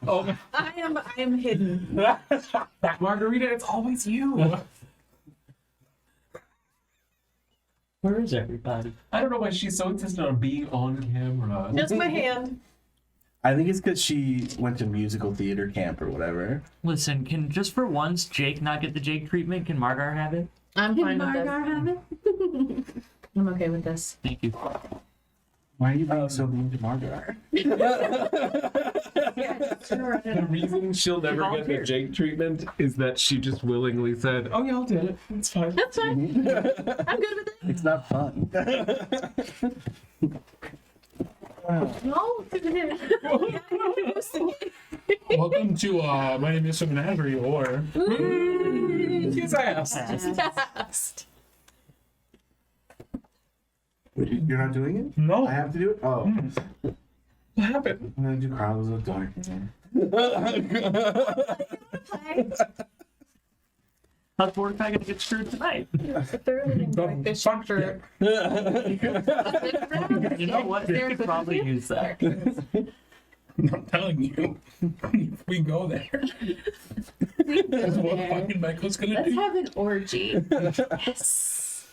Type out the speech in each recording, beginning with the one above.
Oh, I am hidden. Margarita, it's always you. Where is everybody? I don't know why she's so insistent on being on camera. Just my hand. I think it's because she went to musical theater camp or whatever. Listen, can just for once Jake not get the Jake treatment? Can Margar have it? I'm Can fine with this. Margar have it? I'm okay with this. Thank you. Why are you being so mean to Margaret? The reason she'll never get the Jake treatment is that she just willingly said, "Oh yeah, I'll do it. It's fine." That's fine. I'm good with it. It's not fun. No. Welcome to Mighty Misfit Menagerie, or His ass. Fast. You're not doing it? no. I have to do it? Oh. What happened? I'm going to do Chronicles of Darkness. How's Mordecai gonna get screwed tonight? Thoroughly enjoyed this for. You know what? They could probably use that. I'm telling you, if we go there, that's what fucking Michael's gonna Let's do. have an orgy. Just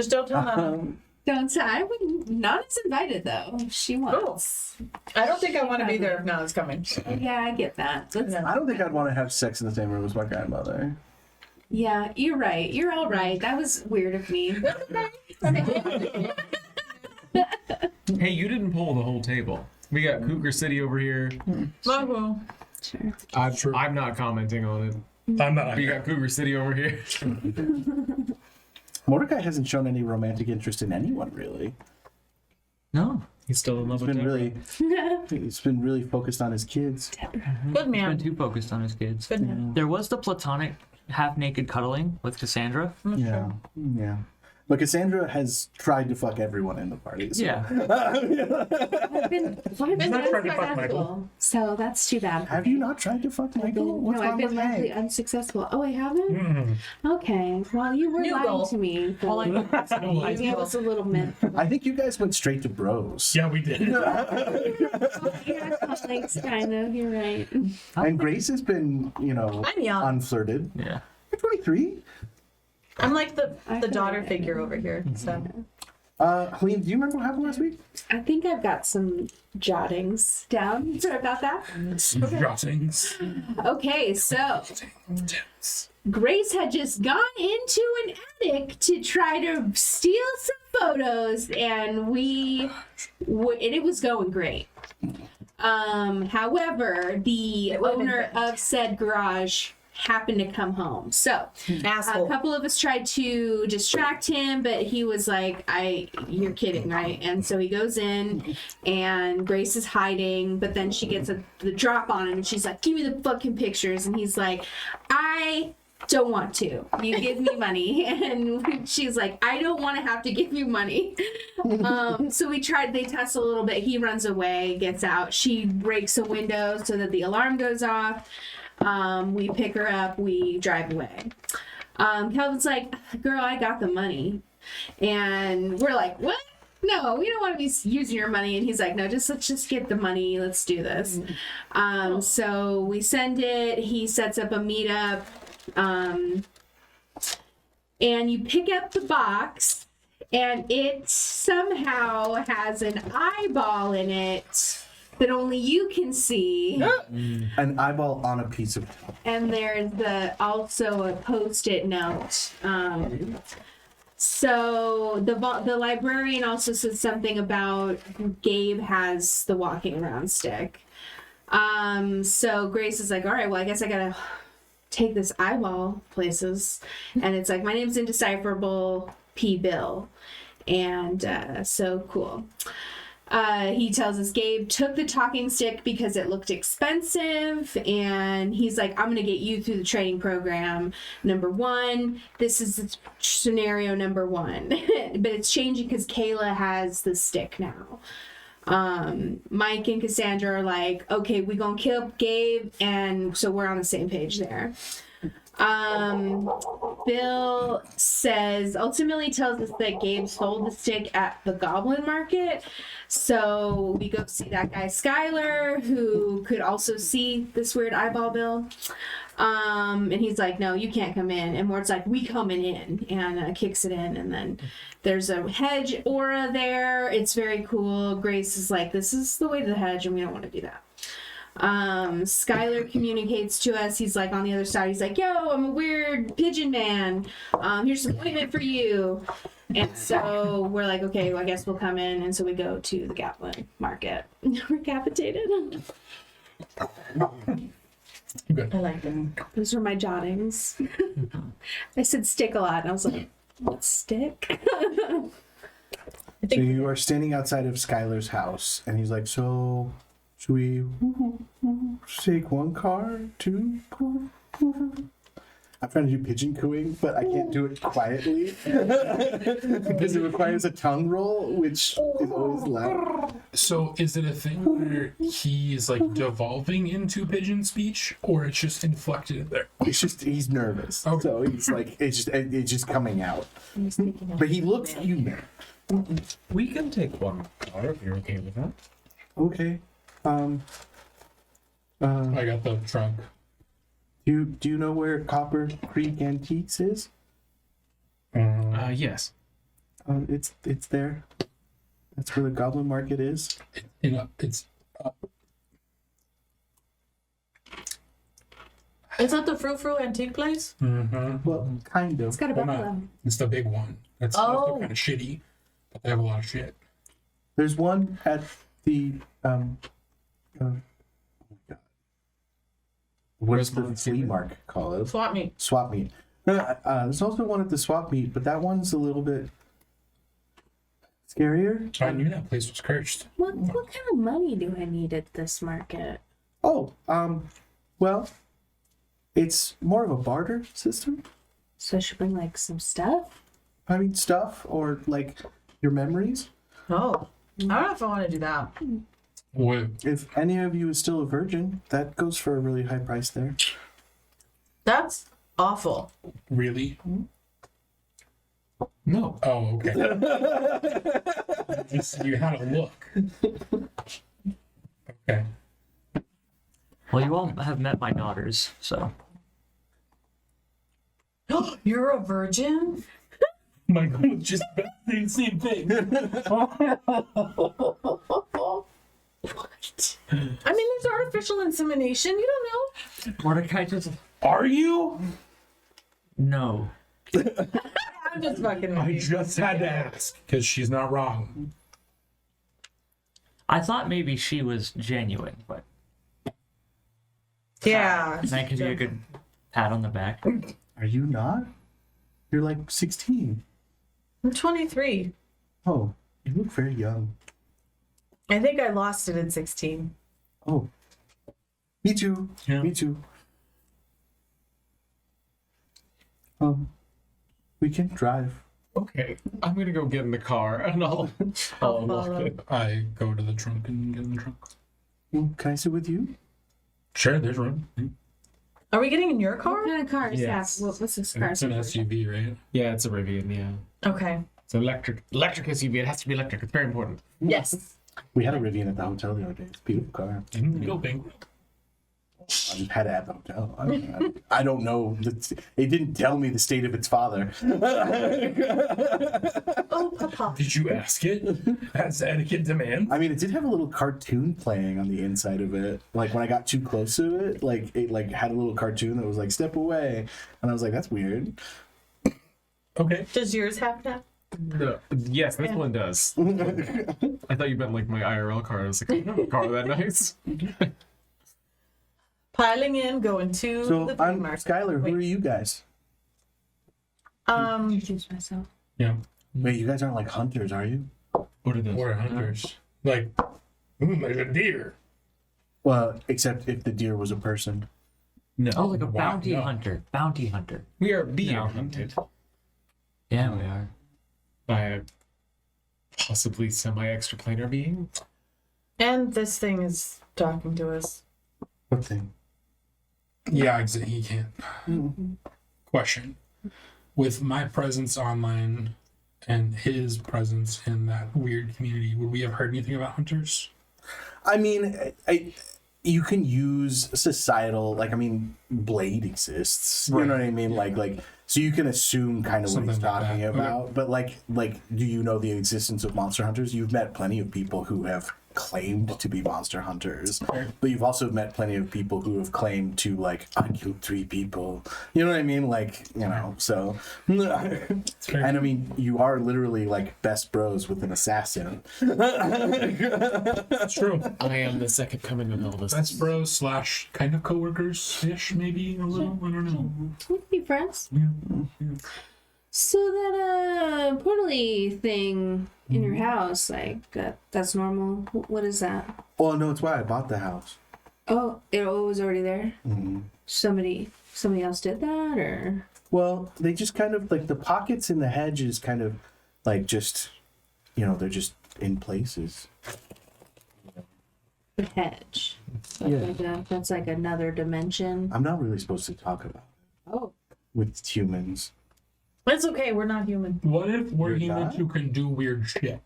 don't tell them. Don't say I wouldn't. Nana's invited though. If she wants. I don't think I want to be there if Nana's coming. Yeah, I get that. Let's, I don't think I'd want to have sex in the same room as my grandmother. yeah, you're right. You're all right. That was weird of me. Hey, you didn't pull the whole table. We got Cougar City over here. Oh, Sure. I'm not commenting on it. I'm not. We got Cougar City over here. Mordecai hasn't shown any romantic interest in anyone, really. No. He's still in love He's been really focused on his kids. good He's been man. too focused on his kids. Good man. There was the platonic half-naked cuddling with Cassandra. Yeah. Yeah. But Cassandra has tried to fuck everyone in the party. So. Yeah. I've been not trying to fuck Michael. So that's too bad. Have you not tried to fuck Michael? What's No, I've wrong been with medically Meg? unsuccessful. Oh, I haven't? Okay. Well, you were New lying goal. to me. All I know is It was a little myth. I think you guys went straight to bros. Yeah, we did. Yeah, colleagues, kind of. You're right. And Grace has been, I'm young. unflirted. Yeah. You're 23. I'm like the feel daughter like I figure know. over here. So Helene, do you remember what happened last week? I think I've got some jottings down. Sorry about that. Drottings. Okay, so Grace had just gone into an attic to try to steal some photos, and it was going great. However, the would've been owner good. of said garage happened to come home. So a asshole. couple of us tried to distract him, but he was like, you're kidding, right? And so he goes in, and Grace is hiding, but then she gets the drop on him, and she's like, give me the fucking pictures. And he's like, I don't want to. You give me money. And she's like, I don't want to have to give you money. So they test a little bit. He runs away, gets out. She breaks a window so that the alarm goes off. We pick her up, we drive away. Calvin's like, girl, I got the money. And we're like, what? No, we don't want to be using your money. And he's like, no, let's just get the money. Let's do this. So we send it. He sets up a meetup. And you pick up the box, and it somehow has an eyeball in it that only you can see. An eyeball on a piece of. And there's also a post-it note. So the librarian also said something about Gabe has the walking around stick. So Grace is like, all right, well, I guess I gotta take this eyeball places. And it's like, my name's Indecipherable P. Bill. And so cool. He tells us Gabe took the talking stick because it looked expensive, and he's like, I'm gonna get you through the training program. Number one, this is scenario number one, but it's changing because Kayla has the stick now. Mike and Cassandra are like, okay, we gonna kill Gabe, and so we're on the same page there. Bill ultimately tells us that Gabe sold the stick at the Goblin Market. So we go see that guy Skylar, who could also see this weird eyeball Bill. And he's like, no, you can't come in. And Mort's like, we coming in, and kicks it in. And then there's a hedge aura there. It's very cool. Grace is like, this is the way to the hedge, and we don't want to do that. Skylar communicates to us. He's like on the other side. He's like, yo, I'm a weird pigeon man. Here's some ointment for you. And so we're like, okay, well, I guess we'll come in. And so we go to the Goblin Market. Recapitated. Good. I like them. Those are my jottings. I said stick a lot. And I was like, what stick? So you are standing outside of Skylar's house, and he's like, so should we take one car, two? I'm trying to do pigeon cooing, but I can't do it quietly because it requires a tongue roll, which is always loud. So is it a thing where he is like devolving into pigeon speech, or it's just inflected in there? It's just he's nervous, Okay. so he's like it's just coming out. But he looks human. We can take one car if you're okay with that. Okay. I got the trunk. Do you know where Copper Creek Antiques is? Yes. It's there. That's where the Goblin Market is. It's Is that the Frou Frou antique place? Well, kind of. It's got a Well, buffalo. not. It's the big one. That's Oh. also kind of shitty, but they have a lot of shit. There's one at the what's the flea market called? Swap meet. Swap meet. There's also one at the swap meet, but that one's a little bit scarier. I knew that place was cursed. What kind of money do I need at this market? Oh, well, it's more of a barter system. So I should bring like some stuff? I mean, stuff or like your memories. Oh. I don't know if I want to do that. What? If any of you is still a virgin, that goes for a really high price there. That's awful. Really? No. Oh, okay. You had a look. Okay. Well, you all have met my daughters, so. You're a virgin? Michael was just saying the same thing. I mean, there's artificial insemination. You don't know. Mordecai just. Are you? No. I'm just fucking with I you. just had to ask because she's not wrong. I thought maybe she was genuine, but Yeah. can I give you a good pat on the back? Are you not? You're like 16. I'm 23. Oh, you look very young. I think I lost it at 16. Oh, me too. Yeah. Me too. We can drive. Okay. I'm gonna go get in the car and I'll walk follow. in. I go to the trunk and get in the trunk. Well, can I sit with you? Sure, there's room. Are we getting in your What car? kind of cars? Yes. Yeah. What's this car? It's an SUV, right? Yeah, it's a Rivian, yeah. Okay. It's an electric SUV. It has to be electric. It's very important. Yes. We had a Rivian at the hotel the other day. It's a beautiful car. Didn't go big. I just had it at the hotel. I don't know. It didn't tell me the state of its father. Oh, Papa. Did you ask it? As etiquette demands. I mean, it did have a little cartoon playing on the inside of it. Like when I got too close to it, like it like had a little cartoon that was like "step away," and I was like, "That's weird." Okay. Does yours have that? No. Yes, this one does. I thought you meant like my IRL car. I was like, I don't have a car that nice. Piling in, going to So the flea I'm market. Skylar. Who Wait. are you guys? Introduce myself. Yeah. Wait, you guys aren't like hunters, are you? What are those? We're hunters. Like, there's a deer. Well, except if the deer was a person. No. Oh, like a Wow, bounty no. hunter. Bounty hunter. We are being No. hunted Yeah, we are. by a possibly semi-extraplanar being. And this thing is talking to us. What thing? Yeah, he can't. Question. with my presence online and his presence in that weird community, would we have heard anything about hunters? I mean, you can use societal, like, I mean, Blade exists. You know what I mean? Like, so you can assume kind of what he's Something like talking that. about. Okay. But like, do you know the existence of monster hunters? You've met plenty of people who have claimed to be monster hunters, but you've also met plenty of people who have claimed to, like, I killed 3 people. You know what I mean? Like, you know, so. fair. And I mean, you are literally like best bros with an assassin. That's true. I am the second coming of Elvis. Best bros / kind of coworkers ish, maybe a little. I don't know. We can be friends. Yeah. So that portally thing in your house, like that's normal. What is that? Well, no, it's why I bought the house. Oh, it was already there. Mm-hmm. Somebody else did that, or Well, they just kind of like the pockets in the hedges, kind of like just, you know, they're just in places. the hedge. Yeah. That's like another dimension. I'm not really supposed to talk about Oh, it with humans. It's okay. We're not human. What if we're You're humans not? who can do weird shit?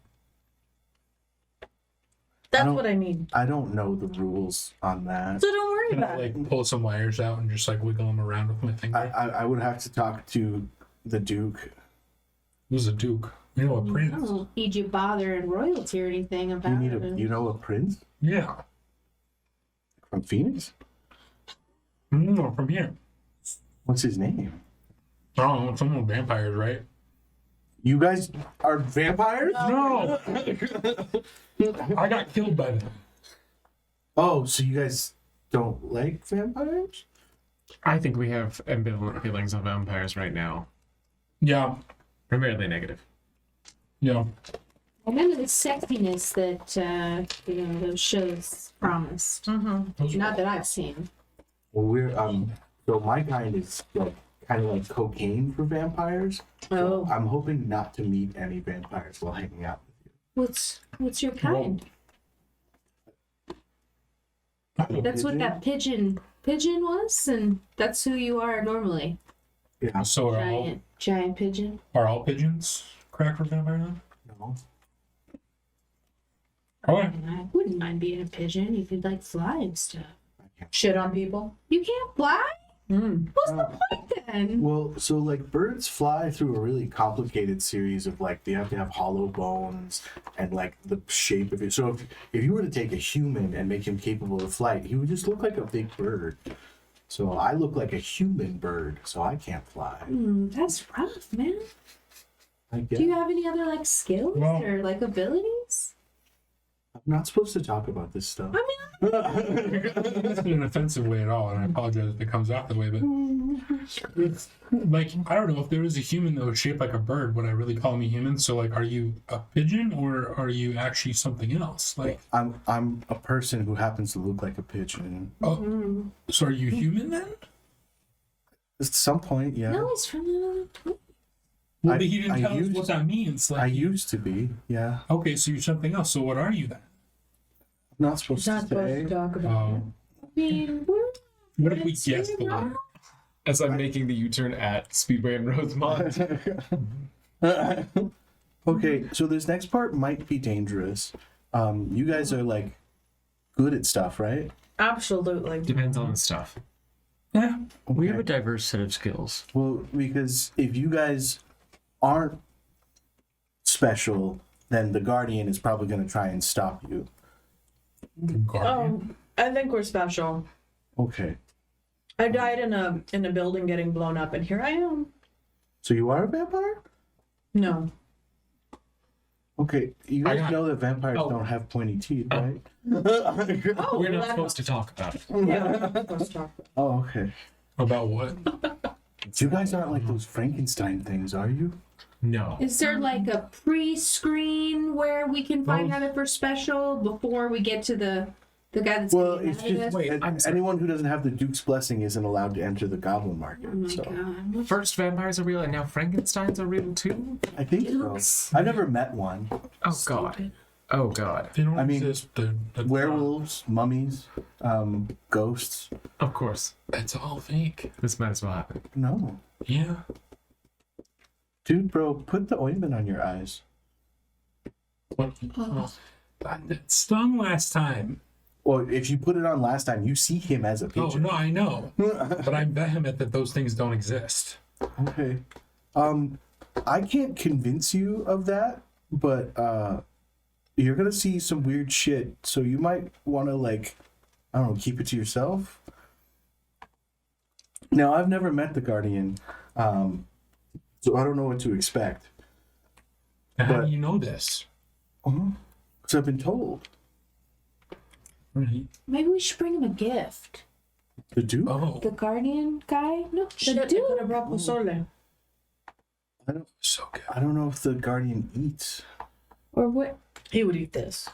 That's don't- what I mean. I don't know the rules on that. So don't worry Can I about it. like pull some wires out and just like wiggle them around with my finger? I would have to talk to the Duke. Who's a duke? You know, a I prince. don't need you bothering royalty or anything about You need it. you know a prince Yeah. from Phoenix? No, from here. What's his name? Oh, some of vampires, right? You guys are vampires? No. I got killed by them. Oh, so you guys don't like vampires? I think we have ambivalent feelings of vampires right now. Yeah. Primarily negative. Yeah. I remember the sexiness that those shows promised. Mm-hmm. Not that I've seen. Well, we're so my kind is like kind of like cocaine for vampires. So Oh, I'm hoping not to meet any vampires while hanging out with you. what's your kind? That's what that pigeon was, and that's who you are normally. Yeah. So Giant pigeon. are all pigeons crack for vampire then? No. Okay. And I wouldn't mind being a pigeon. You could like fly and stuff. Shit on people. You can't fly? Mm. What's the point then? Well, so like birds fly through a really complicated series of like they have to have hollow bones and like the shape of it. So if you were to take a human and make him capable of flight, he would just look like a big bird. So I look like a human bird, so I can't fly. That's rough, man. I guess. Do you have any other like skills Well- or like abilities? I'm not supposed to talk about this stuff. I mean, That's not an offensive way at all, and I apologize if it comes off that way, but it's like I don't know if there was a human that was shaped like a bird, would I really call me human? So like, are you a pigeon or are you actually something else? Like, I'm a person who happens to look like a pigeon. oh, so are you human then? At some point, yeah. no, he's from the. Well, but he didn't I tell us used- what that means. Like, I used to be, yeah. okay, so you're something else. So what are you then? I'm not supposed Not to supposed say. to talk about it. I mean, we're. What if we it's guess the really word? not- As I'm making the U-turn at Speedway and Rosemont. Okay, so this next part might be dangerous. You guys are like good at stuff, right? Absolutely. Depends on the stuff. Yeah. We have a Okay. diverse set of skills. Well, because if you guys aren't special, then the Guardian is probably going to try and stop you. Guardian. I think we're special. Okay, I died in a building getting blown up, and here I am. so you are a vampire? No. Okay, you I guys got- know that vampires Oh. don't have pointy teeth, right? Oh, We're not that- supposed to talk about it. Yeah, we're not supposed to talk about it. Oh, okay. About what? You guys aren't like those Frankenstein things, are you? No. Is there like a pre-screen where we can find out if we're special before we get to the guy that's Well, getting it's mad at just us? Wait, I'm sorry. anyone who doesn't have the Duke's blessing isn't allowed to enter the Goblin Market. Oh my so god. First vampires are real, and now Frankensteins are real too? I think so. I've never met one. Oh, God. Oh, God. They don't I mean, exist. The Werewolves, mummies, ghosts. Of course. That's all fake. This might as well happen. No. Yeah. Dude, bro, put the ointment on your eyes. What? It stung last time. Well, if you put it on last time, you see him as a Oh, pigeon. no, I know. But I'm vehement that those things don't exist. Okay. I can't convince you of that, but you're gonna see some weird shit, so you might want to, like, I don't know, keep it to yourself. Now, I've never met the Guardian, so I don't know what to expect. And how But- do you know this? Because I've been told. Right. Maybe we should bring him a gift. The Duke? Oh, The guardian guy? No, Should the dude. have brought pozole. so good. I don't know if the Guardian eats. Or what? He would eat this.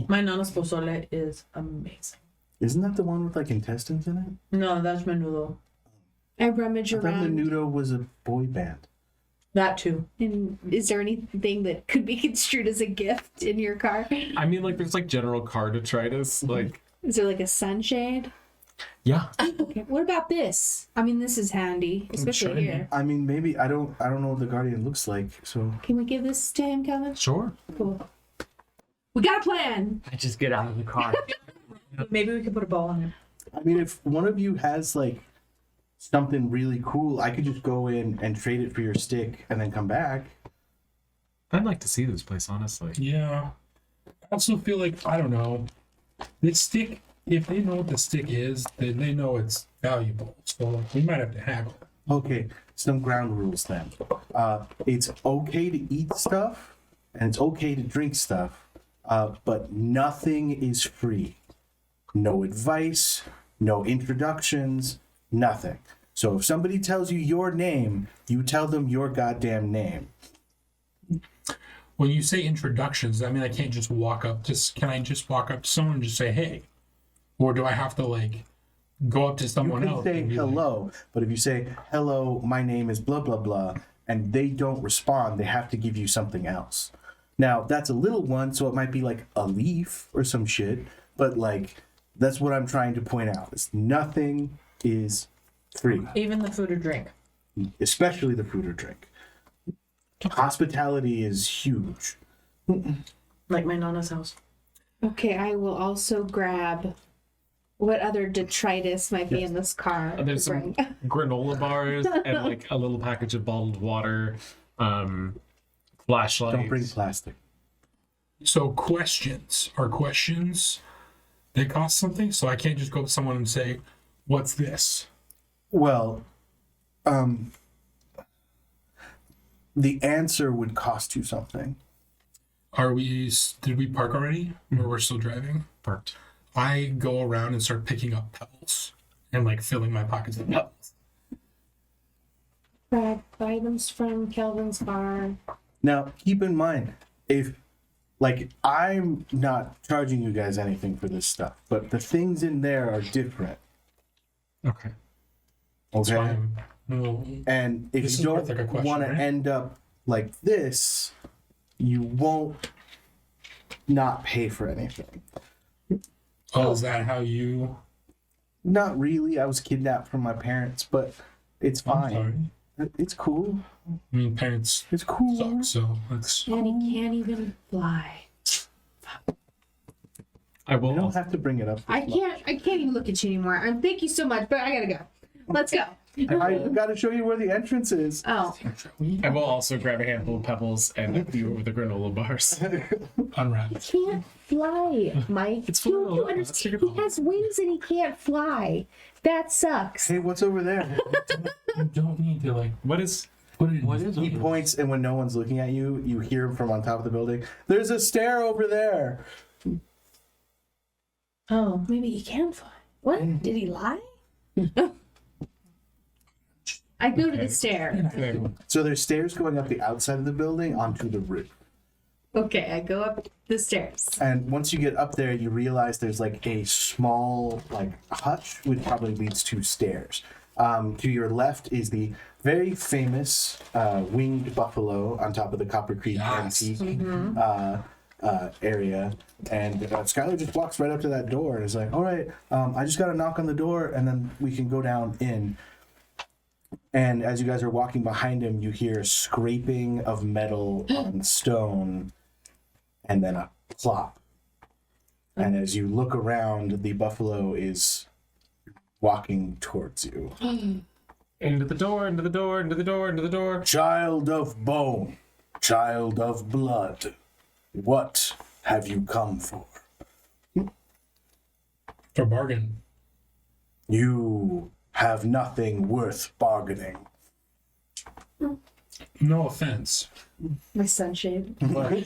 My nana's pozole is amazing. Isn't that the one with, like, intestines in it? No, that's menudo. I rummage I thought around. Menudo was a boy band. That too. And is there anything that could be construed as a gift in your car? I mean, like, there's like general car detritus. Like, Is there like a sunshade? yeah. Okay. What about this? I mean, this is handy, especially shiny. here. I mean, maybe I don't know what the Guardian looks like, so Can we give this to him, Kevin? Sure. Cool. We got a plan. I just get out of the car. Maybe we could put a ball on him. I mean, if one of you has, like, something really cool, I could just go in and trade it for your stick and then come back. I'd like to see this place, honestly. Yeah. I also feel like, I don't know, this stick, if they know what the stick is, then they know it's valuable. So we might have to haggle. Okay, some ground rules then. It's okay to eat stuff and it's okay to drink stuff, but nothing is free. No advice, no introductions, nothing. So if somebody tells you your name, you tell them your goddamn name. When you say introductions, I mean, I can't just walk up. Can I just walk up to someone and just say, hey? Or do I have to, like, go up to You someone can else? say and be like, hello, but if you say, hello, my name is blah, blah, blah, and they don't respond, they have to give you something else. Now, that's a little one, so it might be like a leaf or some shit, but, like, that's what I'm trying to point out. Is nothing is free, Even the food or drink. especially the food or drink. Hospitality is huge. Like my nana's house. Okay, I will also grab what other detritus might be in this car. And there's some granola bars and like a little package of bottled water, flashlights. Don't bring plastic. So questions are questions. They cost something, so I can't just go to someone and say, what's this? Well, the answer would cost you something. Did we park already? Or we're still driving? Parked. I go around and start picking up pebbles and, like, filling my pockets with pebbles. Grab items from Kelvin's car. Now, keep in mind, if, like, I'm not charging you guys anything for this stuff, but the things in there are different. Okay. That's Okay? fine. No, And if This you is worth, don't like, a question, want to right? end up like this, you won't not pay for anything. oh, is that how you? Not really. I was kidnapped from my parents, but it's I'm fine. sorry. It's cool. I mean, parents It's cool. suck, so that's. And he can't even fly. I will. You don't Also, have to bring it up. I can't even look at you anymore. Thank you so much, but I gotta go. Let's go. I got to show you where the entrance is. Oh, I will also grab a handful of pebbles and a few of the granola bars. Unwrap. can't fly, Mike. It's Don't fine. you Let's understand? take it He has wings and he can't fly. That sucks. Hey, what's over there? You don't need to, like, What is? put it in. What is He it? points, and when no one's looking at you, you hear him from on top of the building. There's a stair over there. Oh. Maybe he can fly. What? Did he lie? I go to the stair. So there's stairs going up the outside of the building onto the roof. Okay, I go up the stairs. And once you get up there, you realize there's like a small like hutch, which probably leads to stairs. To your left is the very famous winged buffalo on top of the Copper Creek Yes. Antique area. And Skylar just walks right up to that door and is like, all right, I just got to knock on the door and then we can go down in. And as you guys are walking behind him, you hear a scraping of metal on stone and then a plop. And as you look around, the buffalo is walking towards you. Into the door, into the door, into the door, into the door. Child of bone, child of blood, what have you come for? For bargain. You have nothing worth bargaining. No offense. My sunshade. But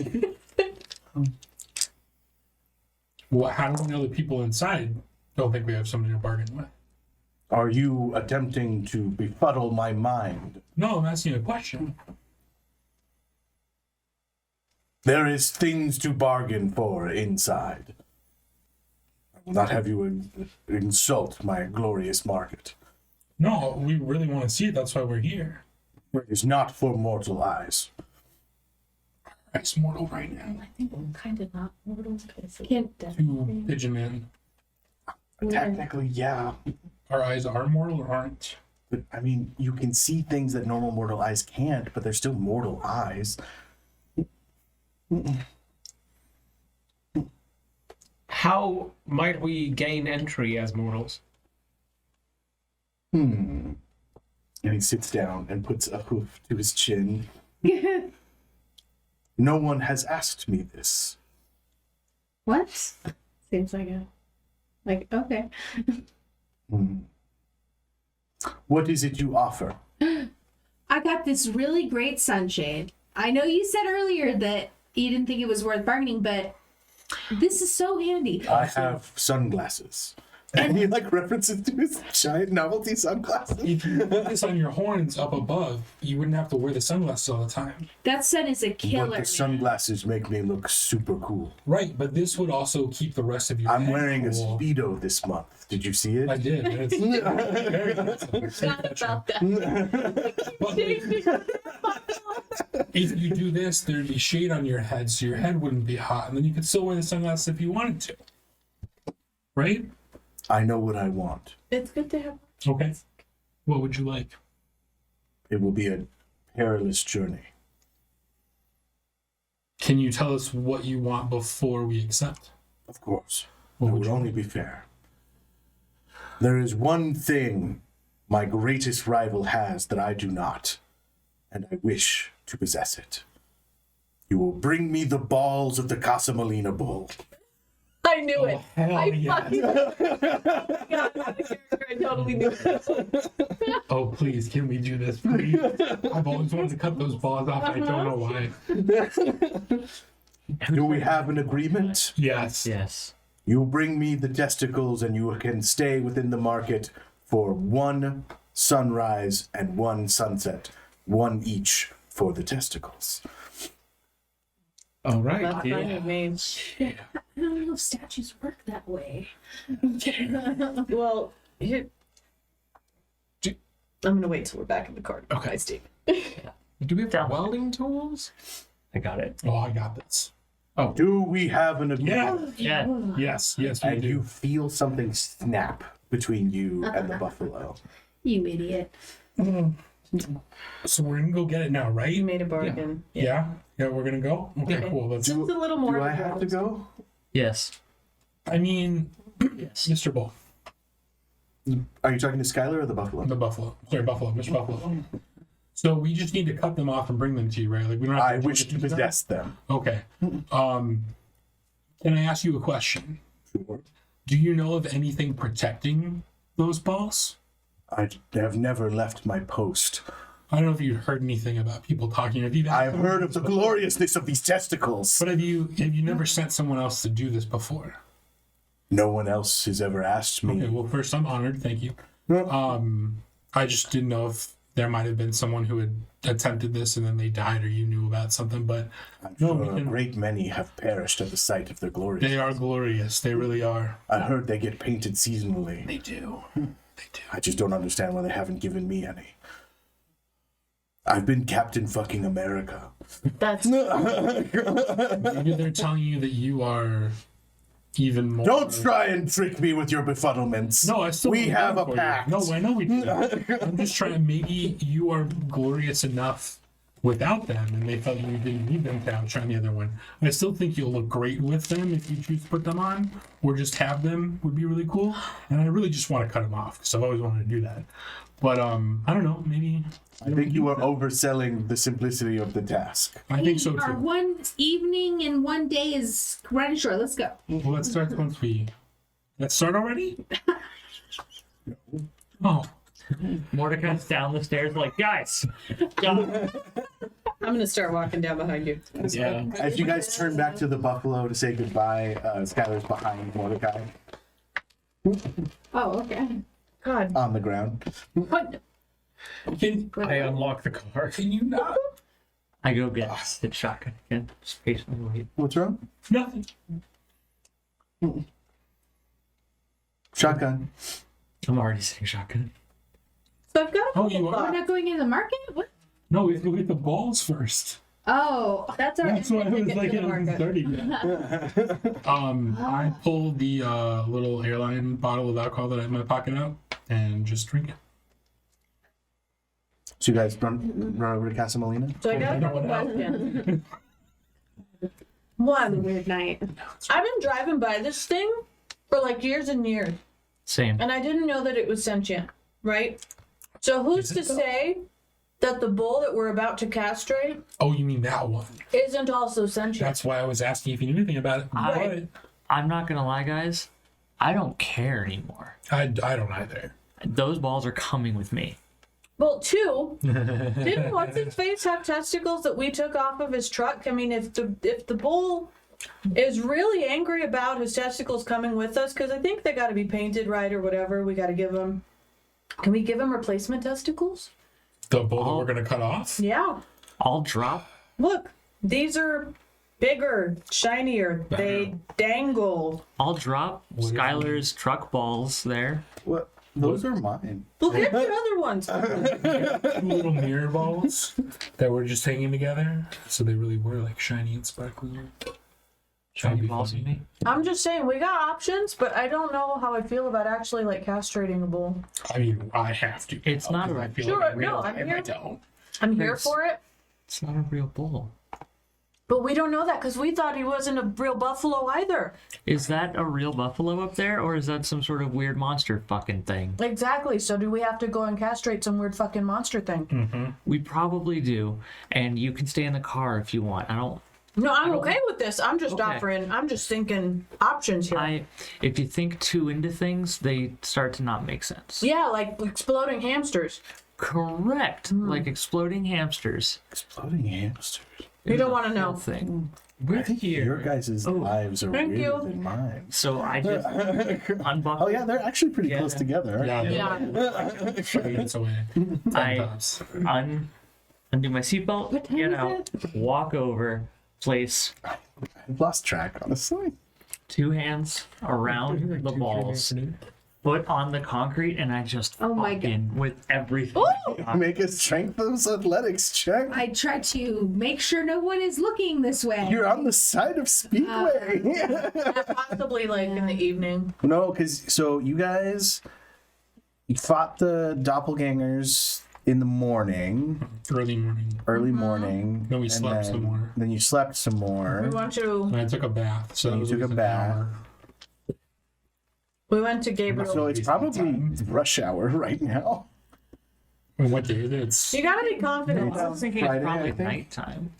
well, how do we know the people inside don't think we have something to bargain with? Are you attempting to befuddle my mind? No, I'm asking a question. There is things to bargain for inside. I will not have you insult my glorious market. No, we really want to see it. That's why we're here. It is not for mortal eyes. It's mortal right now. I think I'm kind of not mortal. Can't- To Pigeon Man. Technically, yeah. Our eyes are mortal or aren't? But, I mean, you can see things that normal mortal eyes can't, but they're still mortal eyes. How might we gain entry as mortals? And he sits down and puts a hoof to his chin. No one has asked me this. What? Seems like okay. What is it you offer? I got this really great sunshade. I know you said earlier that you didn't think it was worth bargaining, but this is so handy. I have sunglasses. And he like references to his giant novelty sunglasses. If you put this on your horns up above, you wouldn't have to wear the sunglasses all the time. That sun is a killer. But the man. sunglasses make me look super cool. Right, but this would also keep the rest of your I'm head wearing a cool. Speedo this month. Did you see it? I did. And it's very handsome. Forgot about that. But if you do this, there'd be shade on your head, so your head wouldn't be hot, and then you could still wear the sunglasses if you wanted to. Right? I know what I want. It's good to have. Okay. What would you like? It will be a perilous journey. Can you tell us what you want before we accept? Of course. What It would would you only be fair. There is one thing my greatest rival has that I do not, and I wish to possess it. You will bring me the balls of the Casamolina bull. I knew it. Hell I yeah. fucking got out of character. I totally knew it. Oh, please, can we do this, please? I've always wanted to cut those balls off. I don't know why. Do we have an agreement? Yes. Yes. You bring me the testicles and you can stay within the market for one sunrise and one sunset. One each for the testicles. All right. That's fine with me. I don't know if statues work that way. Well, here. Do- I'm gonna wait till we're back in the car. Okay. Steve. Do we have welding tools? I got it. Oh, I got this. Do we have an agreement? Yeah. Yeah. Yes, we And do. you feel something snap between you and the buffalo. You idiot. So we're gonna go get it now, You right? made a bargain. Yeah. Yeah, we're gonna go. Okay, Okay. cool. Let's. Just a little more. Do I have to go? Yes. I mean, Yes. Mr. Bull, Are you talking to Skylar or the buffalo? the buffalo. Sorry, buffalo, Mr. Buffalo. So we just need to cut them off and bring them to you, right? Like we don't have I to wish to possess them. Okay. Can I ask you a question? Sure. Do you know of anything protecting those balls? I have never left my post. I don't know if you heard anything about people talking. Have you? I've heard of the gloriousness of these testicles. But have you never sent someone else to do this before? No one else has ever asked me. Okay. Well, first, I'm honored. Thank you. I just didn't know if there might have been someone who had attempted this and then they died, or you knew about something. But I'm no, sure we a can- great many have perished at the sight of their glory. they are glorious. They really are. I heard they get painted seasonally. They do. They do. I just don't understand why they haven't given me any. I've been Captain fucking America. That's Maybe they're telling you that you are even more. Don't try and trick me with your befuddlements. No, I still We want have them a for you. pact. No, I know we do. I'm just trying. Maybe you are glorious enough without them, and they felt you didn't need them to outshine the other one. I still think you'll look great with them if you choose to put them on, or just have them would be really cool. And I really just want to cut them off because I've always wanted to do that. But I don't know. Maybe I think you are overselling the simplicity of the task. I think so Our too. one evening and one day is running short. Let's go. Well, let's start once we. Let's start already. Oh. Mordecai's down the stairs like, guys. I'm gonna start walking down behind you. Yeah. As you guys turn back to the buffalo to say goodbye, Skylar's behind Mordecai Oh, okay. God. on the ground. What? I unlock the car. Can you not? I go get the shotgun again. Just patiently wait. What's wrong? Nothing. Shotgun. I'm already saying shotgun. So I've got a Oh, couple you are? We're thoughts. not going in the market? What? No, we have to go get the balls first. Oh, That's our That's why I was like, to it the wasn't market. starting yet. I pulled the little airline bottle of alcohol that I have in my pocket out and just drink it. So you guys run over to Casa Molina? So I got I a know couple what questions. a One, weird night. I've been driving by this thing for like years and years, Same. and I didn't know that it was sentient, right? So who's to say that the bull that we're about to castrate Oh, you mean that one? isn't also sentient? That's why I was asking if you knew anything about it. Right. I'm not gonna lie, guys. I don't care anymore. I don't either. Those balls are coming with me. Well, two, didn't what's his face have testicles that we took off of his truck? I mean, if the bull is really angry about his testicles coming with us, because I think they got to be painted right or whatever, we got to give him. Can we give him replacement testicles? The bull that we're gonna cut off. Yeah. I'll drop. Look, these are bigger, shinier. They dangle. I'll drop What is it? Skylar's truck balls there. What? Those are mine. Look at the other ones. Two little mirror balls that were just hanging together, so they really were like shiny and sparkly. Shiny be balls funny. with me. I'm just saying, we got options, but I don't know how I feel about actually like castrating a bull. I mean, I have to. It's not because a- I feel Sure, like in real no, I'm life here. I don't. I'm here There's- for it, It's not a real bull. but we don't know that because we thought he wasn't a real buffalo either. Is that a real buffalo up there, or is that some sort of weird monster fucking thing? Exactly. So do we have to go and castrate some weird fucking monster thing? We probably do, and you can stay in the car if you want. I don't. No, I'm okay with this. I'm just Okay. offering. I'm just thinking options here. If you think too into things, they start to not make sense. Yeah, like exploding hamsters. Correct. Like exploding hamsters. Exploding hamsters. You don't is a want to know. real thing. I think your guys' lives are Thank weirder you. than mine. So I just unbuckle. Oh yeah, they're actually pretty Yeah. close together. Aren't Yeah. Yeah. It's away. I Sometimes. undo my seatbelt, time get is out, walk over, place I've lost track, honestly. 2 hands around the balls, foot on the concrete, and I just Oh my fucking with everything. I got. Make a strength of athletics check. I try to make sure no one is looking this way. You're on the side of Speedway. Possibly like in the evening. No, because so you guys fought the doppelgangers in the morning, Early morning. early morning. Then we and slept some more. Then you slept some more. We went to And I took a bath. So You that was took a an bath. hour. Gabriel. So it's probably rush hour right now. And what day is it? It's You gotta be confident. I was thinking Friday, it's probably I think. nighttime.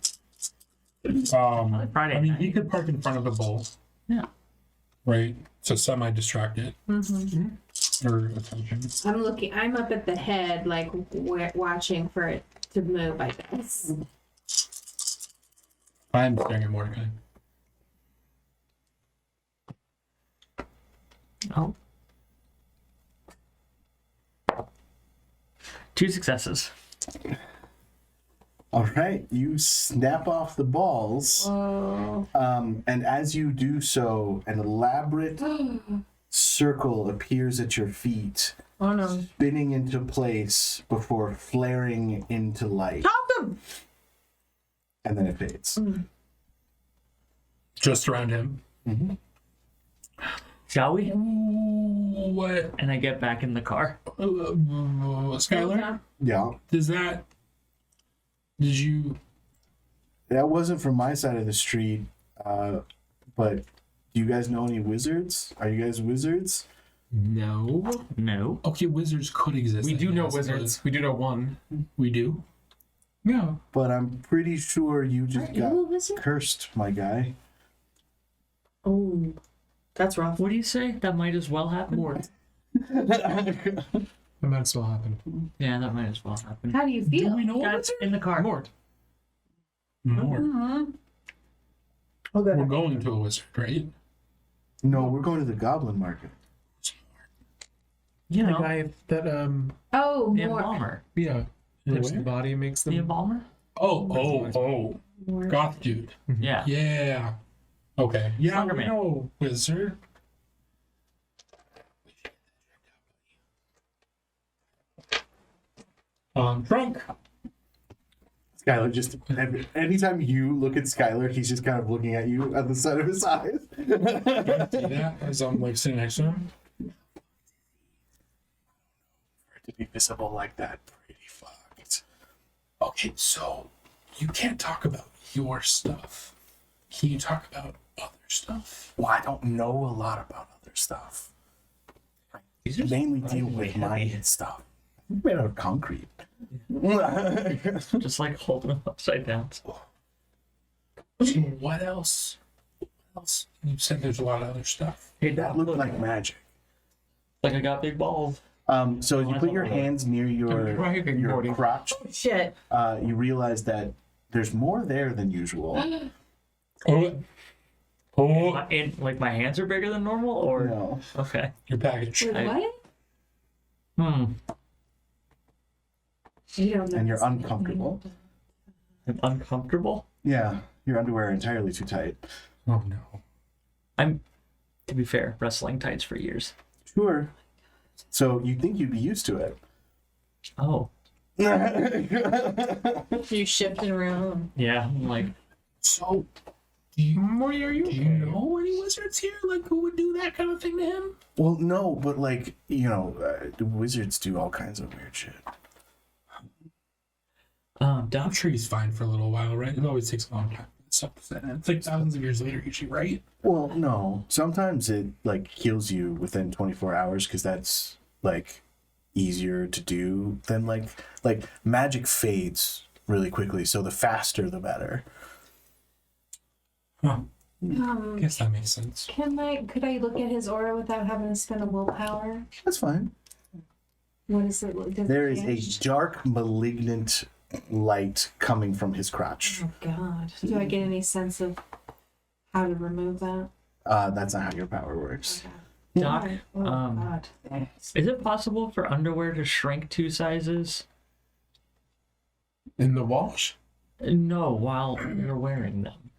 Friday I mean, night. he could park in front of the bowl, Yeah. right? So semi-distracted. Or attention. I'm looking. I'm up at the head, like watching for it to move. I guess. I'm staring at Mordecai. Oh. 2 successes. All right, you snap off the balls, Oh. and as you do so, an elaborate circle appears at your feet, Oh no. spinning into place before flaring into light, Talk them. and then it fades. Just around him. Shall we? What? And I get back in the car. Skylar, Yeah. did you? That wasn't from my side of the street, but do you guys know any wizards? Are you guys wizards? No. No. Okay, wizards could exist. We I do know guess, wizards. We do know one. but we do. Yeah. But I'm pretty sure you just Aren't you got a wizard? cursed, my guy. Oh, that's rough. What do you say? That might as well happen. Mort. That might as well happen. Yeah, that might as well happen. How do you Do feel? we know a Guys, wizard? in the car. Mort. More. Okay. We're going to a wizard, right? No, we're going to the Goblin Market. You The know, guy that Oh, the more. embalmer. yeah, flips Where? the body and makes The them. embalmer? Oh, More. goth dude. Yeah. Yeah. Okay. Yeah, Slender we man. know a wizard. Drunk. Skylar just anytime you look at Skylar, he's just kind of looking at you at the side of his eyes. See that as I'm like sitting next to him. To be visible like that, pretty fucked. Okay, so you can't talk about your stuff. Can you talk about other stuff? Well, I don't know a lot about other stuff. These are Mainly deal surprisingly with mine heavy. and stuff. Made out of concrete. Just like holding them upside down. So what else? What else? You said there's a lot of other stuff. Hey, That looked like magic. like I got big balls. So as you put your hands near your Morty. crotch, Shit. you realize that there's more there than usual. Oh, oh, And like my hands are bigger than normal, or No. okay. your package. Wait, what? You don't know. And you're uncomfortable. I'm uncomfortable. Yeah, your underwear are entirely too tight. Oh no. I'm, to be fair, wrestling tights for years. Sure. So you'd think you'd be used to it. Oh, You shifted around. yeah. I'm like, So, do you Morty, are you? do you know any wizards here? Like who would do that kind of thing to him? Well, no, but like, the wizards do all kinds of weird shit. I'm Doc. sure he's fine for a little while, right? It always takes a long time. It's like thousands of years later, usually, right? Well, no. Sometimes it like heals you within 24 hours because that's like easier to do than like magic fades really quickly. So the faster, the better. Huh. Guess that makes sense. Could I look at his aura without having to spend a willpower? That's fine. What is it? Does There it is change? a dark, malignant light coming from his crotch. Oh God. Do I get any sense of how to remove that? That's not how your power works. Doc, Oh, God. is it possible for underwear to shrink 2 sizes? In the wash? No, while you're wearing them.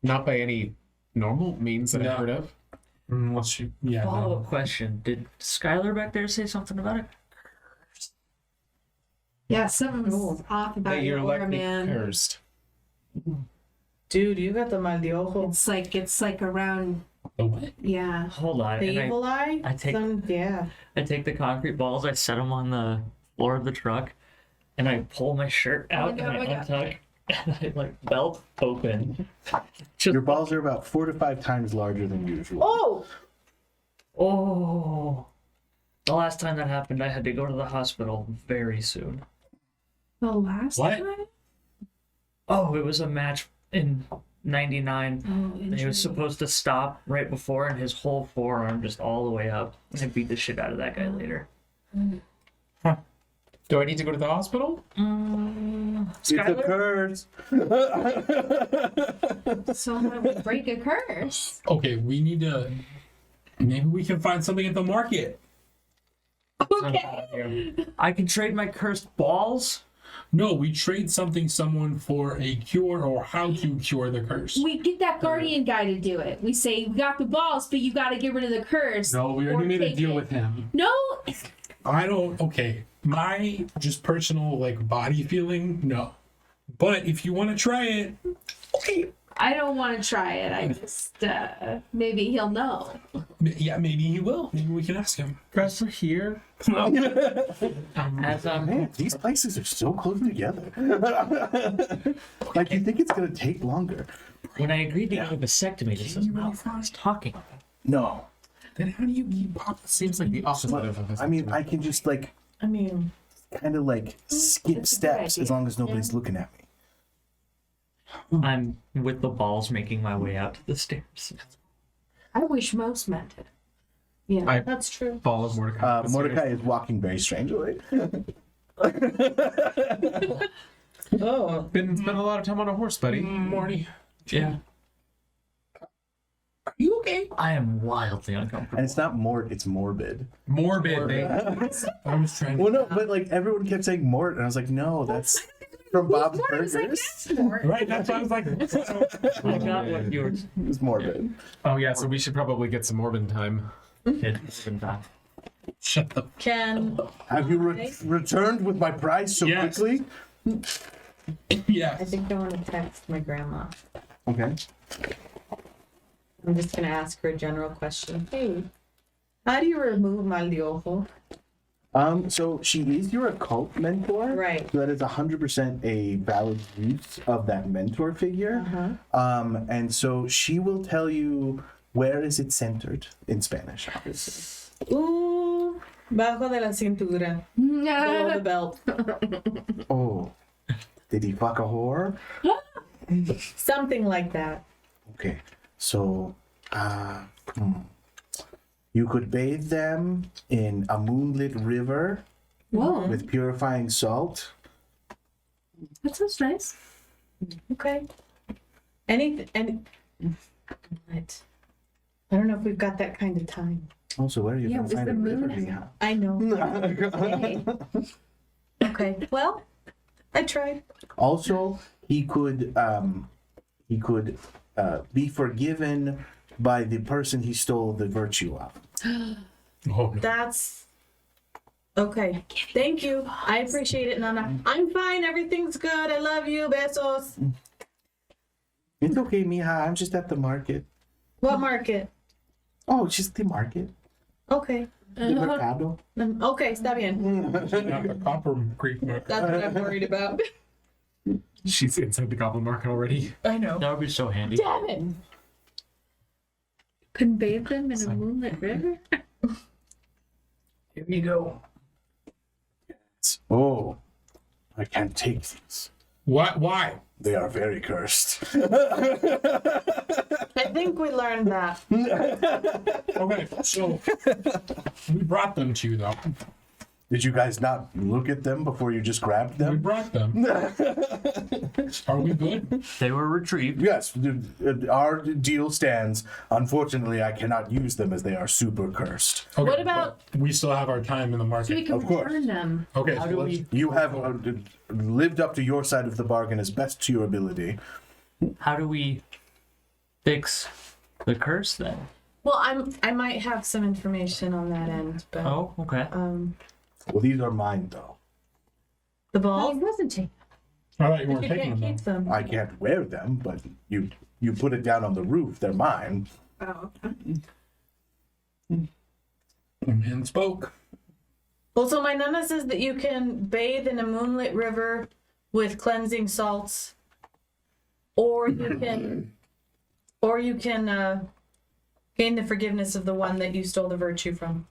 Not by any normal means that No. I've heard of. Unless you, yeah. Follow-up No. question: did Skylar back there say something about it? Yeah, something's off about That your you're aura, likely man. cursed. Dude, you got the Maldiojo. It's like around. The what? Yeah. Hold on. The and evil eye? I take- Yeah. I take the concrete balls, I set them on the floor of the truck, and I pull my shirt out God, and I oh my God. untuck, and I like belt open. Just Your balls are about 4 to 5 times larger than usual. Oh! oh. The last time that happened, I had to go to the hospital very soon. The last What? time? Oh, it was a match in '99. Oh, He interesting. was supposed to stop right before, and his whole forearm just all the way up. I beat the shit out of that guy later. Do I need to go to the hospital? It's a Skylar? curse. So how do we break a curse? Okay, we need to. Maybe we can find something at the market. Okay. I can trade my cursed balls. No, we trade someone for a cure or how to cure the curse. We get that guardian guy to do it. We say, we got the balls, but you got to get rid of the curse. No, we or already made a take deal it. with him. No, I don't. Okay, my just personal like body feeling. No, but if you want to try it, okay. I don't want to try it. I just maybe he'll know. Yeah, maybe he will. Maybe we can ask him. Guys, we're here. As Man, these places are so close together. Like, you think it's gonna take longer? when I agreed to get a vasectomy, this is not what I was talking about. No. Then how do you keep popping? Seems like the opposite of a I mean, I can just like I mean, kind of like skip steps as long as nobody's looking at me. I'm with the balls making my way out to the stairs. I wish most meant it. Yeah. I that's true. follow Mordecai. Mordecai is walking very strangely. Oh, been spent a lot of time on a horse, buddy. Morty. Yeah. Are you okay? I am wildly uncomfortable. And it's not it's morbid. Morbid, baby. I was trying to. Well, no, but like everyone kept saying Mort, and I was like, no, that's from Bob's Burgers. Right, that's why I was like. I got what yours It's morbid. Oh yeah, so we should probably get some Morbid time. did. Shut the. Can Have you returned with my prize so Yes. quickly? Yeah. I think I want to text my grandma. Okay. I'm just gonna ask her a general question. Hey, how do you remove mal de ojo? So she is your occult mentor. Right. So that is 100% a valid use of that mentor figure. And so she will tell you where is it centered in Spanish, obviously. Bajo de la cintura, below the belt. Oh, did he fuck a whore? Something like that. Okay, so you could bathe them in a moonlit river Whoa, with purifying salt. that sounds nice. Okay. Anything? What? I don't know if we've got that kind of time. Also, where are you Yeah, going is to find the a river? moon- Mia? I know. Hey. Okay. Well, I tried. Also, he could be forgiven by the person he stole the virtue of. Oh, no. That's okay. Thank you. I appreciate it, Nana. I'm fine. Everything's good. I love you. Besos. It's okay, Mija. I'm just at the market. What market? Oh, it's just the market. Okay. The mercado. Okay, está bien. Not the Copper Creek Market. That's what I'm worried about. She's inside the Goblin Market already. I know. That would be so handy. Damn it. Couldn't bathe them in a moonlit river? Here you go. Oh, I can't take these. What? Why? They are very cursed. I think we learned that. Okay, so we brought them to you, though. Did you guys not look at them before you just grabbed We them? brought them. Are we good? They were retrieved. Yes, our deal stands. Unfortunately, I cannot use them as they are super cursed. Okay, What about- but we still have our time in the So we market. can Of course. return them. Okay, How so do let's. we? You have lived up to your side of the bargain as best to your ability. How do we fix the curse then? Well, I might have some information on that end, but Oh, okay. Well, these are mine, though. the Oh, balls. he wasn't taking. I thought you weren't You taking can't them. keep them. I can't wear them, but you put it down on the roof. They're mine. Oh, The man spoke. Well, so my nana says that you can bathe in a moonlit river with cleansing salts, or you can gain the forgiveness of the one that you stole the virtue from.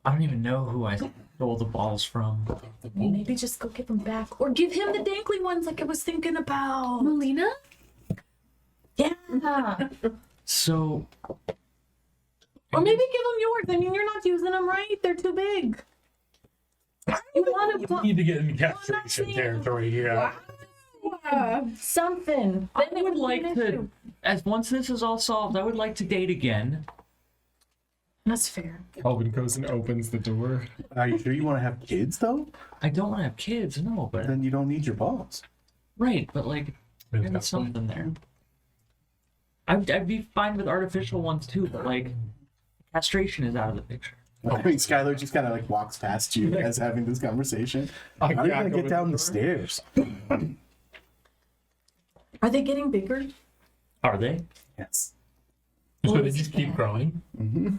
I don't even know who I stole the balls from. The bull. Maybe just go give them back, or give him the dangly ones like I was thinking about. Melina? Yeah. So Or maybe give them yours. I mean, you're not using them right. They're too big. You want We to need to get into castration territory here. something. I Then it would be like an to, issue. as once this is all solved, I would like to date again. That's fair. Calvin goes and opens the door. Are you sure you want to have kids, though? I don't want to have kids, no, but Then you don't need your balls. right, but like There's there's something there. I'd be fine with artificial ones too, but like castration is out of the picture. I think Skylar just kind of like walks past you as having this conversation. How are you gonna get down the stairs? Are they getting bigger? Are they? Yes. So they just keep growing.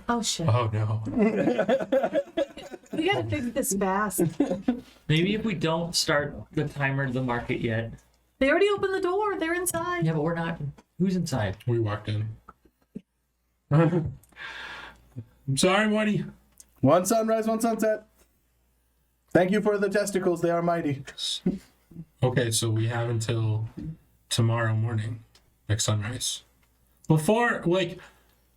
Oh shit. Oh no. We gotta fix this fast. Maybe if we don't start the timer to the market yet. They already opened the door. They're inside. Yeah, but we're not. Who's inside? We walked in. I'm sorry, Marty. One sunrise, one sunset. Thank you for the testicles. They are mighty. Okay, so we have until tomorrow morning, like sunrise. Before, like,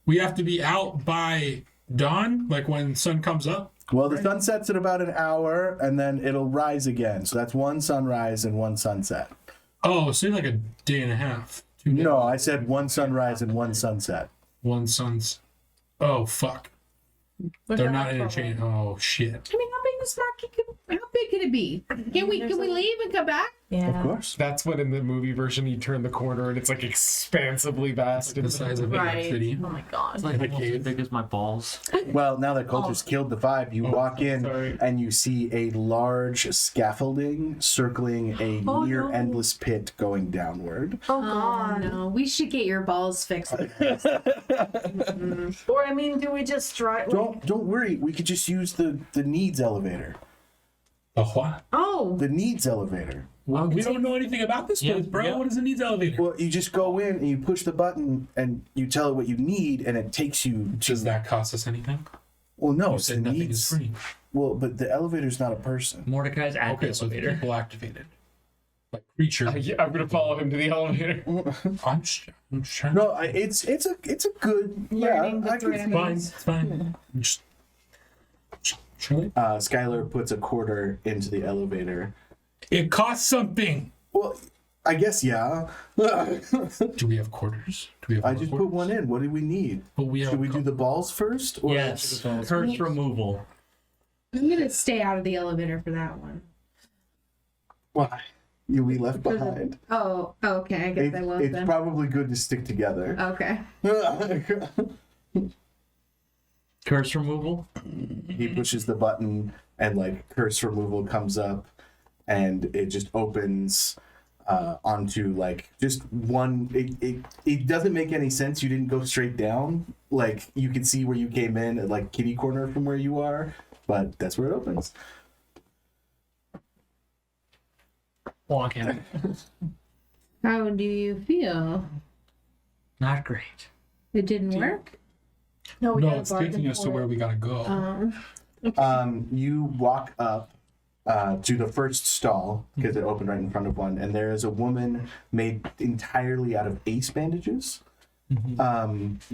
we have to be out by dawn, like when sun comes up. Well, the sun sets in about an hour, and then it'll rise again. So that's one sunrise and one sunset. Oh, so like a day and a half. 2 days. No, I said one sunrise and one sunset. One sun's. Oh fuck. They're not interchanged. Oh shit. I mean, how big is market? How big could it be? Can we leave and come back? Yeah. Of course. That's when in the movie version you turn the corner and it's like expansively vast. The size of a Right. city. Oh my god. It's like almost as big as my balls. Well, now that Coulter's killed the five, you walk in sorry. and you see a large scaffolding circling a Oh, near no. endless pit going downward. Oh Oh god. no, we should get your balls fixed. Or I mean, do we just drive? Don't worry, we could just use the needs elevator. A what? Oh. The needs elevator. Well, we don't know anything about this place, bro. yeah. What is a needs elevator? Well, you just go in and you push the button and you tell it what you need, and it takes you to. Does that cost us anything? Well, no, You it's the said nothing needs. is free. Well, but the elevator's not a person. Mordecai's at Okay, the so the elevator. people activated. Like creature. Yeah, I'm gonna follow him to the elevator. I'm just trying. No, it's a good Learning the I can It's thread. fine. It's fine. Just chill it. Skylar puts a quarter into the elevator. It costs something. Well, I guess yeah. Do we have quarters? Do we have I more just quarters? put one in. What do we need? But we have. Should we do the balls first? Or Yes. Curse removal. I'm gonna stay out of the elevator for that one. Why? You'll be left behind. Oh, okay. I guess I won't It's then. probably good to stick together. Okay. Curse removal. He pushes the button and like curse removal comes up and it just opens onto like just one it doesn't make any sense. You didn't go straight down. Like you can see where you came in at like kitty corner from where you are, but that's where it opens. Walk in. How do you feel? Not great. It didn't work? No, we No, gotta it's bargain taking us to for where it. we gotta go. You walk up to the first stall because it opened right in front of one, and there is a woman made entirely out of ace bandages.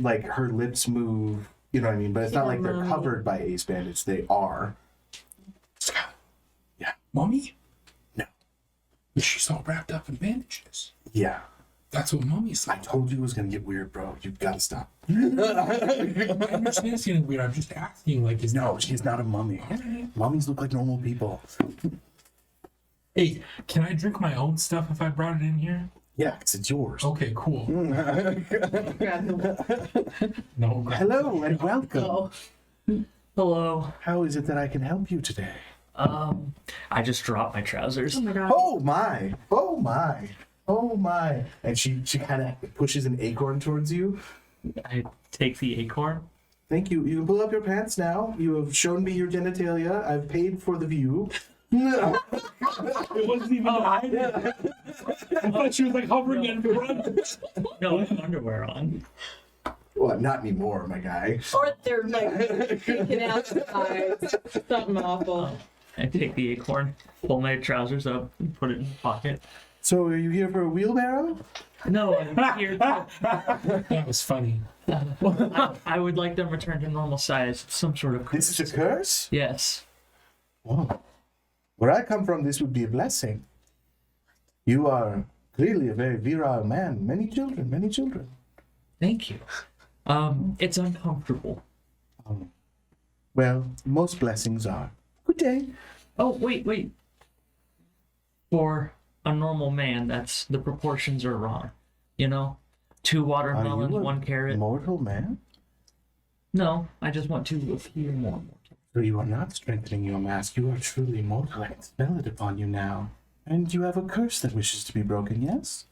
Like her lips move, you know what I mean, but it's not like they're covered by ace bandage. They are. Mommy? No. She's all wrapped up in bandages. Yeah. That's what mommy's I like. told you it was gonna get weird, bro. You gotta stop. I understand it's getting weird. I'm just asking, like, is No, she's not a mummy. Mummies look like normal people. Hey, can I drink my own stuff if I brought it in here? Yeah, 'cause it's yours. Okay, cool. No. Hello and welcome. Hello. How is it that I can help you today? I just dropped my trousers. Oh my god. Oh my! Oh my! Oh my! And she kind of pushes an acorn towards you. I take the acorn. Thank you. You can pull up your pants now. You have shown me your genitalia. I've paid for the view. No. It wasn't even hiding. I thought she was like hovering in front. No, I have underwear on. Well, not anymore, my guy. Or they're like peeking out the eyes. Something awful. I take the acorn, pull my trousers up, and put it in the pocket. So, are you here for a wheelbarrow? No, I'm here. That was funny. I would like them returned to normal size. Some sort of. This is a curse? Yes. Whoa. Where I come from, this would be a blessing. You are clearly a very virile man. Many children, many children. Thank you. It's uncomfortable. Well, most blessings are. Good day. Oh, wait. For a normal man, the proportions are wrong. You know? 2 watermelons, Are you a 1 carrot. Mortal man? No, I just want a few more. So you are not strengthening your mask. You are truly mortal. I can smell it upon you now. And you have a curse that wishes to be broken, yes?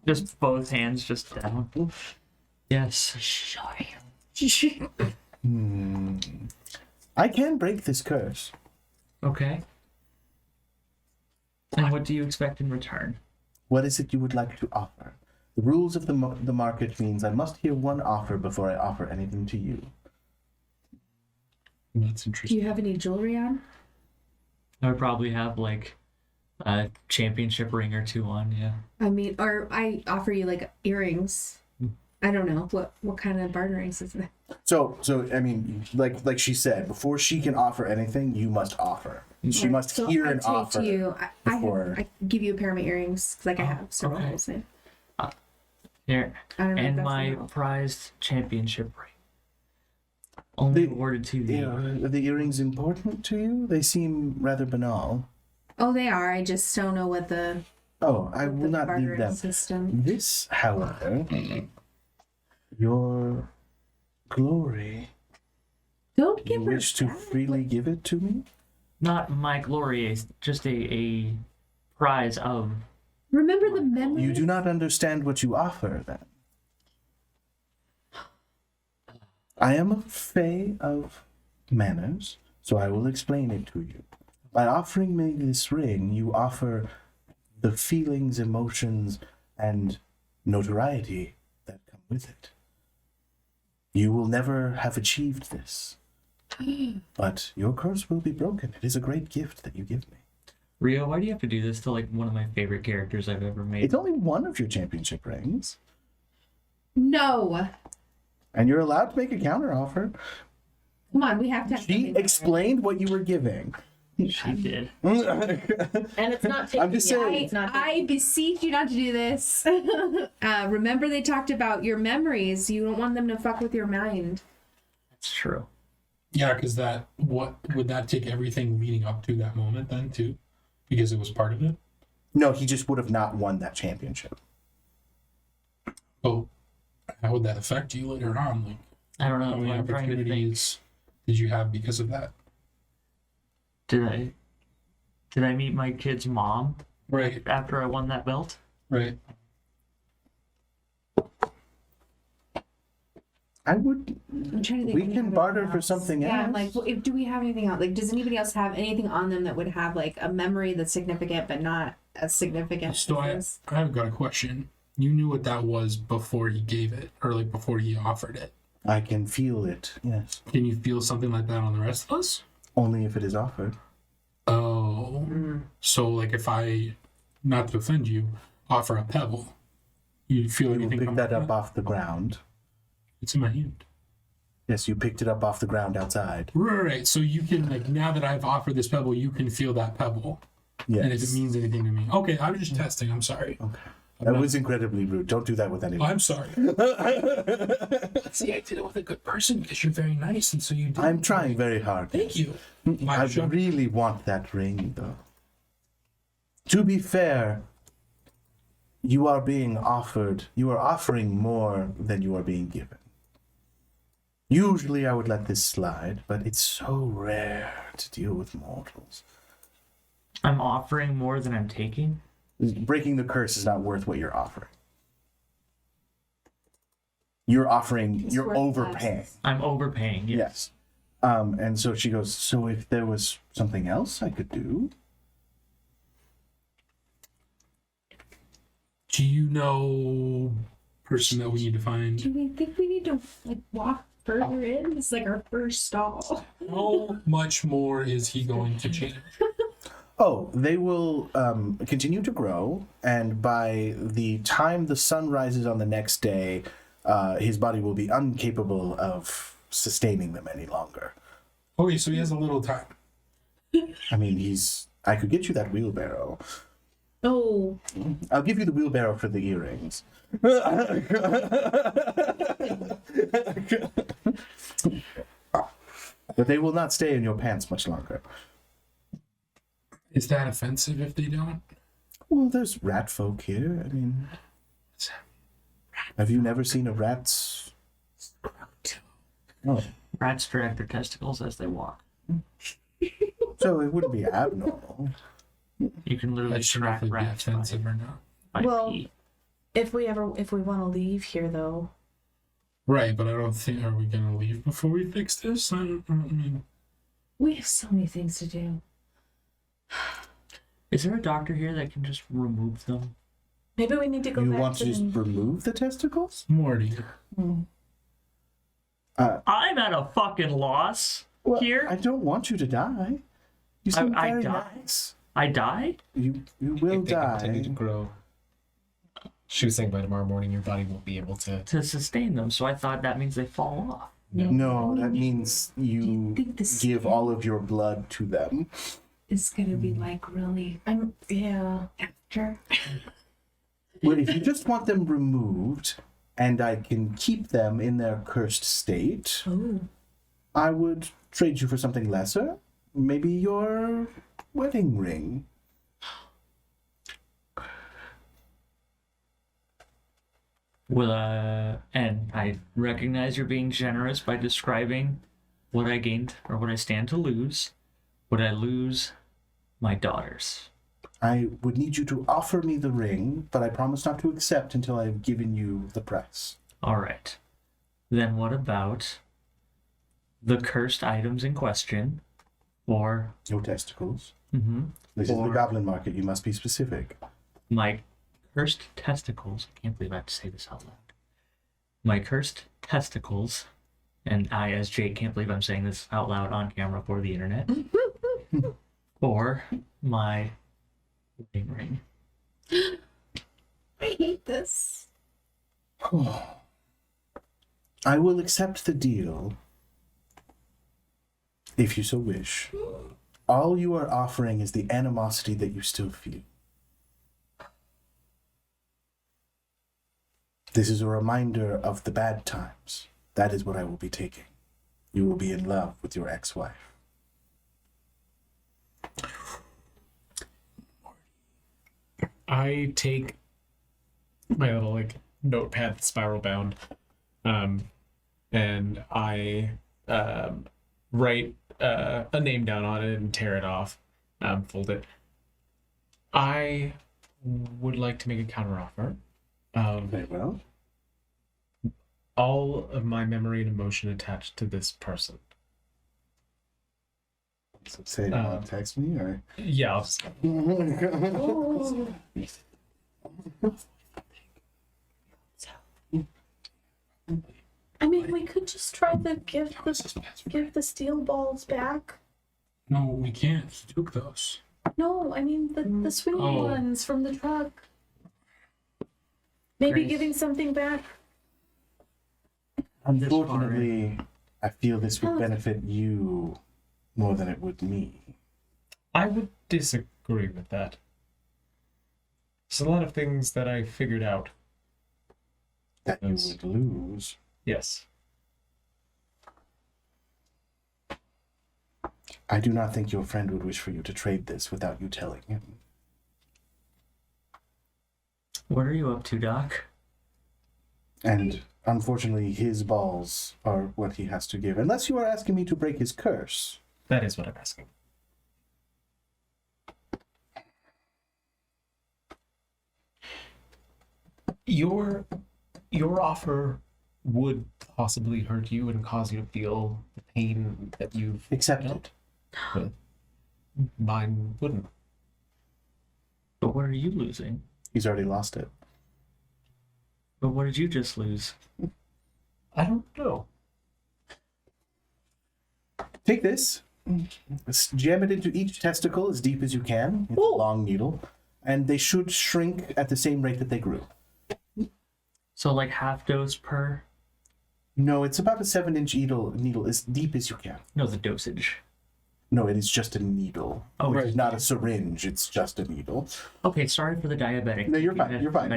Just both hands just down. Yes. Sorry. I can break this curse. Okay. And what do you expect in return? What is it you would like to offer? The rules of the market means I must hear one offer before I offer anything to you. That's Do interesting. you have any jewelry on? I would probably have like a championship ring or two on, yeah. I mean, or I offer you like earrings. I don't know what kind of bartering is it. So I mean, like she said, before she can offer anything, you must offer. She must So hear I an take offer. to you. before- I give you a pair of my earrings like I have several okay. holes in. Here. I don't know if And that's my enough. prized championship ring. Only The- awarded to you. Are the earrings important to you? They seem rather banal. Oh, they are. I just don't know what the Oh, I will not need bartering them. system. This, however, your glory. Don't You give her wish to that. freely give it to me? Not my glory, it's just a prize of. Remember the memory. You do not understand what you offer, then. I am a fae of manners, so I will explain it to you. By offering me this ring, you offer the feelings, emotions, and notoriety that come with it. You will never have achieved this, but your curse will be broken. It is a great gift that you give me. Rio, why do you have to do this to like one of my favorite characters I've ever made? It's only one of your championship rings, No. and you're allowed to make a counteroffer. Come on, we have to have She something. explained what you were giving. She did. And it's not taking I'm just saying. It's not I beseech you not to do this. Remember they talked about your memories. You don't want them to fuck with your mind. That's true. Yeah, because what would that take everything leading up to that moment then too, because it was part of it. No, he just would have not won that championship. Oh, how would that affect you later on? Like, I don't know. how many I'm trying to think. opportunities did you have because of that? Did I meet my kid's mom Right, after I won that belt? right. I would. I'm trying to think. We if can have barter anything for else. something Yeah, I'm else. like, well, do we have anything else? Like, does anybody else have anything on them that would have like a memory that's significant but not as significant So as this? I've got a question. You knew what that was before he gave it, or like before he offered it. I can feel it. Yes, Can you feel something like that on the rest of us? only if it is offered. Oh, so like if I, not to offend you, offer a pebble, you feel You will anything pick come that from up off the ground. It's in my hand. Yes, you picked it up off the ground outside. Right. So you can like now that I've offered this pebble, you can feel that pebble, Yes. and if it means anything to me. Okay, I was just testing. I'm sorry. That was incredibly rude. Don't do that with Oh, anyone. I'm sorry. See, I did it with a good person because you're very nice, and so you did. I'm trying very hard. Thank you. I really want that ring, though. To be fair, you are being offered, you are offering more than you are being given. Usually I would let this slide, but it's so rare to deal with mortals. I'm offering more than I'm taking. Breaking the curse is not worth what you're offering. You're offering, It's you're worth overpaying. less. I'm overpaying. Yes. And so she goes, so if there was something else I could do? Do you know person that we need to find? Do we think we need to like walk further in? It's like our first stall. How much more is he going to change? Oh, they will continue to grow, and by the time the sun rises on the next day, his body will be incapable of sustaining them any longer. Okay, so he has a little time. I mean, I could get you that wheelbarrow. Oh, I'll give you the wheelbarrow for the earrings. But they will not stay in your pants much longer. Is that offensive if they don't? Well, there's rat folk here. I mean, have you never seen a rat's... Oh, Rats drag their testicles as they walk. so it wouldn't be abnormal. You can literally That should track definitely be rats offensive or not. by Well, pee. If we want to leave here, though. Right, but I don't think, are we gonna leave before we fix this? I mean, We have so many things to do. Is there a doctor here that can just remove them? Maybe we need to go You back want to to just the... remove the testicles? Morty. I'm at a fucking loss Well, here. I don't want you to die. You seem I very die? nice. I die? You will If they continue to die. grow. She was saying by tomorrow morning your body won't be able to. To sustain them, so I thought that means they fall off. No, that means you think this give all of your blood to them. Is gonna be like really Yeah. after. Well, if you just want them removed, and I can keep them in their cursed state, Oh. I would trade you for something lesser. Maybe your wedding ring. Will and I recognize you're being generous by describing what I gained or what I stand to lose. Would I lose my daughters? I would need you to offer me the ring, but I promise not to accept until I have given you the price. All right. Then what about the cursed items in question? Or No testicles. mm-hmm, This is the Or- Goblin Market. You must be specific. my cursed testicles. I can't believe I have to say this out loud. My cursed testicles, and I, as Jake, can't believe I'm saying this out loud on camera for the internet. Or my wedding ring. I hate this. I will accept the deal, if you so wish. All you are offering is the animosity that you still feel. This is a reminder of the bad times. That is what I will be taking. You will be in love with your ex-wife. I take my little like notepad that's spiral bound, and I write a name down on it and tear it off, fold it. I would like to make a counteroffer. Very well. All of my memory and emotion attached to this person. So say you want to text me or... Yeah, I'll just... I mean, we could just try to give the steel balls back. No, we can't. He took those. No, I mean the swinging Oh. ones from the truck. Maybe Grace. giving something back. Unfortunately, I feel this would benefit you more than it would me. I would disagree with that. There's a lot of things that I figured out. That you Yes. would lose. Yes. I do not think your friend would wish for you to trade this without you telling him. What are you up to, Doc? And unfortunately, his balls are what he has to give. Unless you are asking me to break his curse. That is what I'm asking. Your offer would possibly hurt you and cause you to feel the pain that you've Accepted. but mine wouldn't. But what are you losing? He's already lost it. But what did you just lose? I don't know. Take this. Jam it into each testicle as deep as you can. It's a Ooh. long needle. And they should shrink at the same rate that they grew. So like half dose per? No, it's about a 7-inch needle as deep as you can. No, the dosage. No, it is just a needle. Oh, Which right. is not a syringe, it's just a needle. Okay, sorry for the diabetic. No, you're fine, you're fine.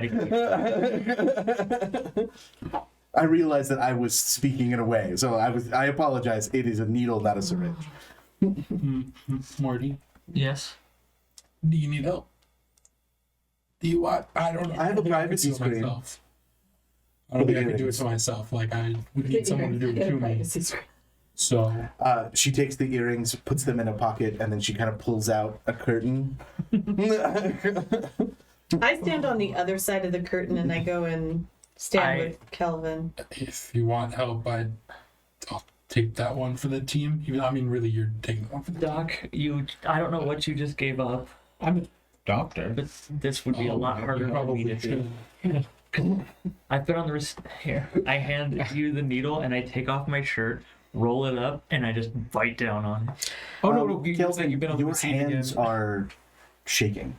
I realized that I was speaking in a way, so I apologize. It is a needle, not a syringe. Morty, Yes. do you need help? Do you want? I don't know. I have a don't think I could privacy do it screen. myself. I don't think I could do it to myself. Like, I would need someone to do it to me. So, She takes the earrings, puts them in a pocket, and then she kind of pulls out a curtain. I stand on the other side of the curtain and I go and stand I- with Kelvin. If you want help, I'll take that one for the team. I mean, really, you're taking one for the team. Doc, I don't know what you just gave up, I'm a doctor. but this would be a lot harder for me to do. I've been on the here. I hand you the needle and I take off my shirt, roll it up, and I just bite down on it. Oh no, you Kelvin, you've been on the your receiving hands end. are shaking.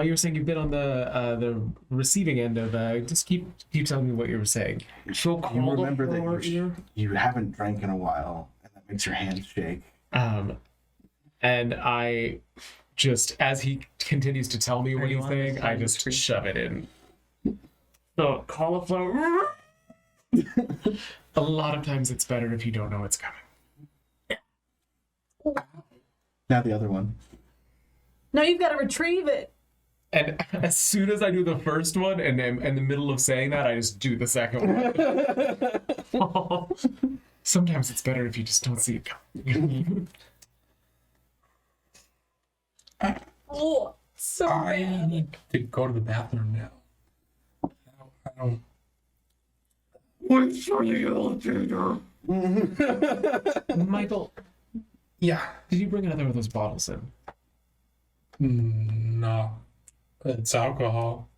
You were saying you've been on the receiving end of. Just keep telling me what you were saying. So You call remember the floor that ear. you haven't drank in a while, and that makes your hands shake. And I just, as he continues to tell me Are what you he's on this saying, side I of the just screen? shove it in. So cauliflower. A lot of times it's better if you don't know it's coming. Now the other one. No, you've got to retrieve it. And as soon as I do the first one, and I'm in the middle of saying that, I just do the second one. Sometimes it's better if you just don't see it coming. Oh, so I bad. need to go to the bathroom now. I don't. Michael, Yeah. did you bring another of those bottles in? No. It's alcohol.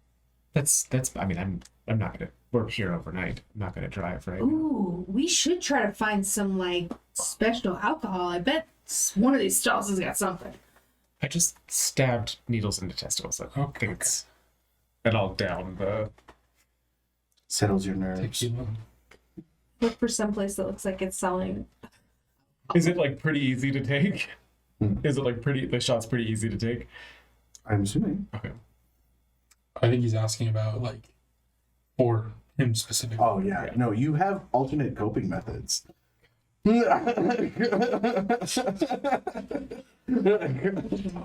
That's. I mean, I'm not gonna. We're here overnight. I'm not gonna drive, right? Ooh, we should try to find some like special alcohol. I bet one of these stalls has got something. I just stabbed needles into testicles. I don't think it's at all down the. Settles your nerves. Tequila. Look for someplace that looks like it's selling. Is it like pretty easy to take? Hmm. Is it like the shot's pretty easy to take? I'm assuming. Okay. I think he's asking about like for him specifically. Oh yeah. No, you have alternate coping methods. I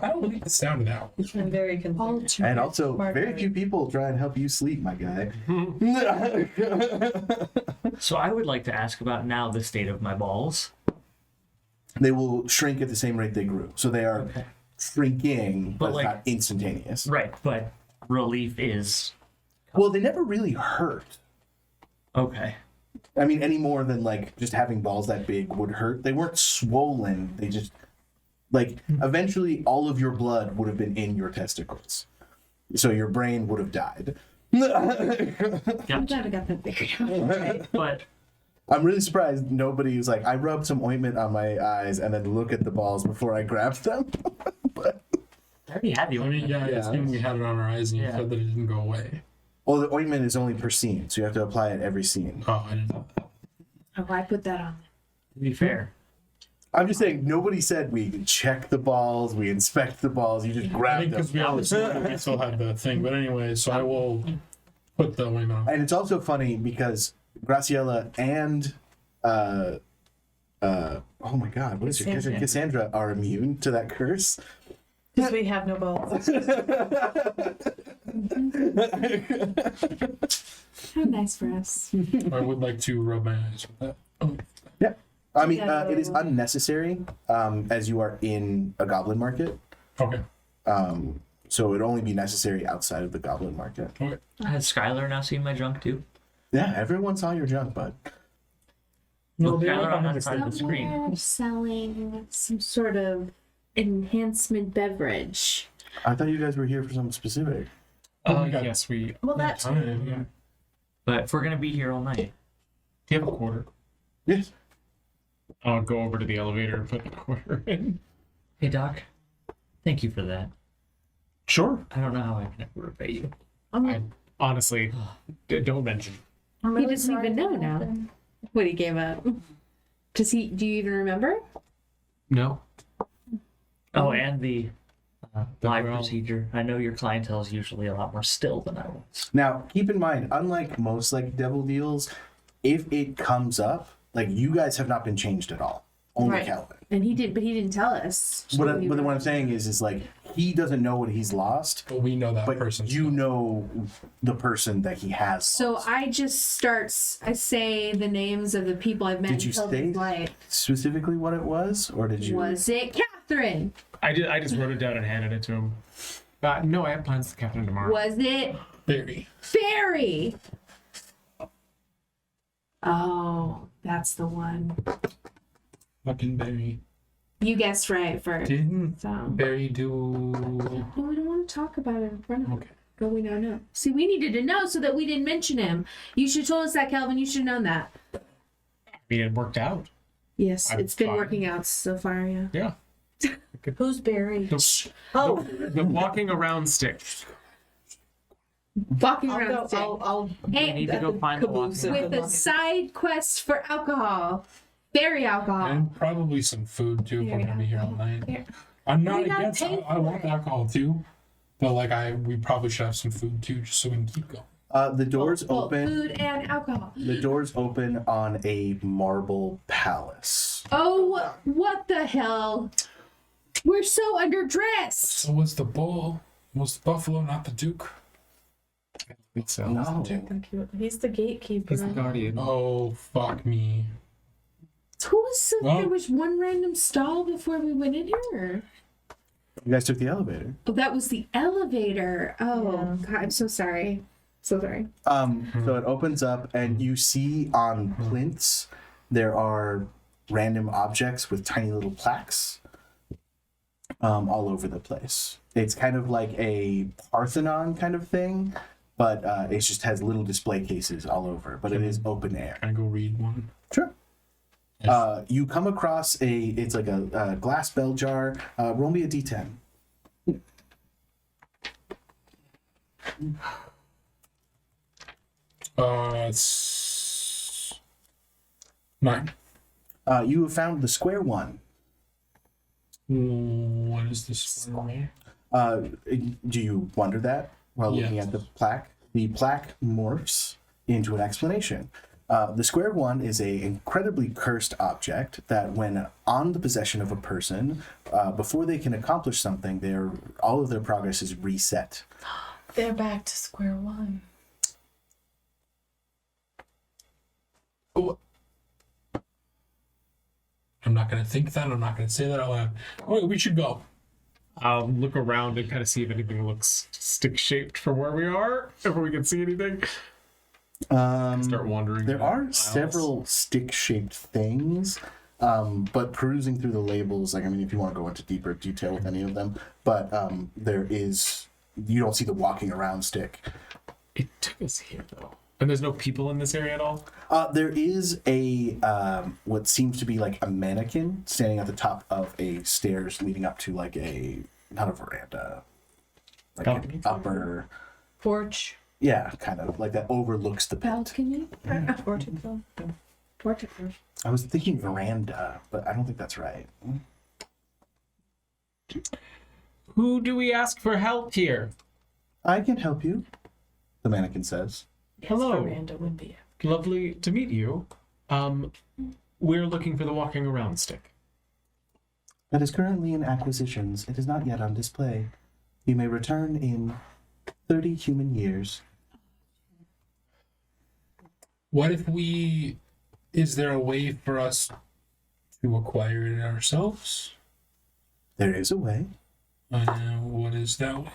don't like the sound of that one. I'm very confused. And also, Smart very guy. few people try and help you sleep, my guy. So I would like to ask about now the state of my balls. They will shrink at the same rate they grew. So they are Okay. shrinking, but But, it's like- not instantaneous. Right, but relief is Well, they never really hurt. okay. I mean, any more than like just having balls that big would hurt. They weren't swollen. They just like eventually all of your blood would have been in your testicles. So your brain would have died. I'm glad I got that figured out. But I'm really surprised nobody's like, I rubbed some ointment on my eyes and then look at the balls before I grabbed them. But, I already had the I mean, yeah, Yeah. it's when we had it on our eyes and you Yeah. said that it didn't go away. well, the ointment is only per scene, so you have to apply it every scene. Oh, I didn't know that. Oh, I put that on. To be fair, I'm just saying, nobody said we check the balls, we inspect the balls, you just I grab think them. because we still had the thing. But anyway, so I will put the ointment on. And it's also funny because Graciela and oh my god, what is your Cassandra. Cassandra are immune to that curse. Because we have no balls. How nice for us. I would like to rub my eyes with that. Oh, Yeah. I mean, Yeah. it is unnecessary as you are in a goblin market. okay. So it'd only be necessary outside of the goblin market. Okay. has Skylar now seen my junk too? Yeah, everyone saw your junk, bud. No, they Skylar were on behind that side of the screen. Somewhere selling some sort of enhancement beverage. I thought you guys were here for something specific. we got- Yes, we. Well, that's Yeah. But if we're gonna be here all night, Do you have a quarter? Yes. I'll go over to the elevator and put the quarter in. hey Doc, thank you for that. Sure. I don't know how I can ever repay you. I honestly don't mention. I'm He really doesn't sorry even know that now. happened. What he gave up. Do you even remember? No. Oh, and the The live growl. procedure. I know your clientele is usually a lot more still than I was. Now, keep in mind, unlike most like devil deals, if it comes up, like you guys have not been changed at all. Only Right. Calvin. And he didn't tell us. But what I'm saying is like he doesn't know what he's lost, But we know that but person. you know the person that he has. So lost. I just I say the names of the people I've met Did you in Kelvin's state life. specifically what it was, or did you? Was it Catherine? I just wrote it down and handed it to him. No, I have plans to Catherine tomorrow. Was it Berry. Fairy? Oh, that's the one. Fucking Berry. You guessed right first. Didn't So. Berry do? No, we don't want to talk about it in front of him. Okay. But we don't know. See, we needed to know so that we didn't mention him. You should have told us that, Calvin. You should have known that. I mean, it worked out. Yes, I'm it's been fine. working out so far, yeah. Yeah. Who's Barry? Oh, the walking around stick. Walking I'll around go. stick. I'll We need to go find the caboose walking. it. With a side quest for alcohol. Fairy alcohol. And probably some food too if we're gonna be here all night. Here. I'm not We gotta against. pay I for want it. alcohol too, but like we probably should have some food too, just so we can keep going. The doors Well, open. food and alcohol. The doors open on a marble palace. Oh, what the hell? We're so underdressed. So was the bull? Was the buffalo not the duke? I think so. No. He's the gatekeeper. He's the guardian. Oh fuck me! Who was Well- there was one random stall before we went in here? You guys took the elevator. Oh, that was the elevator. Oh, Yeah. God, I'm so sorry. So sorry. So it opens up, and you see on plinths there are random objects with tiny little plaques all over the place. It's kind of like a Parthenon kind of thing, but it just has little display cases all over. But it is open air. Can I go read one? Sure. You come across it's like a glass bell jar. Roll me a d10. It's 9. You have found the square one. What is this one? Do you wonder that while looking Yes. at the plaque? The plaque morphs into an explanation. The square one is a incredibly cursed object that, when on the possession of a person, before they can accomplish something, all of their progress is reset. They're back to square one. I'm not gonna think that. I'm not gonna say that out loud. Oh, we should go. I'll look around and kind of see if anything looks stick-shaped from where we are, if we can see anything. Start wandering. There through are aisles. several stick-shaped things, but perusing through the labels, like, I mean, if you want to go into deeper detail with any of them, but you don't see the walking around stick. It took us here, though. And there's no people in this area at all? There is what seems to be like a mannequin standing at the top of a stairs leading up to like not a veranda, like an Balcony? upper, Porch. yeah, kind of like that overlooks the pit. Balcony? Portico. Portico. I was thinking veranda, but I don't think that's right. Who do we ask for help here? I can help you, the mannequin says. Hello. Miranda would be. Lovely to meet you. We're looking for the walking around stick. That is currently in acquisitions. It is not yet on display. You may return in 30 human years. What if is there a way for us to acquire it ourselves? There is a way. What is that way?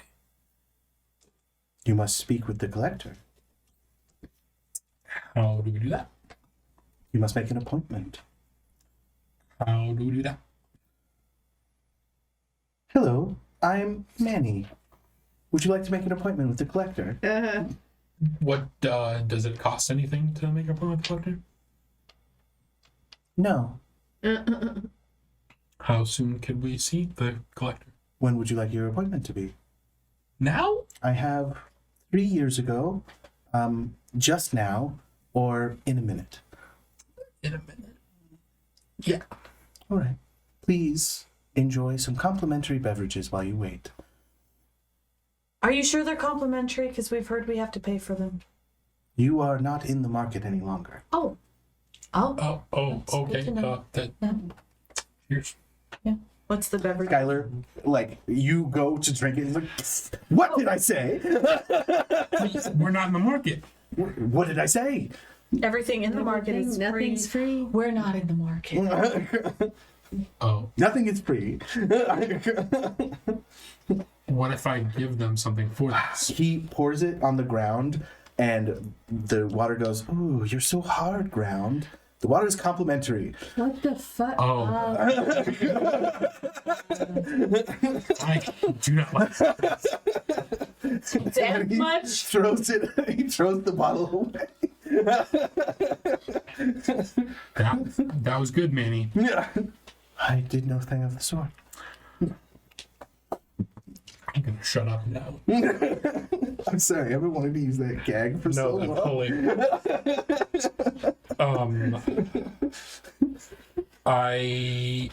You must speak with the collector. How do we do that? You must make an appointment. How do we do that? Hello, I'm Manny. Would you like to make an appointment with the collector? What does it cost anything to make a appointment with the collector? No. How soon could we see the collector? When would you like your appointment to be? Now? I have 3 years ago, just now, or in a minute. In a minute. Yeah. All right. Please enjoy some complimentary beverages while you wait. Are you sure they're complimentary? Because we've heard we have to pay for them. You are not in the market any longer. Oh. Oh, That's good okay. to know. That. Here's. What's the beverage? Skylar, like, you go to drink it and like, what did I say? We're not in the market. What did I say? Everything in the market is free. Nothing's free. We're not in the market. Oh, Nothing is free. what if I give them something for this? He pours it on the ground, and the water goes, "Ooh, you're so hard, ground." The water is complimentary. What the fuck? Oh, I do not like that. That much? He throws the bottle away. That was good, Manny. Yeah. I did no thing of the sort. I'm gonna shut up now. I'm sorry, I've been wanting to use that gag for so No, long. I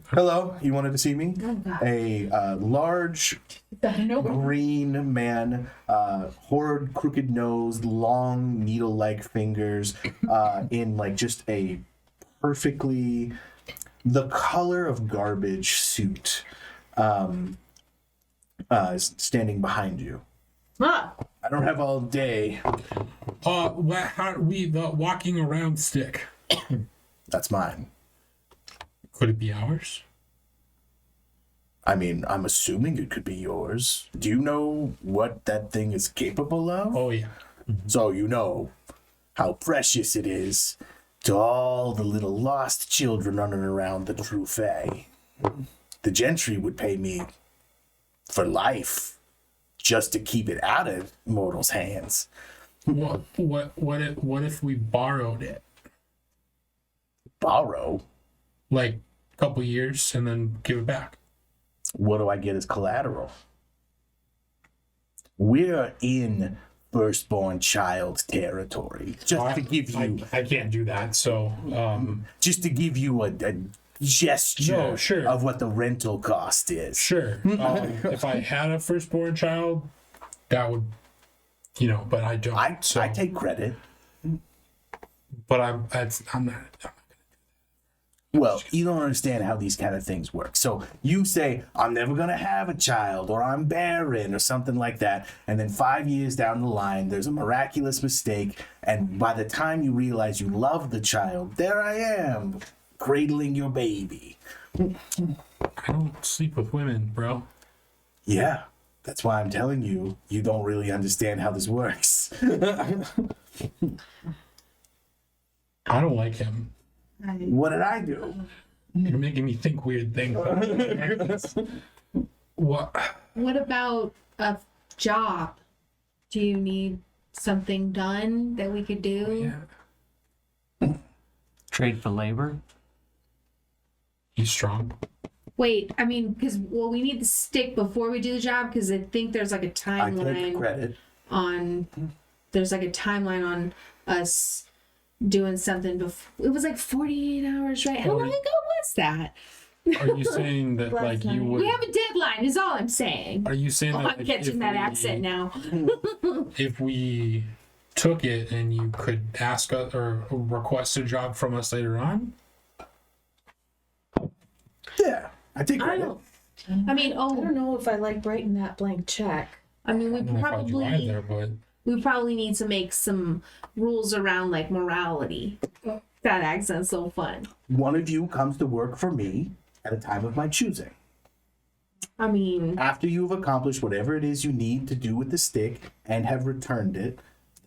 Hello, you wanted to see me? A large green man, horrid crooked nose, long needle-like fingers, in like just a perfectly the color of garbage suit, standing behind you. Ah, I don't have all day. how the walking around stick? That's mine. Could it be ours? I mean, I'm assuming it could be yours. Do you know what that thing is capable of? Oh yeah. So you know how precious it is to all the little lost children running around the True Fae. The gentry would pay me for life just to keep it out of mortals' hands. What if we borrowed it? Borrow? Like a couple years and then give it back. What do I get as collateral? We're in firstborn child territory. Just to give you I can't do that. So just to give you a gesture No, sure. of what the rental cost is. sure. If I had a firstborn child, that would, but I don't. I so, take credit. but I'm not. Well, you don't understand how these kind of things work. So you say, I'm never going to have a child, or I'm barren, or something like that. And then 5 years down the line, there's a miraculous mistake. And by the time you realize you love the child, there I am, cradling your baby. I don't sleep with women, bro. Yeah, that's why I'm telling you, you don't really understand how this works. I don't like him. What did I do? You're making me think weird things. What? What about a job? Do you need something done that we could do? Yeah. Trade for labor? He's strong. Wait, I mean, because we need the stick before we do the job, because I think there's like a I take timeline credit. on. There's like a timeline on us doing something before. It was like 48 hours, right? How long ago was that? Are you saying that like you would? We have a deadline. Is all I'm saying. Are you saying Oh, that I'm like, catching if that we- accent now. If we took it and you could ask us or request a job from us later on? Yeah, I take I credit. don't. I mean, I don't know if I like writing that blank check. I mean, I don't know if I do either, but we probably need to make some rules around like morality. That accent's so fun. One of you comes to work for me at a time of my choosing. I mean, After you've accomplished whatever it is you need to do with the stick and have returned it,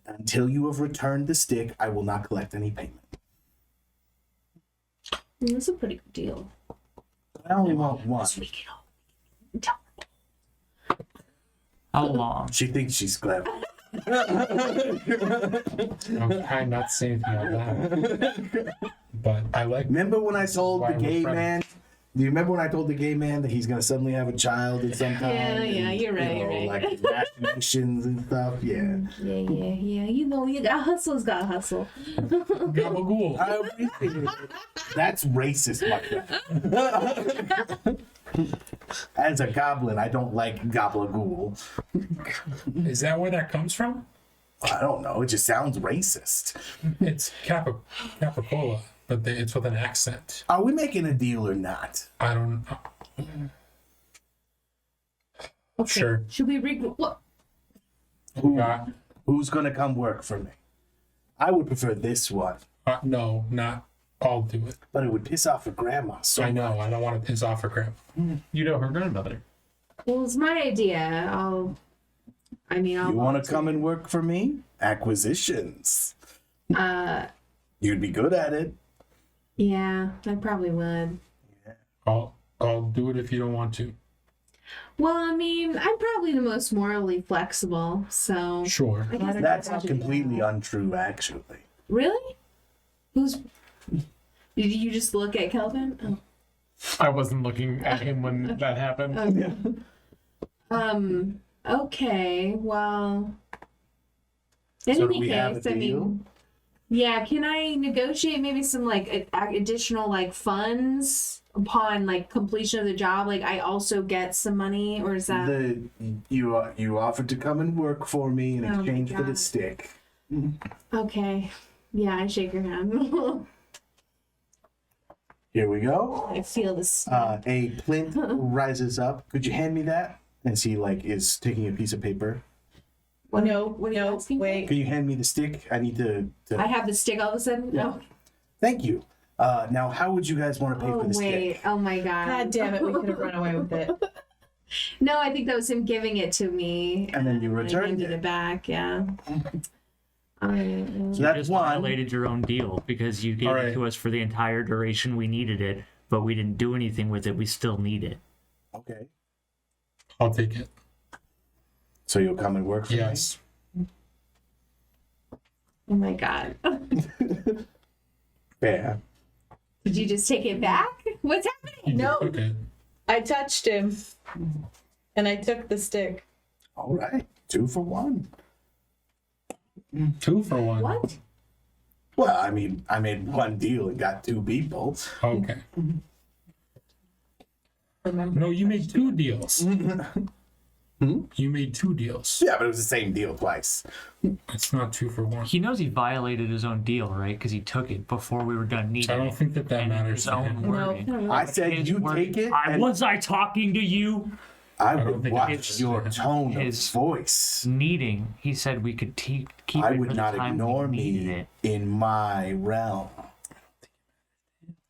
until you have returned the stick, I will not collect any payment. that's a pretty good deal. I only want one. How long? She thinks she's clever. I'm trying not to say anything about that. But I like. Remember when I told Why the we're gay friends. man? Do you remember when I told the gay man that he's gonna suddenly have a child at some time? Yeah, you're right, You know, you're right. like machinations and stuff. Yeah. Yeah. You know, you got hustle's got hustle. Gabagool. I appreciate it. That's racist, my friend. As a goblin, I don't like gabagool. Is that where that comes from? I don't know. It just sounds racist. It's Capricola, but it's with an accent. Are we making a deal or not? I don't know. Sure. Should we what? Yeah. Who's gonna come work for me? I would prefer this one. No, not I'll do it. But it would piss off her grandma. So I know. I don't want to piss off her grandma. You know her grandmother. Well, it's my idea. I'll You want to come and work for me? Acquisitions. You'd be good at it. Yeah, I probably would. I'll do it if you don't want to. Well, I mean, I'm probably the most morally flexible, so. Sure. I guess That's I'll do completely that. untrue, actually. Really? Did you just look at Kelvin? Oh. I wasn't looking at him when that happened. Okay. Okay, well. In So do any we have case, a I deal? mean, yeah, can I negotiate maybe some like additional like funds upon like completion of the job? Like I also get some money, or is that You offered to come and work for me in Oh my exchange for the God. stick. okay? Yeah, I shake your hand. Here we go. I feel this. A plinth rises up. Could you hand me that? And she is taking a piece of paper. What are you No, asking for? wait. Can you hand me the stick? I need to. I have the stick all of a sudden. Yeah. No. Thank you. Now, how would you guys want to pay Oh for the wait! stick? Oh my god! God damn it, we could have run away with it. No, I think that was him giving it to me. And then you I returned handed it. it back. Yeah. So You that's just one. violated your own deal because you gave All it right. to us for the entire duration we needed it, but we didn't do anything with it. We still need it. Okay. I'll take it. So you'll come and work for Yes. Oh my god! me? Yeah. Did you just take it back? What's happening? No. Okay. I touched him, and I took the stick. All right. 2 for 1. 2 for 1. What? Well, I mean, I made one deal and got 2 people. Okay. Remember? No, you made 2 deals. You made 2 deals. Yeah, but it was the same deal twice. It's not 2 for 1. He knows he violated his own deal, right? Because he took it before we were done needing I don't it. think that And in matters his to own him. wording. I said His you wording. take it. I and was I talking to you? I don't would think watch it's your tone of his- voice. Needing. He said we could keep I it would for not the time ignore we needed me it. in my realm.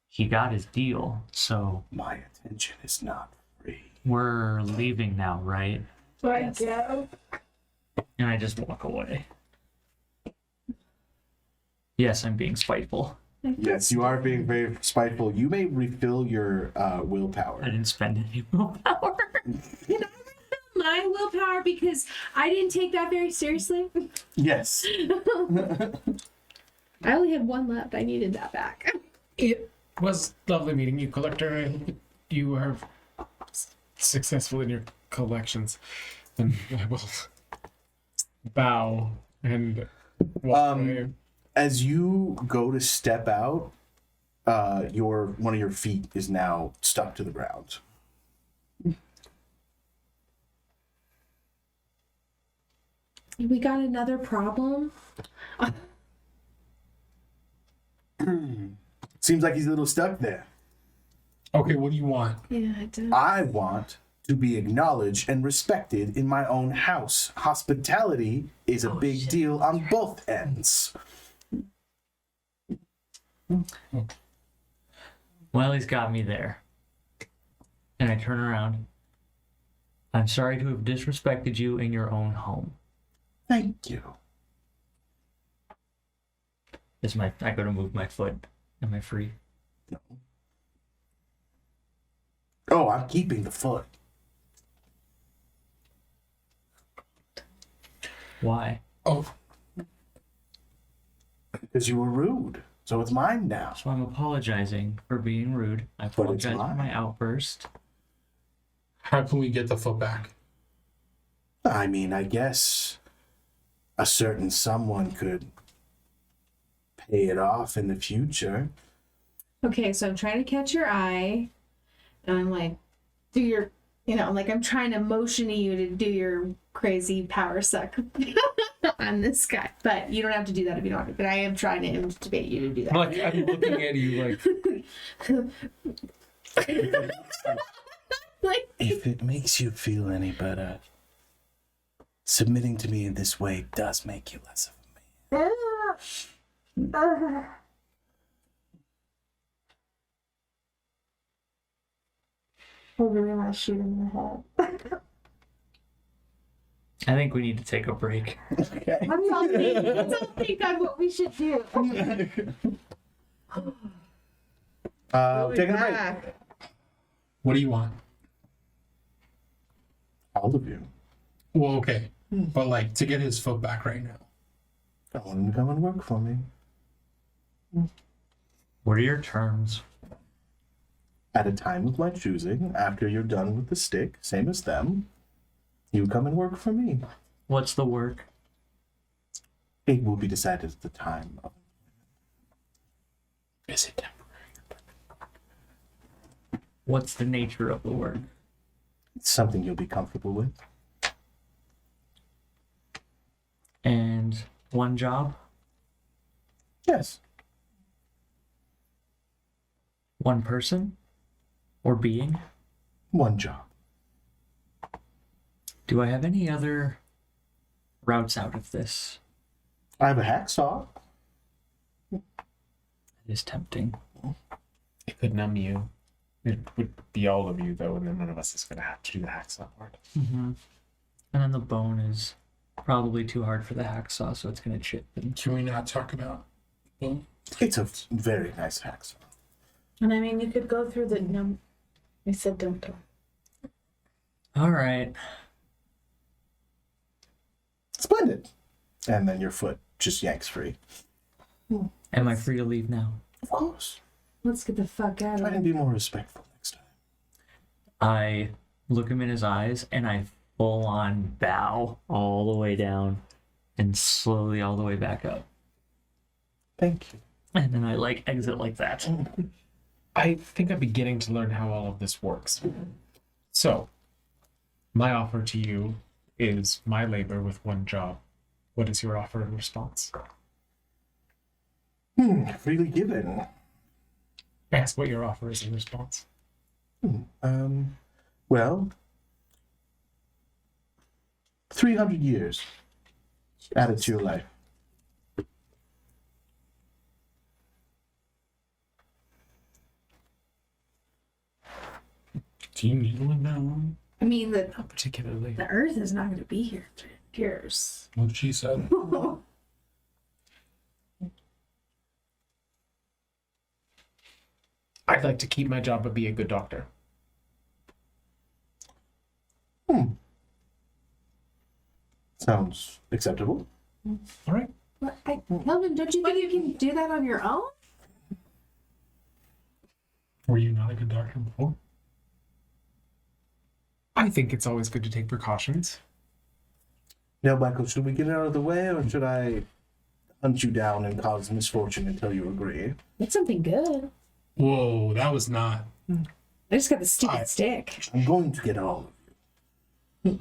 He got his deal, so My attention is not free. we're leaving now, right? Yes. And I just walk away. Yes, I'm being spiteful. Yes, you are being very spiteful. You may refill your willpower. I didn't spend any willpower. Can I refill my willpower because I didn't take that very seriously? Yes. I only had 1 left. I needed that back. It was lovely meeting you, Collector. I hope you are successful in your collections. And I will bow and walk away. As you go to step out, one of your feet is now stuck to the ground. We got another problem. Seems like he's a little stuck there. Okay, what do you want? Yeah, I did. I want to be acknowledged and respected in my own house. Hospitality is a big deal on both ends. Well, he's got me there. And I turn around. I'm sorry to have disrespected you in your own home. Thank you. I go to move my foot. Am I free? No. Oh, I'm keeping the foot. Why? Oh, Because you were rude. So it's mine now. So I'm apologizing for being rude. I it's apologize for mine. my outburst. how can we get the foot back? I mean, I guess a certain someone could pay it off in the future. Okay, so I'm trying to catch your eye, and I'm like, do your, I'm trying to motion to you to do your crazy power suck on this guy. But you don't have to do that if you don't want to. But I am trying to intimidate you to do that. Like, I'm looking at you like, If it makes you feel any better, submitting to me in this way does make you less of a man. I really want to shoot him in the head. I think we need to take a break. Okay. Let's all think on what we should do. Taking a break. Back. What do you want? All of you. Well, okay, but like to get his foot back right now. I want him to come and work for me. What are your terms? At a time of my choosing, after you're done with the stick, same as them, you come and work for me. What's the work? It will be decided at the time of. Is it temporary? What's the nature of the work? It's something you'll be comfortable with. And one job? Yes. One person? Or being? One job. Do I have any other routes out of this? I have a hacksaw. It is tempting. It could numb you. It would be all of you, though, and then one of us is going to have to do the hacksaw part. Mm-hmm. And then the bone is probably too hard for the hacksaw, so it's going to chip. And... Can we not talk about? Well, It's a very nice hacksaw. And I mean, you could go through the no. I said don't. All right. Splendid. And then your foot just yanks free. Am I free to leave now? Of course. Let's get the fuck out Try of and here. be more respectful next time. I look him in his eyes and I full on bow all the way down and slowly all the way back up. Thank you. And then I like exit like that. I think I'm beginning to learn how all of this works. So, my offer to you is my labor with one job. What is your offer in response? Freely given. Ask what your offer is in response. Well, 300 years added to your life. do you need one now? I mean, the Not particularly. Earth is not going to be here in 3 years. What she said. I'd like to keep my job but be a good doctor. Sounds acceptable. All right. Kelvin, don't you think you can do that on your own? Were you not a good doctor before? I think it's always good to take precautions. Now, Michael, should we get out of the way, or should I hunt you down and cause misfortune until you agree? It's something good. Whoa, that was not. I just got the stupid Hi. stick. I'm going to get all of you.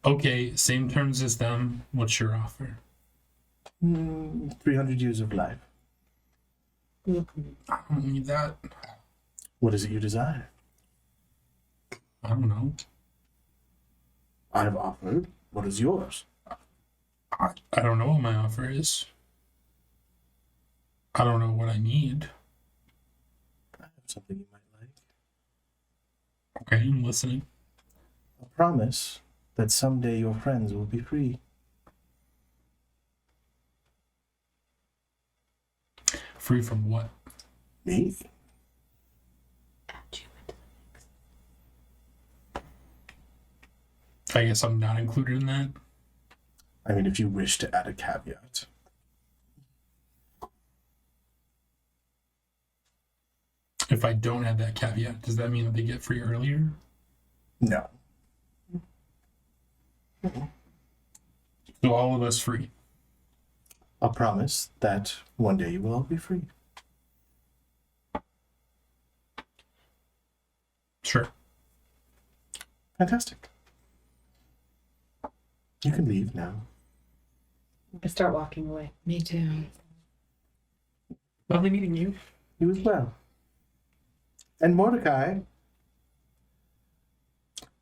Okay, same terms as them. What's your offer? 300 years of life. I don't need that. What is it you desire? I don't know. I've offered. What is yours? I don't know what my offer is. I don't know what I need. I have something you might like. Okay, I'm listening. A promise that someday your friends will be free. Free from what? Me? I guess I'm not included in that. I mean, if you wish to add a caveat. If I don't have that caveat, does that mean that they get free earlier? No. So all of us free. A promise that one day you will all be free. Sure. Fantastic. You can leave now. I start walking away. Me too. Lovely meeting you. You as well. And Mordecai,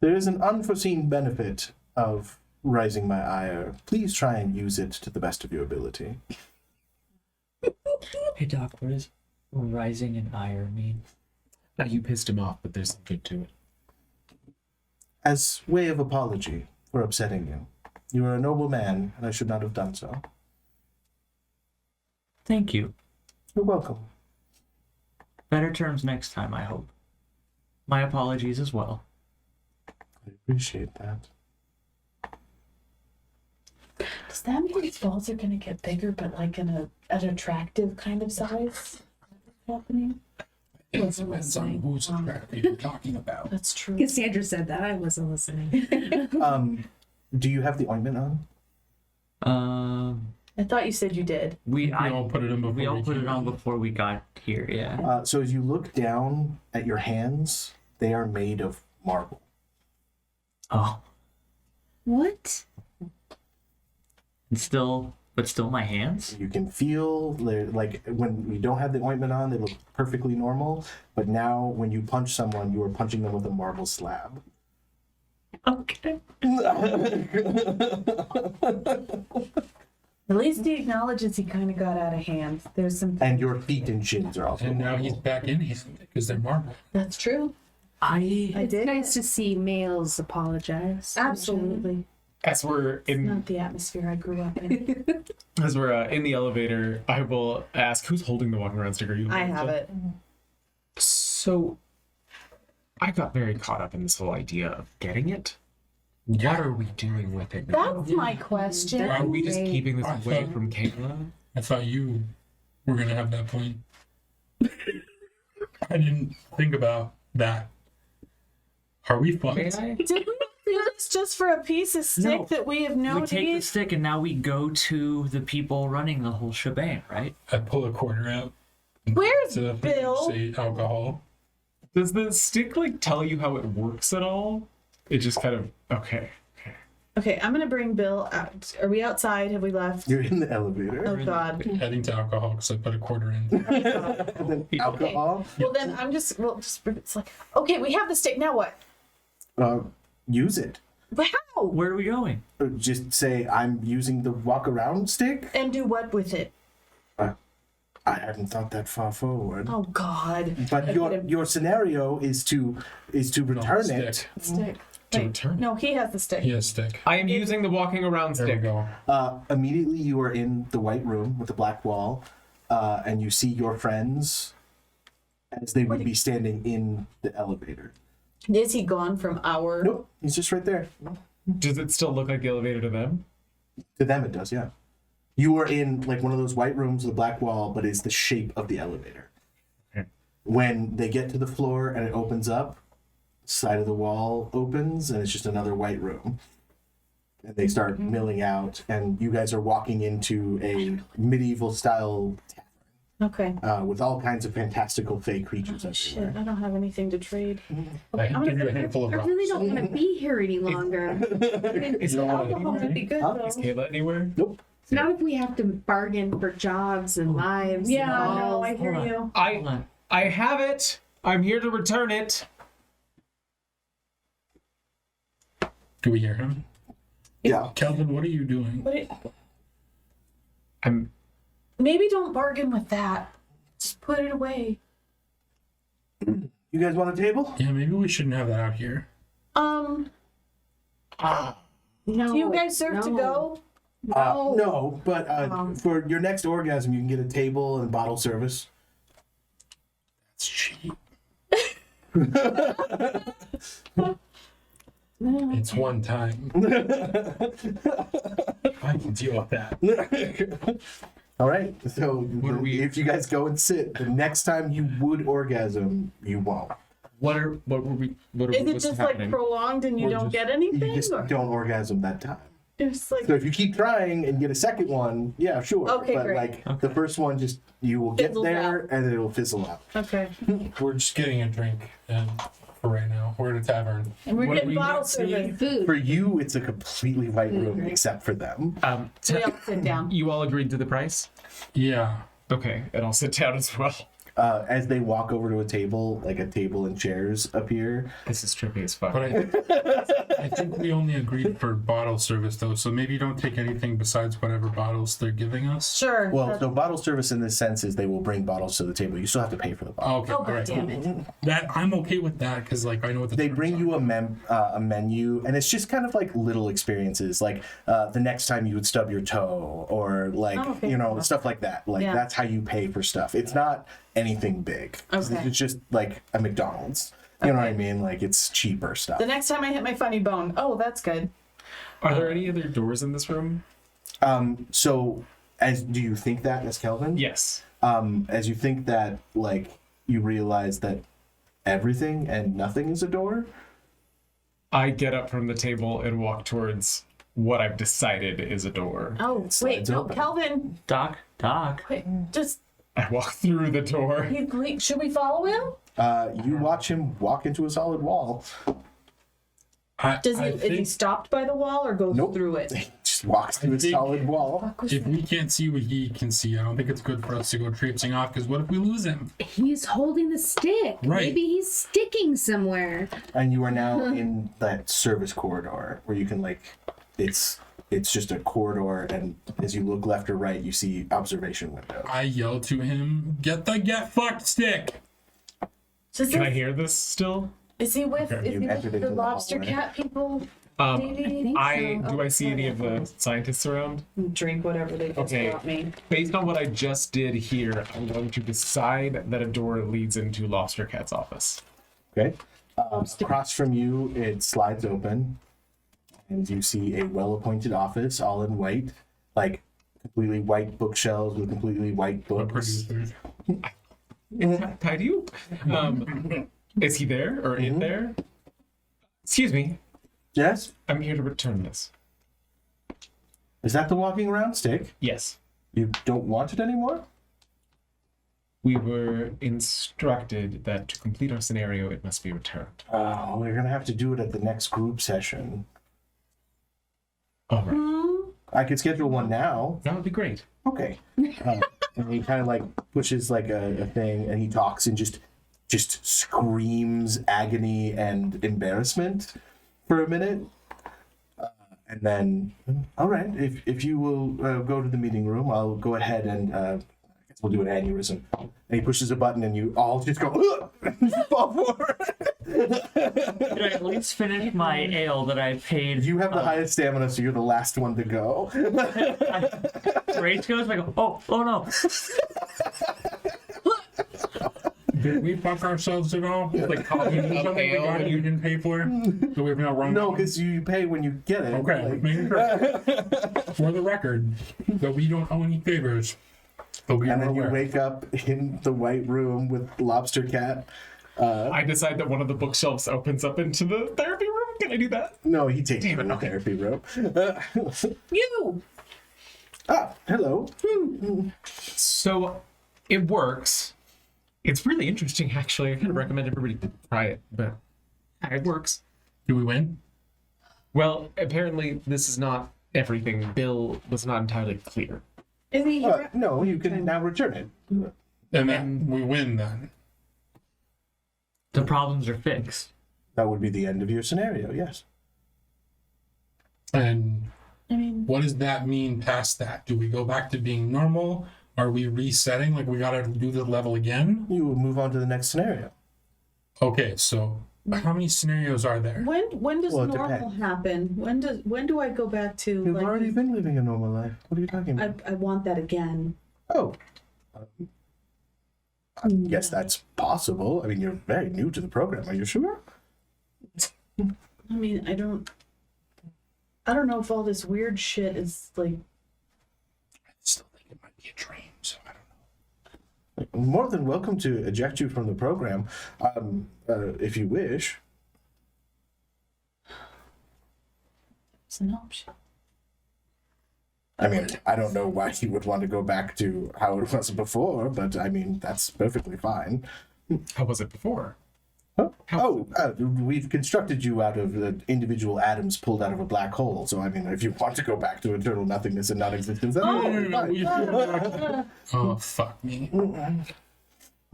there is an unforeseen benefit of rising my ire. Please try and use it to the best of your ability. Hey, Doc, what does rising in ire mean? You pissed him off, but there's some good to it. As way of apology for upsetting you. You are a noble man, and I should not have done so. Thank you. You're welcome. Better terms next time, I hope. My apologies as well. I appreciate that. Does that mean his balls are gonna get bigger, but like in an attractive kind of size? Happening? It depends on who's attractive you're talking about. That's true. Cassandra said that. I wasn't listening. Do you have the ointment on? I thought you said you did. We all put it in before we all put it came on in. before we got here. Yeah. So as you look down at your hands, they are made of marble. Oh, What? and still my hands. You can feel like when you don't have the ointment on, they look perfectly normal. But now, when you punch someone, you are punching them with a marble slab. Okay. At least he acknowledges he kind of got out of hand. There's some. And your feet and shins are also. And now he's marble. back in hand because they're marble. That's true. I It's did. nice to see males apologize. Absolutely. As we're in Not the atmosphere I grew up in. as we're in the elevator, I will ask who's holding the walking around stick. Are you? I holding have it. So, I got very caught up in this whole idea of getting it. What are we doing with it now? That's my question. Are we just Great. keeping this I away thought- from Kayla? I thought you were gonna have that point. I didn't think about that. Are we May fucked? I? Did we do this just for a piece of stick No. that we have no we take the need? stick and now we go to the people running the whole shebang, right? I pull a quarter out. Where's To Bill? say alcohol. Does the stick like tell you how it works at all? It just kind of okay. Okay, I'm gonna bring Bill out. Are we outside? Have we left? You're in the elevator. Oh God. Heading to alcohol because I put a quarter in. And then alcohol. Well then, just it's like okay, we have the stick. Now what? Use it. How? Where are we going? Just say I'm using the walk around stick. And do what with it? I hadn't thought that far forward. Oh God. But your scenario is to return stick. it. Stick. To Wait, return. no, he has the stick. He has stick. I am using the walking around There we stick. go. Immediately you are in the white room with the black wall, and you see your friends as they would be standing in the elevator. Is he gone from our? Nope, he's just right there. Does it still look like the elevator to them? To them it does, yeah. You are in like one of those white rooms with a black wall, but it's the shape of the elevator. Okay. When they get to the floor and it opens up, side of the wall opens and it's just another white room. And they start milling out, and you guys are walking into a medieval style Okay. with all kinds of fantastical fey creatures Oh, shit, everywhere. I don't have anything to trade. I can give you a handful of I rocks. really don't want to be here any longer. Is You don't want Alcohol would be good Huh? though. Is Kayla anywhere? Nope. Not if we have to bargain for jobs and lives. Yeah, and no, balls. I hear Hold on. you. Hold I on. have it. I'm here to return it. Do we hear him? Yeah. Kelvin, what are you doing? But it, I'm maybe don't bargain with that. Just put it away. You guys want a table? Yeah, maybe we shouldn't have that out here. No. Do you guys serve to go? No, but for your next orgasm, you can get a table and bottle service. It's cheap. It's one time. I can deal with that. All right. So are we- if you guys go and sit, the next time you would orgasm, you won't. what are Is it what's just happening? like prolonged and you Or don't just- get You anything? just Or don't orgasm that time. it's like So if you keep trying and get a second one, yeah, sure. Okay, but great. like the first one, just you will get Fizzles there out. and it'll fizzle out. okay. We're just getting a drink, and for right now, we're at a tavern. And we're What getting we bottle not see- service. Food. For you, it's a completely white room Mm-hmm. except for them. We all sit down. You all agreed to the price? Yeah. Okay, and I'll sit down as well. as they walk over to a table, like a table and chairs appear. This is trippy as fuck. But I think we only agreed for bottle service though, so maybe don't take anything besides whatever bottles they're giving us. Sure. Well, so bottle service in this sense is they will bring bottles to the table. You still have to pay for the bottle. Oh, okay, Oh, all right. damn it. That I'm okay with that because like I know what the They terms bring are. you a menu, and it's just kind of like little experiences, like the next time you would stub your toe, or like Oh, okay. stuff like that. Like Yeah. that's how you pay for stuff. It's not anything big. Okay. It's just like a McDonald's. You know what I Okay. mean? Like it's cheaper stuff. The next time I hit my funny bone. Oh, that's good. Are there any other doors in this room? So, do you think that as Kelvin? Yes. As you think that, like you realize that everything and nothing is a door. I get up from the table and walk towards what I've decided is a door. Oh, wait, slides no, open. Kelvin. Doc. Wait, just I walk through the door. should we follow him? You watch him walk into a solid wall. Is he think stopped by the wall or goes Nope. through it? He just walks through a think- solid wall. if we can't see what he can see, I don't think it's good for us to go traipsing off because what if we lose him? He's holding the stick. Right. Maybe he's sticking somewhere. And you are now in that service corridor where you can it's just a corridor, and as you look left or right, you see observation window. I yell to him, "Get the get fucked stick!" Can I hear this still? Is he with, Okay, is you he entered with into the the lobster hallway. cat people? think I so. do I see any of the scientists around? Drink whatever they just Okay. brought me. Based on what I just did here, I'm going to decide that a door leads into Lobster Cat's office. Okay. Across from you, it slides open, and you see a well-appointed office, all in white, like completely white bookshelves with completely white Our books. producers. Hi to you. Is he there or in there? Excuse me. Yes. I'm here to return this. Is that the walking around stick? Yes. You don't want it anymore? We were instructed that to complete our scenario, it must be returned. Oh, we're gonna have to do it at the next group session. All right. I could schedule one now. That would be great. Okay. And he kind of like pushes like a thing, and he talks and just screams agony and embarrassment for a minute, and then all right, if you will go to the meeting room, I'll go ahead and I guess we'll do an aneurysm. And he pushes a button, and you all just go "Ugh!" and fall forward. Did I at least finish my ale that I paid? You have the highest stamina, so you're the last one to go. Rage goes. I go. Oh no. Did we fuck ourselves at all? Like coffee or something we ale got when and you- you didn't pay for? So we have no wrong. No, because you pay when you get it. Okay, Like- making sure. For the record, that we don't owe any favors. But we and are then you aware. wake up in the white room with Lobster Cat. I decide that one of the bookshelves opens up into the therapy room. Can I do that? No, he takes you Damn it, in the okay. therapy room. You! Hello. So it works. It's really interesting, actually. I kind of recommend everybody to try it, but it works. Do we win? Well, apparently this is not everything. Bill was not entirely clear. Is he No, you can now return it. And then we win then. The problems are fixed. That would be the end of your scenario, yes. And I mean, what does that mean past that? Do we go back to being normal? Are we resetting? Like we gotta do the level again? You will move on to the next scenario. Okay, so how many scenarios are there? when does Well, it normal depends. happen? When do I go back to You've like, already been living a normal life. What are you talking I about? want that again. Oh. I guess that's possible. I mean, you're very new to the program. Are you sure? I mean, I don't know if all this weird shit is like I still think it might be a dream, so I don't know. More than welcome to eject you from the program, if you wish. it's an option. I mean, I don't know why you would want to go back to how it was before, but I mean, that's perfectly fine. How was it before? We've constructed you out of the individual atoms pulled out of a black hole. So, I mean, if you want to go back to eternal nothingness and non-existence, that's fine. Oh, fuck me.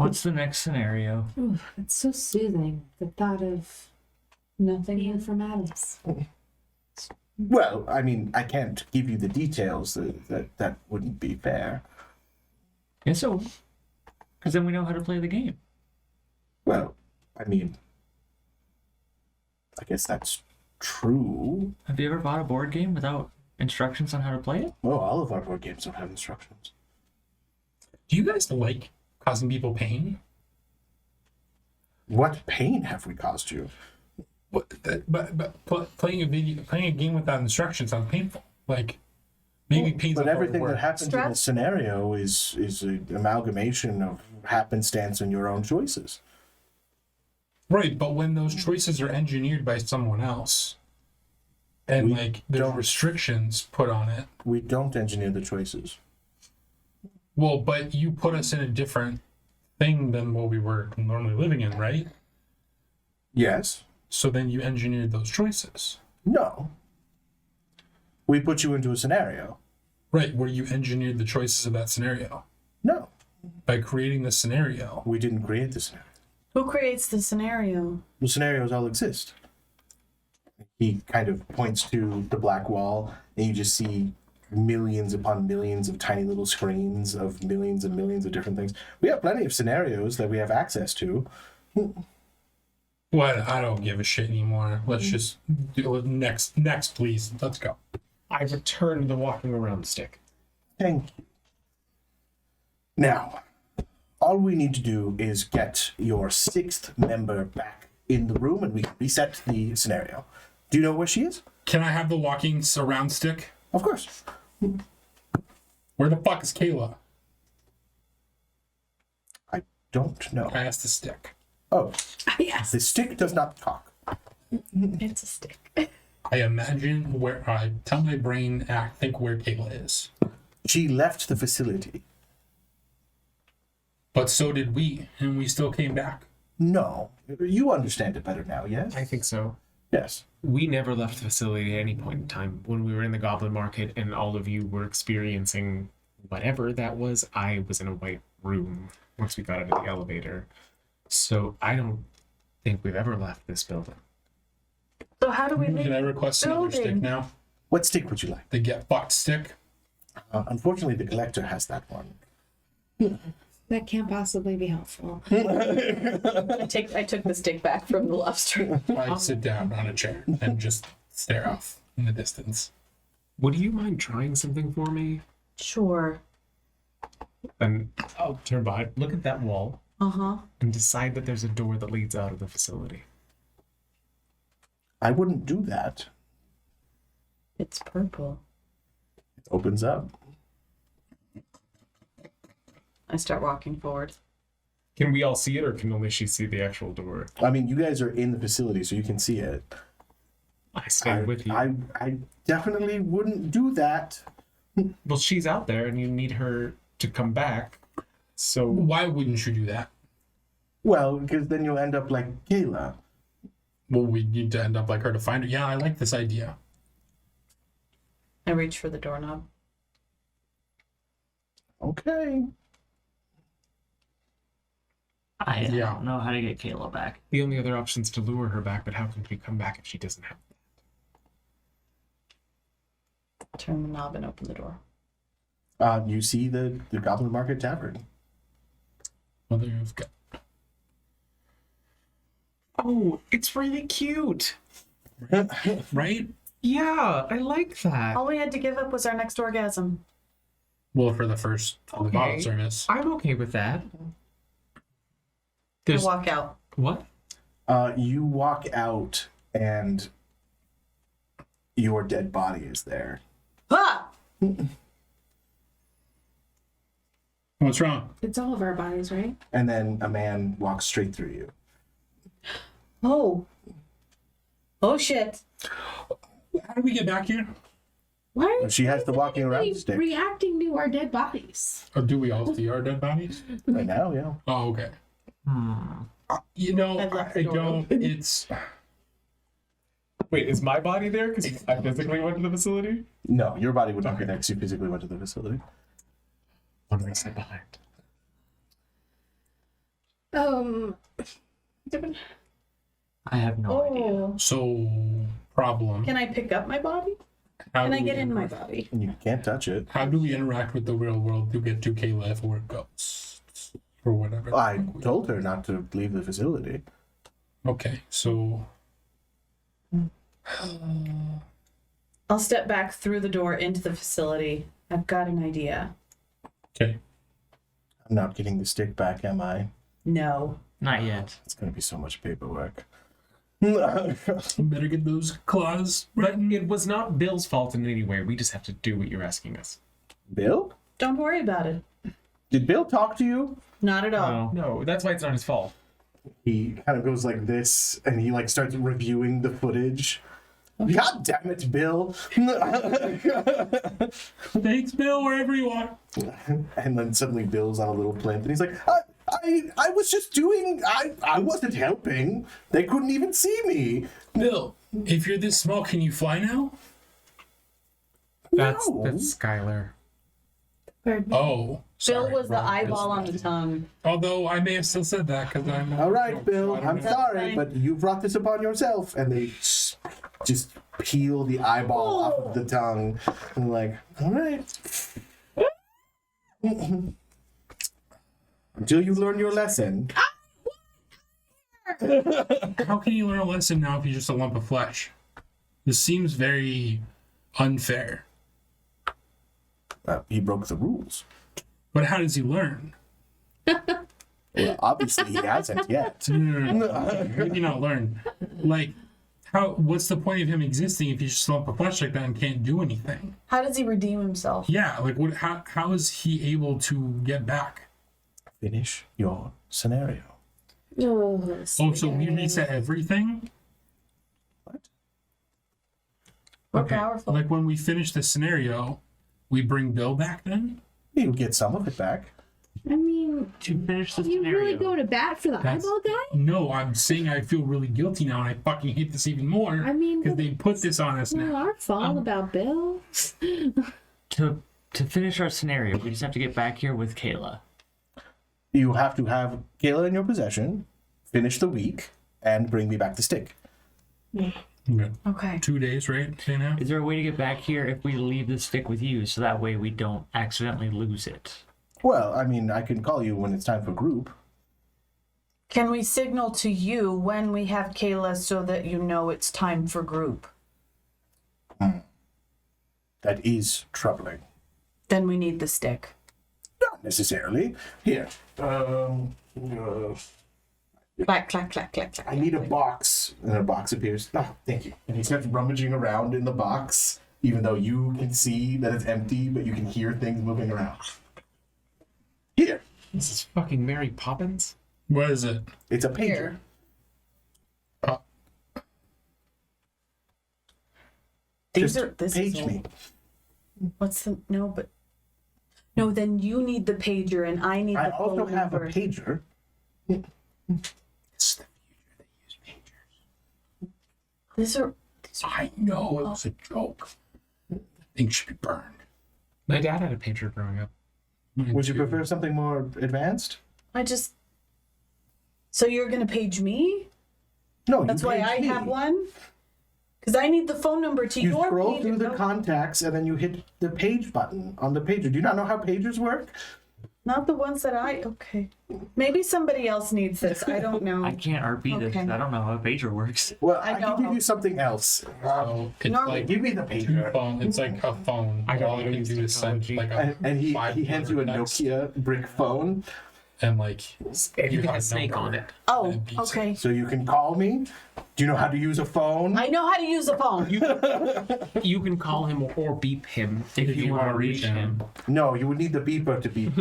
What's the next scenario? Ooh, it's so soothing. The thought of Nothing. being from Adams. Well, I mean, I can't give you the details. That wouldn't be fair. Yeah, so, because then we know how to play the game. Well, I mean, I guess that's true. Have you ever bought a board game without instructions on how to play it? Well, all of our board games don't have instructions. Do you guys like causing people pain? What pain have we caused you? But playing a game without instructions sounds painful. Like maybe pain's But not the right everything word. that happens in the Stress? scenario is an amalgamation of happenstance and your own choices. Right, but when those choices are engineered by someone else, and We like there's don't- restrictions put on it. We don't engineer the choices. Well, but you put us in a different thing than what we were normally living in, right? Yes. So then you engineered those choices. No. We put you into a scenario. Right, where you engineered the choices of that scenario. No. By creating the scenario. We didn't create the scenario. Who creates the scenario? The scenarios all exist. He kind of points to the black wall, and you just see millions upon millions of tiny little screens of millions and millions of different things. We have plenty of scenarios that we have access to. What? I don't give a shit anymore. Let's just do it next, please. Let's go. I return the walking around stick. Thank you. Now, all we need to do is get your sixth member back in the room, and we can reset the scenario. Do you know where she is? Can I have the walking surround stick? Of course. Where the fuck is Kayla? I don't know. I asked the stick. Oh, Yes. the stick does not talk. It's a stick. I imagine where I tell my brain, think where Kayla is. She left the facility. But so did we, and we still came back. No. You understand it better now, yes? I think so. Yes. We never left the facility at any point in time. When we were in the Goblin Market and all of you were experiencing whatever that was, I was in a white room once we got out of the elevator. So I don't think we've ever left this building. So how do we make Can I request another stick building? now? What stick would you like? The get fucked stick? Unfortunately, the collector has that one. That can't possibly be helpful. I took the stick back from the lobster. I sit down on a chair and just stare off in the distance. Would you mind trying something for me? Sure. And I'll turn behind, look at that wall, Uh-huh. and decide that there's a door that leads out of the facility. I wouldn't do that. It's purple. It opens up. I start walking forward. Can we all see it, or can only she see the actual door? I mean, you guys are in the facility, so you can see it. I stay with you. I definitely wouldn't do that. Well, she's out there, and you need her to come back. So Why wouldn't you do that? Well, because then you'll end up like Kayla. Well, we need to end up like her to find her. Yeah, I like this idea. I reach for the doorknob. Okay. I Yeah. don't know how to get Kayla back. the only other option is to lure her back, but how can she come back if she doesn't have that? Turn the knob and open the door. You see the Goblin Market Tavern. Mother of God. Oh, it's really cute. Right? Yeah, I like that. All we had to give up was our next orgasm. Well, for the bottle Okay. service. I'm okay with that. I There's walk out. what? You walk out, and your dead body is there. Ah! What's wrong? It's all of our bodies, right? And then a man walks straight through you. Oh. Oh shit. How do we get back here? Why are She has the walking around we stick. reacting to our dead bodies? Or do we all see our dead bodies? Right now, yeah. Oh, okay. You know, I've left the I door don't. open. It's Wait, is my body there? Because I physically went to the facility? No, your body would not be next. You physically went to the facility. What did I say behind? I have no idea. Oh. So, problem. Can I pick up my body? How Can do I we get in my interact- body? You can't touch it. How do we interact with the real world to get to Kayla if we're ghosts? Or whatever. I told her not to leave the facility. Okay, so I'll step back through the door into the facility. I've got an idea. okay. I'm not getting the stick back, am I? No. Not yet. It's gonna be so much paperwork. Better get those claws But written. it was not Bill's fault in any way. We just have to do what you're asking us. Bill? Don't worry about it. Did Bill talk to you? Not at all. No, that's why it's not his fault. He kind of goes like this, and he like starts reviewing the footage. God damn it, Bill! Thanks, Bill, wherever you are. And then suddenly Bill's on a little plinth, and he's like, I was just doing. I wasn't helping. They couldn't even see me. Bill, if you're this small, can you fly now? That's No. Skylar. Oh. Bill sorry, was the wrong eyeball on the Bill's tongue. Although I may have still said that because I'm. All right, Bill. I'm That's sorry, fine. but you brought this upon yourself. And they just peel the eyeball off of the tongue, and like, all right. Until you learn your lesson. How can you learn a lesson now if you're just a lump of flesh? This seems very unfair. He broke the rules. But how does he learn? Well, obviously he hasn't yet. No. Maybe not learn. Like, how? What's the point of him existing if he's just a lump of flesh like that and can't do anything? How does he redeem himself? Yeah, like what? How is he able to get back? Finish your scenario. Oh, so we reset everything? We're Okay. powerful. Like when we finish the scenario, we bring Bill back then? You'll get some of it back. I mean, To finish the you scenario. really go to bat for the That's- eyeball guy? No, I'm saying I feel really guilty now and I fucking hate this even more. I mean, because they put this on us Not now. our fault about Bill. To finish our scenario, we just have to get back here with Kayla. You have to have Kayla in your possession, finish the week, and bring me back the stick. Okay. Okay. 2 days, right? 2.5? Is there a way to get back here if we leave the stick with you so that way we don't accidentally lose it? Well, I mean, I can call you when it's time for group. Can we signal to you when we have Kayla so that you know it's time for group? That is troubling. Then we need the stick. Not necessarily. Here. Clack, clack, clack, clack, clack. I need a box. And a box appears. Oh, thank you. And he starts rummaging around in the box, even though you can see that it's empty, but you can hear things moving around. Here. This is fucking Mary Poppins. What is it? It's a pager. Here. These Just are this is page old. me. What's the no? But no, then you need the pager and I need I the also phone have a number. pager. It's the future. They use pagers. These are I know it was a joke. The thing should be burned. My dad had a pager growing up. Would you prefer something more advanced? I just. So you're gonna page me? No, That's you why page I me. have one. Because I need the phone number to You your scroll pager. through the No, contacts and then you hit the page button on the pager. Do you not know how pagers work? not the ones that I. Okay. Maybe somebody else needs this. I don't know. I can't RP this. Okay. I don't know how a pager works. Well, I I know. can give you something else. So it's Normally- like Give me the two pager. phone. It's like a phone. I don't All I can use do is send technology. like a And he 5 hands you a word text, Nokia brick phone, and like If you have got a a snake on number. it. Oh, and beats it. okay. so you can call me. Do you know how to use a phone? I know how to use a phone. You can call him or beep him If you want to reach him. No, you would need the beeper to beep.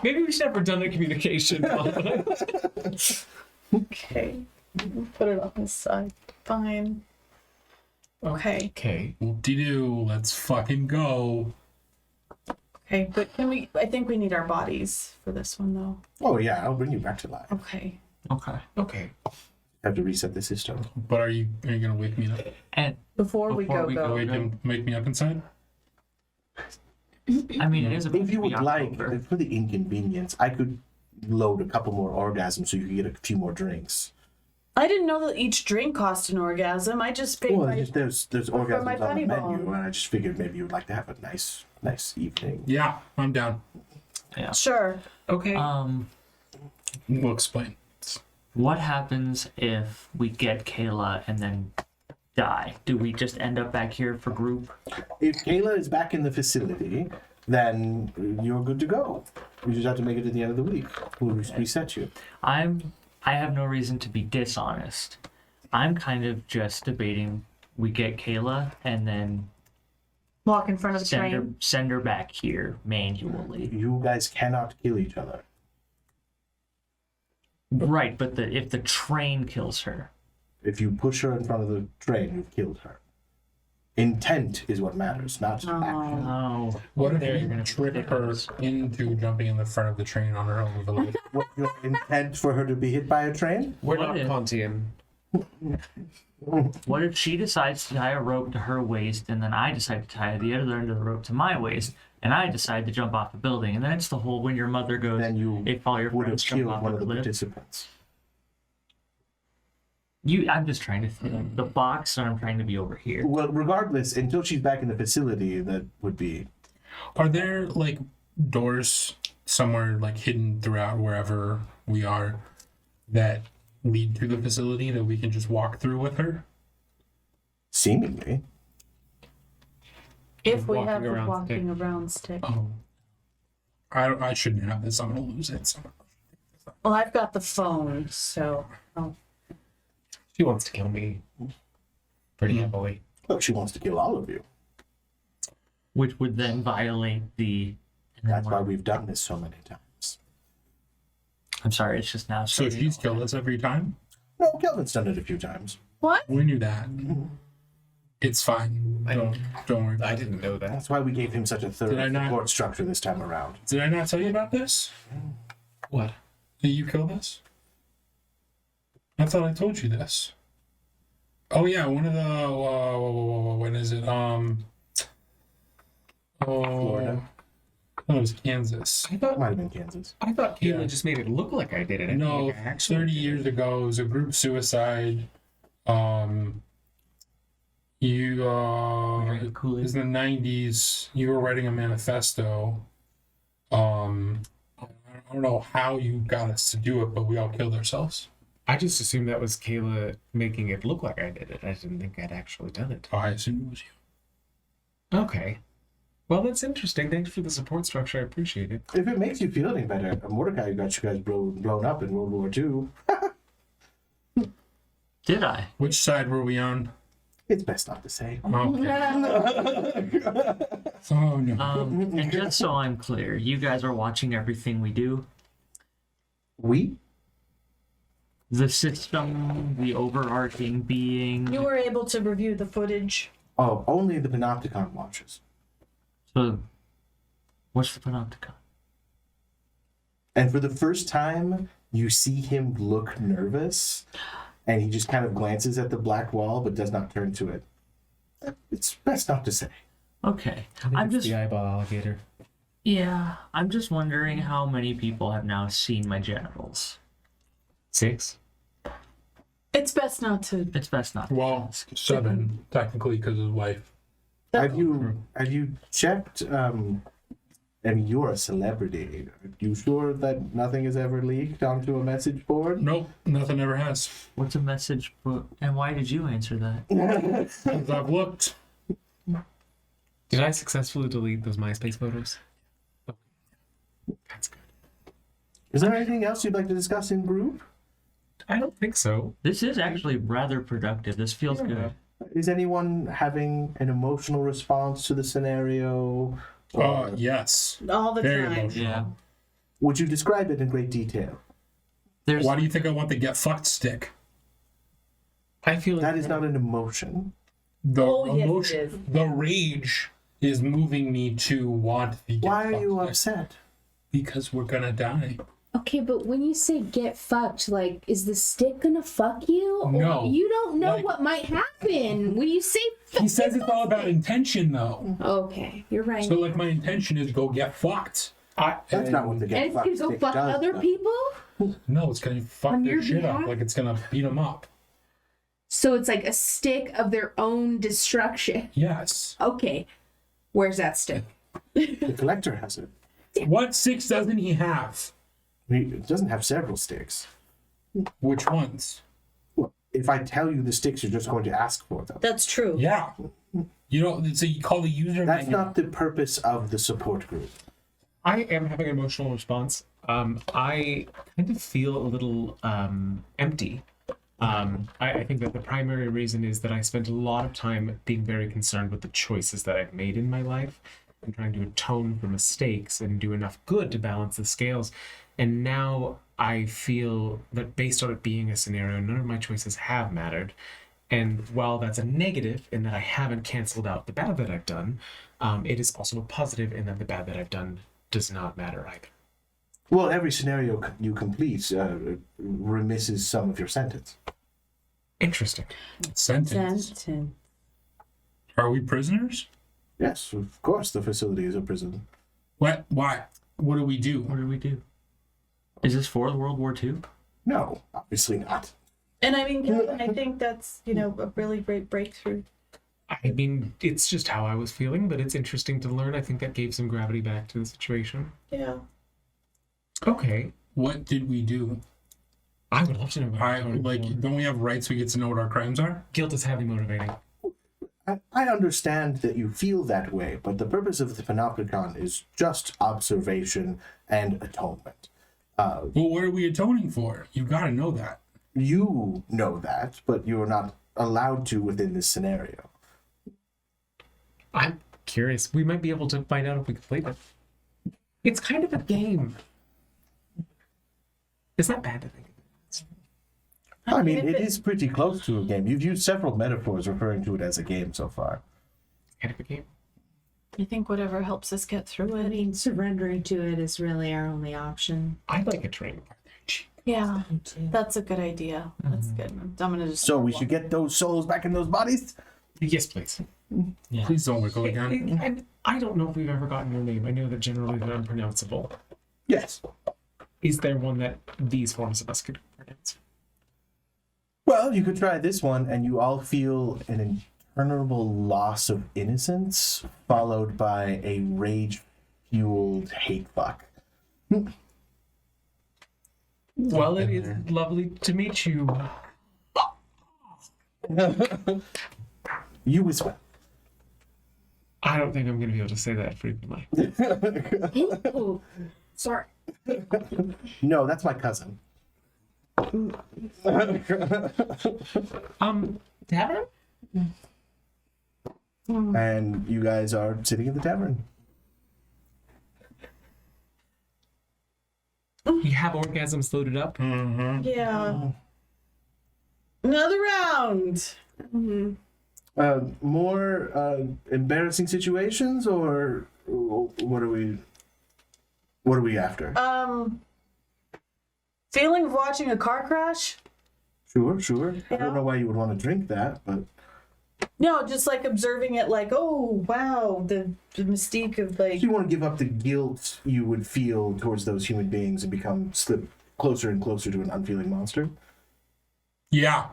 Maybe we should have redundant communication. Okay. Put it on his side. Fine. Okay. Okay. whoop-de-doo, let's fucking go. Okay. But can we? I think we need our bodies for this one, though. Oh yeah, I'll bring you back to life. Okay. Okay. Okay. Have to reset the system. But are you gonna wake me up? And Before we Before go, we go. go, Wake me up inside? I mean, it is a If you would like, for the inconvenience, I could load a couple more orgasms so you could get a few more drinks. I didn't know that each drink cost an orgasm. I just paid Well, my... there's orgasms my on the funny menu, bone. and I just figured maybe you would like to have a nice evening. Yeah, I'm down. Sure. Okay. We'll explain. What happens if we get Kayla and then die? Do we just end up back here for group? If Kayla is back in the facility, then you're good to go. You just have to make it to the end of the week. We'll reset you. I have no reason to be dishonest. I'm kind of just debating we get Kayla and then Walk in front of the train. send her back here manually. You guys cannot kill each other. Right, but if the train kills her. If you push her in front of the train, you've killed her. Intent is what matters, not action. Oh. What if There, you're you gonna trick pick her us. into jumping in the front of the train on her own volition? What your intent for her to be hit by a train? We're what not if- Kantian. What if she decides to tie a rope to her waist and then I decide to tie the other end of the rope to my waist and I decide to jump off the building and then it's the whole when your mother goes, Then you if all your would have friends jump killed off one the of the cliff. participants. I'm just trying to think. The box and I'm trying to be over here. Well, regardless, until she's back in the facility, that would be. Are there like doors somewhere like hidden throughout wherever we are that lead to the facility that we can just walk through with her? Seemingly. If we Walking have the around walking around stick. Oh, I shouldn't have this. I'm gonna lose it. So. Well, I've got the phone, so... Oh. She wants to kill me pretty heavily. Look, she wants to kill all of you. Which would then violate the. and then That's why we're- we've done this so many times. I'm sorry, it's just now. So she's killed us every time? No, Kelvin's done it a few times. What? We knew that. It's fine. Don't worry. I didn't know that. That's why we gave him such a thorough Did I not- support structure this time around. Did I not tell you about this? What? That you killed us? I thought I told you this. Oh yeah, one of the when is it? Florida. Oh, it was Kansas. I thought Might have been Kansas. Kayla Yeah. just made it look like I did it. I didn't No, think I actually 30 did years it. ago, it was a group suicide. You Drink it Kool-Aid. was in the 90s. You were writing a manifesto. I don't know how you got us to do it, but we all killed ourselves. I just assumed that was Kayla making it look like I did it. I didn't think I'd actually done it. Oh, I assumed it was you. Okay. Well, that's interesting. Thanks for the support structure. I appreciate it. If it makes you feel any better, Mordecai got you guys blown up in World War II. Did I? Which side were we on? It's best not to say. Okay. Oh no. And just so I'm clear, you guys are watching everything we do. We? The system, the overarching being. You were able to review the footage. Oh, only the Panopticon watches. So, what's the panopticon? And for the first time, you see him look nervous, and he just kind of glances at the black wall, but does not turn to it. It's best not to say. Okay. I think I'm it's just the eyeball alligator. yeah. I'm just wondering how many people have now seen my genitals. 6? It's best not to... It's best not. to Well, ask. 7 technically because of his wife. Have you checked? I mean, you're a celebrity. Are you sure that nothing has ever leaked onto a message board? Nope, nothing ever has. What's a message book? And why did you answer that? As I've looked. Did I successfully delete those MySpace photos? Okay. That's good. Is there anything else you'd like to discuss in group? I don't think so. This is actually rather productive. This feels good. Is anyone having an emotional response to the scenario? Or Yes. All the Very time. emotional. Yeah. would you describe it in great detail? There's Why do you think I want the get fucked stick? I feel like That is not an emotion. The Oh, yes, it emotion, is. the rage is moving me to want the get Why are fucked you stick. upset? Because we're gonna die. Okay, but when you say get fucked, like, is the stick gonna fuck you? No. You don't know Like- what might happen when you say He says it's all about intention, though. Okay, you're right. So, like, my intention is go get fucked. That's not what the and get it's fucked gonna go stick fuck does, other though. people? No, it's gonna fuck On their your shit behalf? up. Like, it's gonna beat them up. So it's like a stick of their own destruction. Yes. Okay. Where's that stick? The collector has it. What six doesn't he have? He doesn't have several sticks. Which ones? Well, if I tell you the sticks, you're just going to ask for them. That's true. Yeah. You don't. So you call the user. That's not the purpose of the support group. I am having an emotional response. I kind of feel a little empty. I think that the primary reason is that I spent a lot of time being very concerned with the choices that I've made in my life and trying to atone for mistakes and do enough good to balance the scales. And now I feel that based on it being a scenario, none of my choices have mattered. And while that's a negative in that I haven't canceled out the bad that I've done, it is also a positive in that the bad that I've done does not matter either. Well, every scenario you complete remisses some of your sentence. Interesting. Sentence. Are we prisoners? Yes, of course, the facility is a prison. What? Why? What do we do? What do we do? Is this for World War II? No, obviously not. And I mean, Kevin, I think that's, a really great breakthrough. I mean, it's just how I was feeling, but it's interesting to learn. I think that gave some gravity back to the situation. Yeah. Okay. What did we do? I would love to know. Don't we have rights? We get to know what our crimes are. Guilt is heavily motivating. I understand that you feel that way, but the purpose of the Panopticon is just observation and atonement. Well, what are we atoning for? You got to know that. You know that, but you are not allowed to within this scenario. I'm curious. We might be able to find out if we complete it. It's kind of a game. Is that bad to think of? I mean, it is pretty close to a game. You've used several metaphors referring to it as a game so far. Kind of a game. I think whatever helps us get through I it. mean, surrendering to it is really our only option. I'd like a drink. Yeah, that's a good idea. That's good. I'm gonna just. So we should get those souls back in those bodies? Yes, please. Yeah. Please don't wiggle again. And I don't know if we've ever gotten your name. I know that generally they're unpronounceable. Yes. Is there one that these forms of us could pronounce? Well, you could try this one, and you all feel an interminable loss of innocence, followed by a rage-fueled hate fuck. Well, it is lovely to meet you. You as well. I don't think I'm going to be able to say that frequently. Oh, sorry. No, that's my cousin. Tavern? And you guys are sitting in the tavern. You have orgasms loaded up? Yeah. Another round. More embarrassing situations, or what are we after? Feeling of watching a car crash? Sure. I Yeah. don't know why you would want to drink that, but No, just like observing it, like, oh wow, the mystique of like. you want to give up the guilt you would feel towards those human beings and slip closer and closer to an unfeeling monster. Yeah.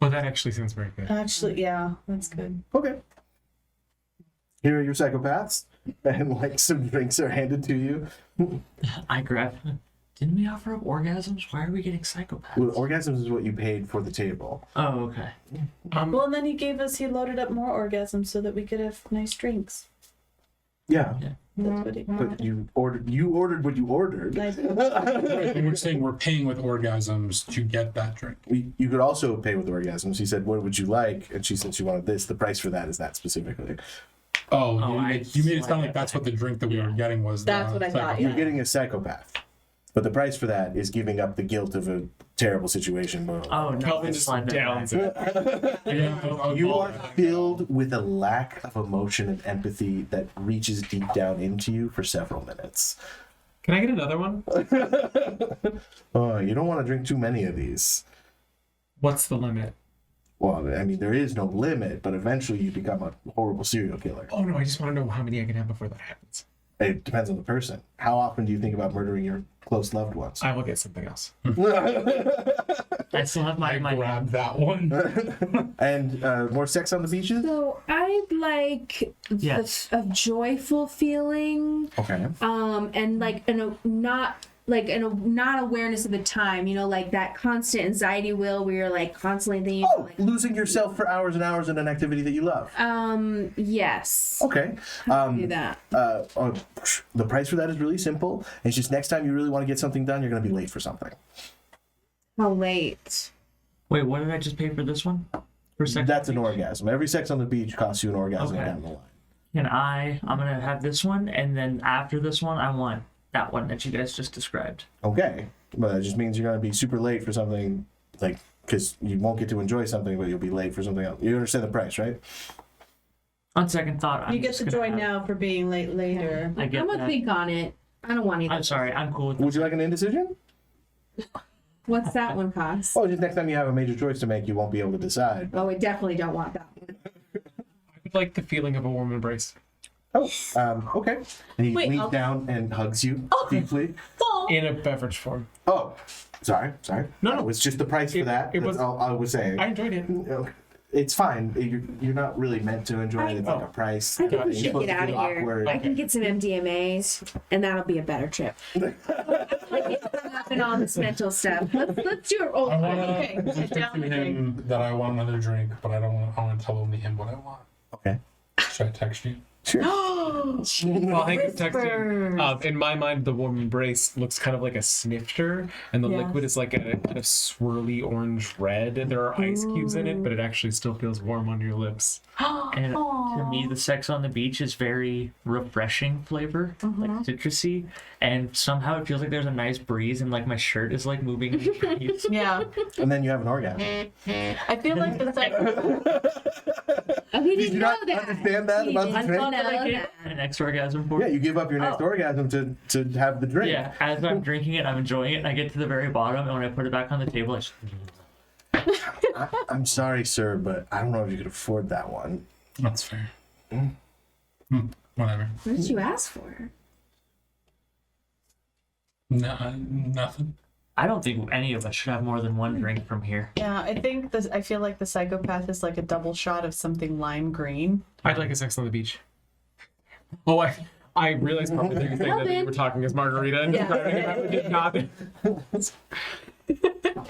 Well, that actually sounds very good. Actually, yeah, that's good. Okay. Here are your psychopaths, and like some drinks are handed to you. I grab. Didn't we offer up orgasms? Why are we getting psychopaths? Well, orgasms is what you paid for the table. Oh, okay. Well, and then he loaded up more orgasms so that we could have nice drinks. Yeah, That's what he but you ordered what you ordered. And we're saying we're paying with orgasms to get that drink. You could also pay with orgasms. He said, "What would you like?" And she said she wanted this. The price for that is that specifically. Oh, Oh, you made it sound like that's what the drink that we were getting was. That's what I thought, You're yeah. getting a psychopath, but the price for that is giving up the guilt of a terrible situation. Oh, no. Calvin let's just slide that downs back. it. Yeah, You are filled with a lack of emotion and empathy that reaches deep down into you for several minutes. Can I get another one? Oh, you don't want to drink too many of these. What's the limit? Well, I mean, there is no limit, but eventually you become a horrible serial killer. Oh no, I just want to know how many I can have before that happens. It depends on the person. How often do you think about murdering your close loved ones? I will get something else. I still have I my grabbed that one. And more sex on the beaches? So I'd like Yes. a joyful feeling, Okay. and like not awareness of the time, you know, like that constant anxiety wheel where you're like constantly thinking, Oh, losing yourself for hours and hours in an activity that you love. yes, Okay. do that. The price for that is really simple. It's just next time you really want to get something done, you're going to be late for something. How late? Wait, what did I just pay for this one? For sex? That's an orgasm. Every sex on the beach costs you an orgasm Okay. down the line. And I'm gonna have this one, and then after this one, I want that one that you guys just described. Okay. But that just means you're going to be super late for something, like, because you won't get to enjoy something, but you'll be late for something else. You understand the price, right? On second thought, You I'm get just the gonna joy have- now for being late later. I get I'm gonna that. think on it. I don't want either. I'm sorry. I'm cool with Would you like an indecision? What's that one cost? Oh, just next time you have a major choice to make, you won't be able to decide. Oh, I definitely don't want that one. I would like the feeling of a warm embrace. Oh, okay. And he Wait, leans I'll- down and hugs you deeply. Oh, In a beverage form. Oh, sorry. No. It's just the price for that. it That's was- all I was saying. I enjoyed it. Okay. It's fine. You're not really meant to enjoy it. It's like a price. I think Got we it. should Supposed get to out of feel here. awkward. I can get some MDMAs, and that'll be a better trip. And all this mental stuff. Let's do it. Oh, I want Okay, to sit down to and him that I want another drink, but I don't want. I want to tell only him what I want. Okay. Should I text you? Sure. Well, thank you for texting. Whispers. In my mind, the warm embrace looks kind of like a snifter, and the Yes. liquid is like a kind of swirly orange red. There are ice cubes in it, but it actually still feels warm on your lips. And to me, the sex on the beach is very refreshing flavor, like citrusy, and somehow it feels like there's a nice breeze, and like my shirt is like moving in the breeze. yeah. And then you have an orgasm. I feel like the second. we Did didn't you know not that. understand that We about the didn't drink? know Like that. an extra orgasm for Yeah, you give up your next orgasm to have the drink. Yeah, as I'm drinking it, I'm enjoying it, and I get to the very bottom, and when I put it back on the table, I just... I'm sorry, sir, but I don't know if you could afford that one. That's fair. Whatever. What did you ask for? No, nothing. I don't think any of us should have more than one drink from here. Yeah, I think this. I feel like the psychopath is like a double shot of something lime green. I'd like a sex on the beach. Oh, I realized probably the thing that you were talking as Margarita. And I did not.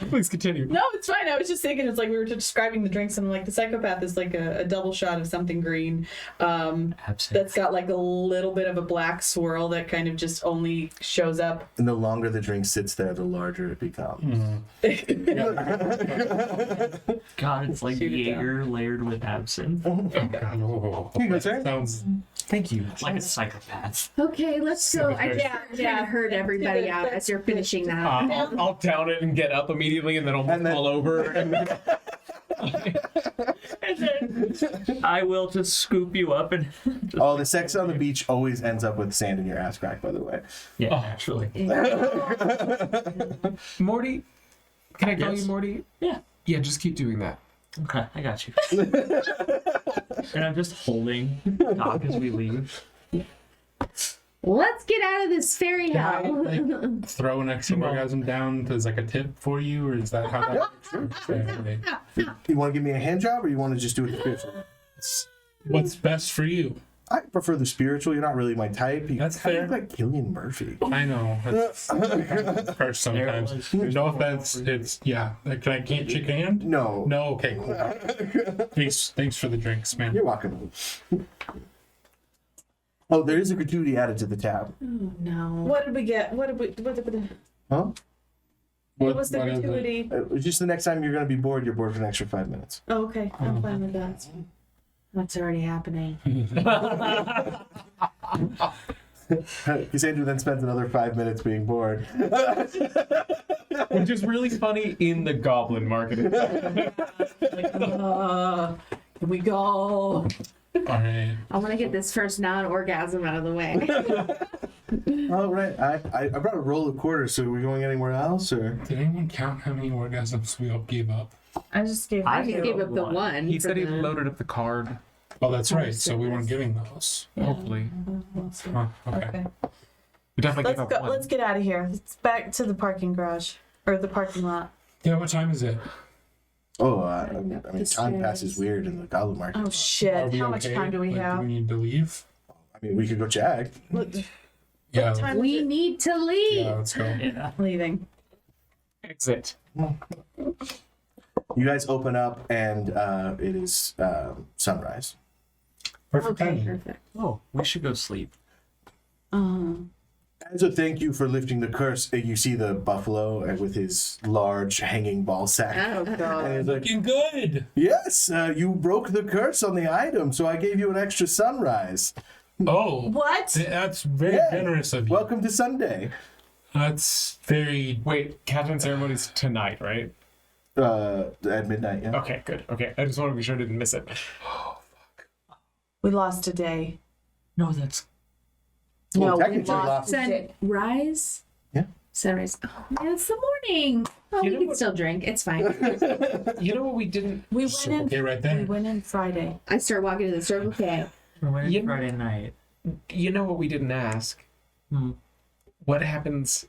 Please continue. No, it's fine. I was just thinking it's like we were describing the drinks, and like the psychopath is like a double shot of something green. Absinthe. That's got like a little bit of a black swirl that kind of just only shows up. And the longer the drink sits there, the larger it becomes. God, it's like Shoot it down. Jaeger layered with absinthe. Oh, You go, sir. sounds. Thank you. Like a psychopath. Okay, let's go. I just trying to hurt everybody out as you're finishing that. I'll down it and get up immediately, and then I'll And then- fall over. And then, And then I will just scoop you up and... Oh, the sex on the beach always ends up with sand in your ass crack, by the way. Yeah, Oh. naturally. Morty, can I call Yes. you Morty? Yeah. Yeah, just keep doing that. Okay, I got you. And I'm just holding Doc as we leave. Let's get out of this fairy hell. Like, throw an extra orgasm down as like a tip for you, or is that how that works? Okay. You want to give me a hand job, or you want to just do it spiritual? What's best for you? I prefer the spiritual. You're not really my type. You That's kind fair. of like Cillian Murphy. I know. It's harsh sometimes. There was- No offense. It's yeah. Like, can't shake a hand? No. No. Okay. Cool. Thanks for the drinks, man. You're welcome. Oh, there is a gratuity added to the tab. No. What did we get? What Huh? what was the what is it? gratuity? Just the next time you're going to be bored, you're bored for an extra 5 minutes. Oh, okay, I'm fine with that. What's already happening? Cassandra then spends another 5 minutes being bored. Which is really funny in the Goblin Market. Here we go. All right. I want to get this first non-orgasm out of the way. Oh, right. I brought a roll of quarters, so are we going anywhere else, or? Did anyone count how many orgasms we all gave up? I just gave. I just gave up the one. He for said he the- loaded up the card. Oh, that's right. So we weren't giving those. Hopefully, Huh, okay. Okay. we definitely Let's gave go. up one. Let's get out of here. Let's back to the parking garage or the parking lot. Yeah, what time is it? Oh, I mean, time passes weird in the Goblin Market. Oh Are shit! we How much okay? time do we Like, have? Do we need to leave? I mean, we could go check. Yeah. time We is it? need to leave. Yeah, let's go. Yeah. Leaving. Exit. You guys open up, and it is sunrise. Perfect Okay. timing. Perfect. Oh, we should go sleep. As a thank you for lifting the curse, you see the buffalo with his large hanging ball sack. Oh And god. he's like, Looking good. yes, you broke the curse on the item, so I gave you an extra sunrise. Oh, What? that's very Yeah. generous of you. Welcome to Sunday. That's very. Wait, captain ceremony's tonight, right? At midnight, yeah. Okay, good. Okay, I just want to be sure I didn't miss it. We lost a day. No, that's Well, No, we technically lost lost- a day. Sunrise? Yeah. Sunrise. Oh, man, it's the morning. Oh, You we know can what- still drink. It's fine. You know what we didn't? We went Circle in. K right We there. went in Friday. I start walking to the Circle K. You- Friday night. You know what we didn't ask? Hmm. What happens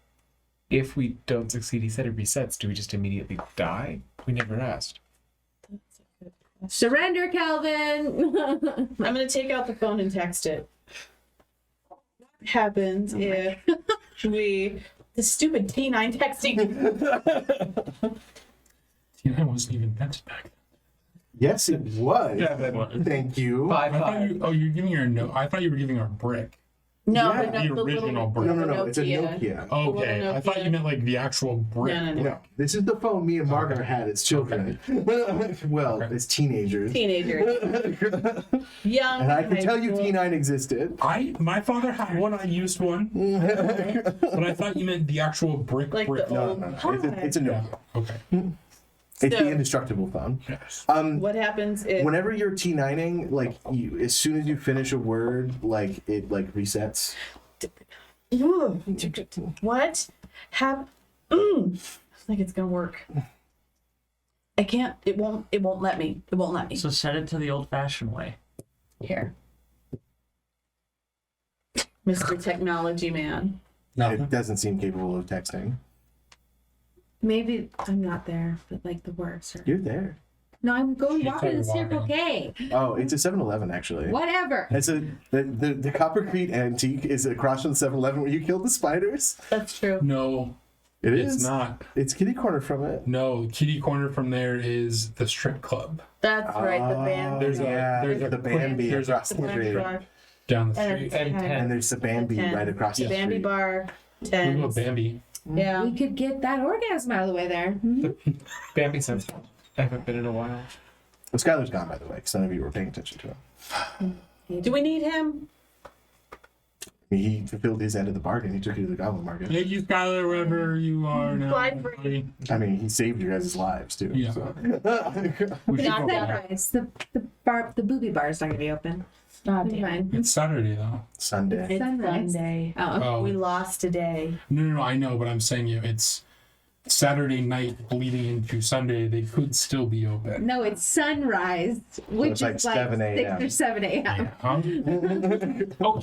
if we don't succeed? He said it resets. Do we just immediately die? We never asked. Surrender, Calvin. I'm gonna take out the phone and text it. What happens if we the stupid T9 texting? Tina wasn't even invented back then. Yes, it was. Yeah, then Thank you. five I thought five. you. Oh, you're giving her a note. I thought you were giving her a brick. No, Yeah, the original little, brick. No, it's a Nokia. Okay, little I thought Nokia. you meant like the actual brick. No. No, this is the phone me and Margaret had as children. Well, Okay. as teenagers. Teenager. Young. And I can high tell you school. T9 existed. My father had one. I used one, but I thought you meant the actual brick. Like brick. the No, old no, no. It's a Yeah. Nokia. Okay. It's So- the indestructible phone. Yes. What happens if Whenever you're T9ing, like you, as soon as you finish a word, like it like resets. what have I think it's gonna work. I can't it won't let me. It won't let me. So set it to the old-fashioned way. Here. Mr. Technology Man. Nothing. It doesn't seem capable of texting. Maybe I'm not there, but like the words are. You're there. No, I'm going She walking to the started Circle walking. K. Oh, it's a 7-Eleven actually. Whatever. It's the Coppercrete Antique is across from the 7-Eleven where you killed the spiders. That's true. No, It it's is. not. It's kitty corner from it. No, kitty corner from there is the strip club That's right, the band. There's a- there's there's a the Bambi there's a across the Band street. bar. down the And street. And And there's the Bambi 10. right across the Bambi street. bar, We 10. go Bambi. Yeah. We could get that orgasm out of the way there. Bambi sounds fun. I haven't been in a while. Well, Skylar's gone, by the way, because none of you were paying attention to him. Do we need him? He fulfilled his end of the bargain. He took you to the Goblin Market. Thank you, Skylar, wherever you are now. Fly free. buddy. I mean, he saved your guys' lives, too. Yeah. So. We should Not go that back. Sunrise. The booby bar is not gonna be open. God Never mind. It's Saturday though. Sunday. It's Sunrise. Sunday. Oh. Oh, We lost a day. no, I know, but I'm saying it's Saturday night bleeding into Sunday. They could still be open. No, it's sunrise, which it's like is like 7 a.m. 6 or 7 a.m. Huh? Oh,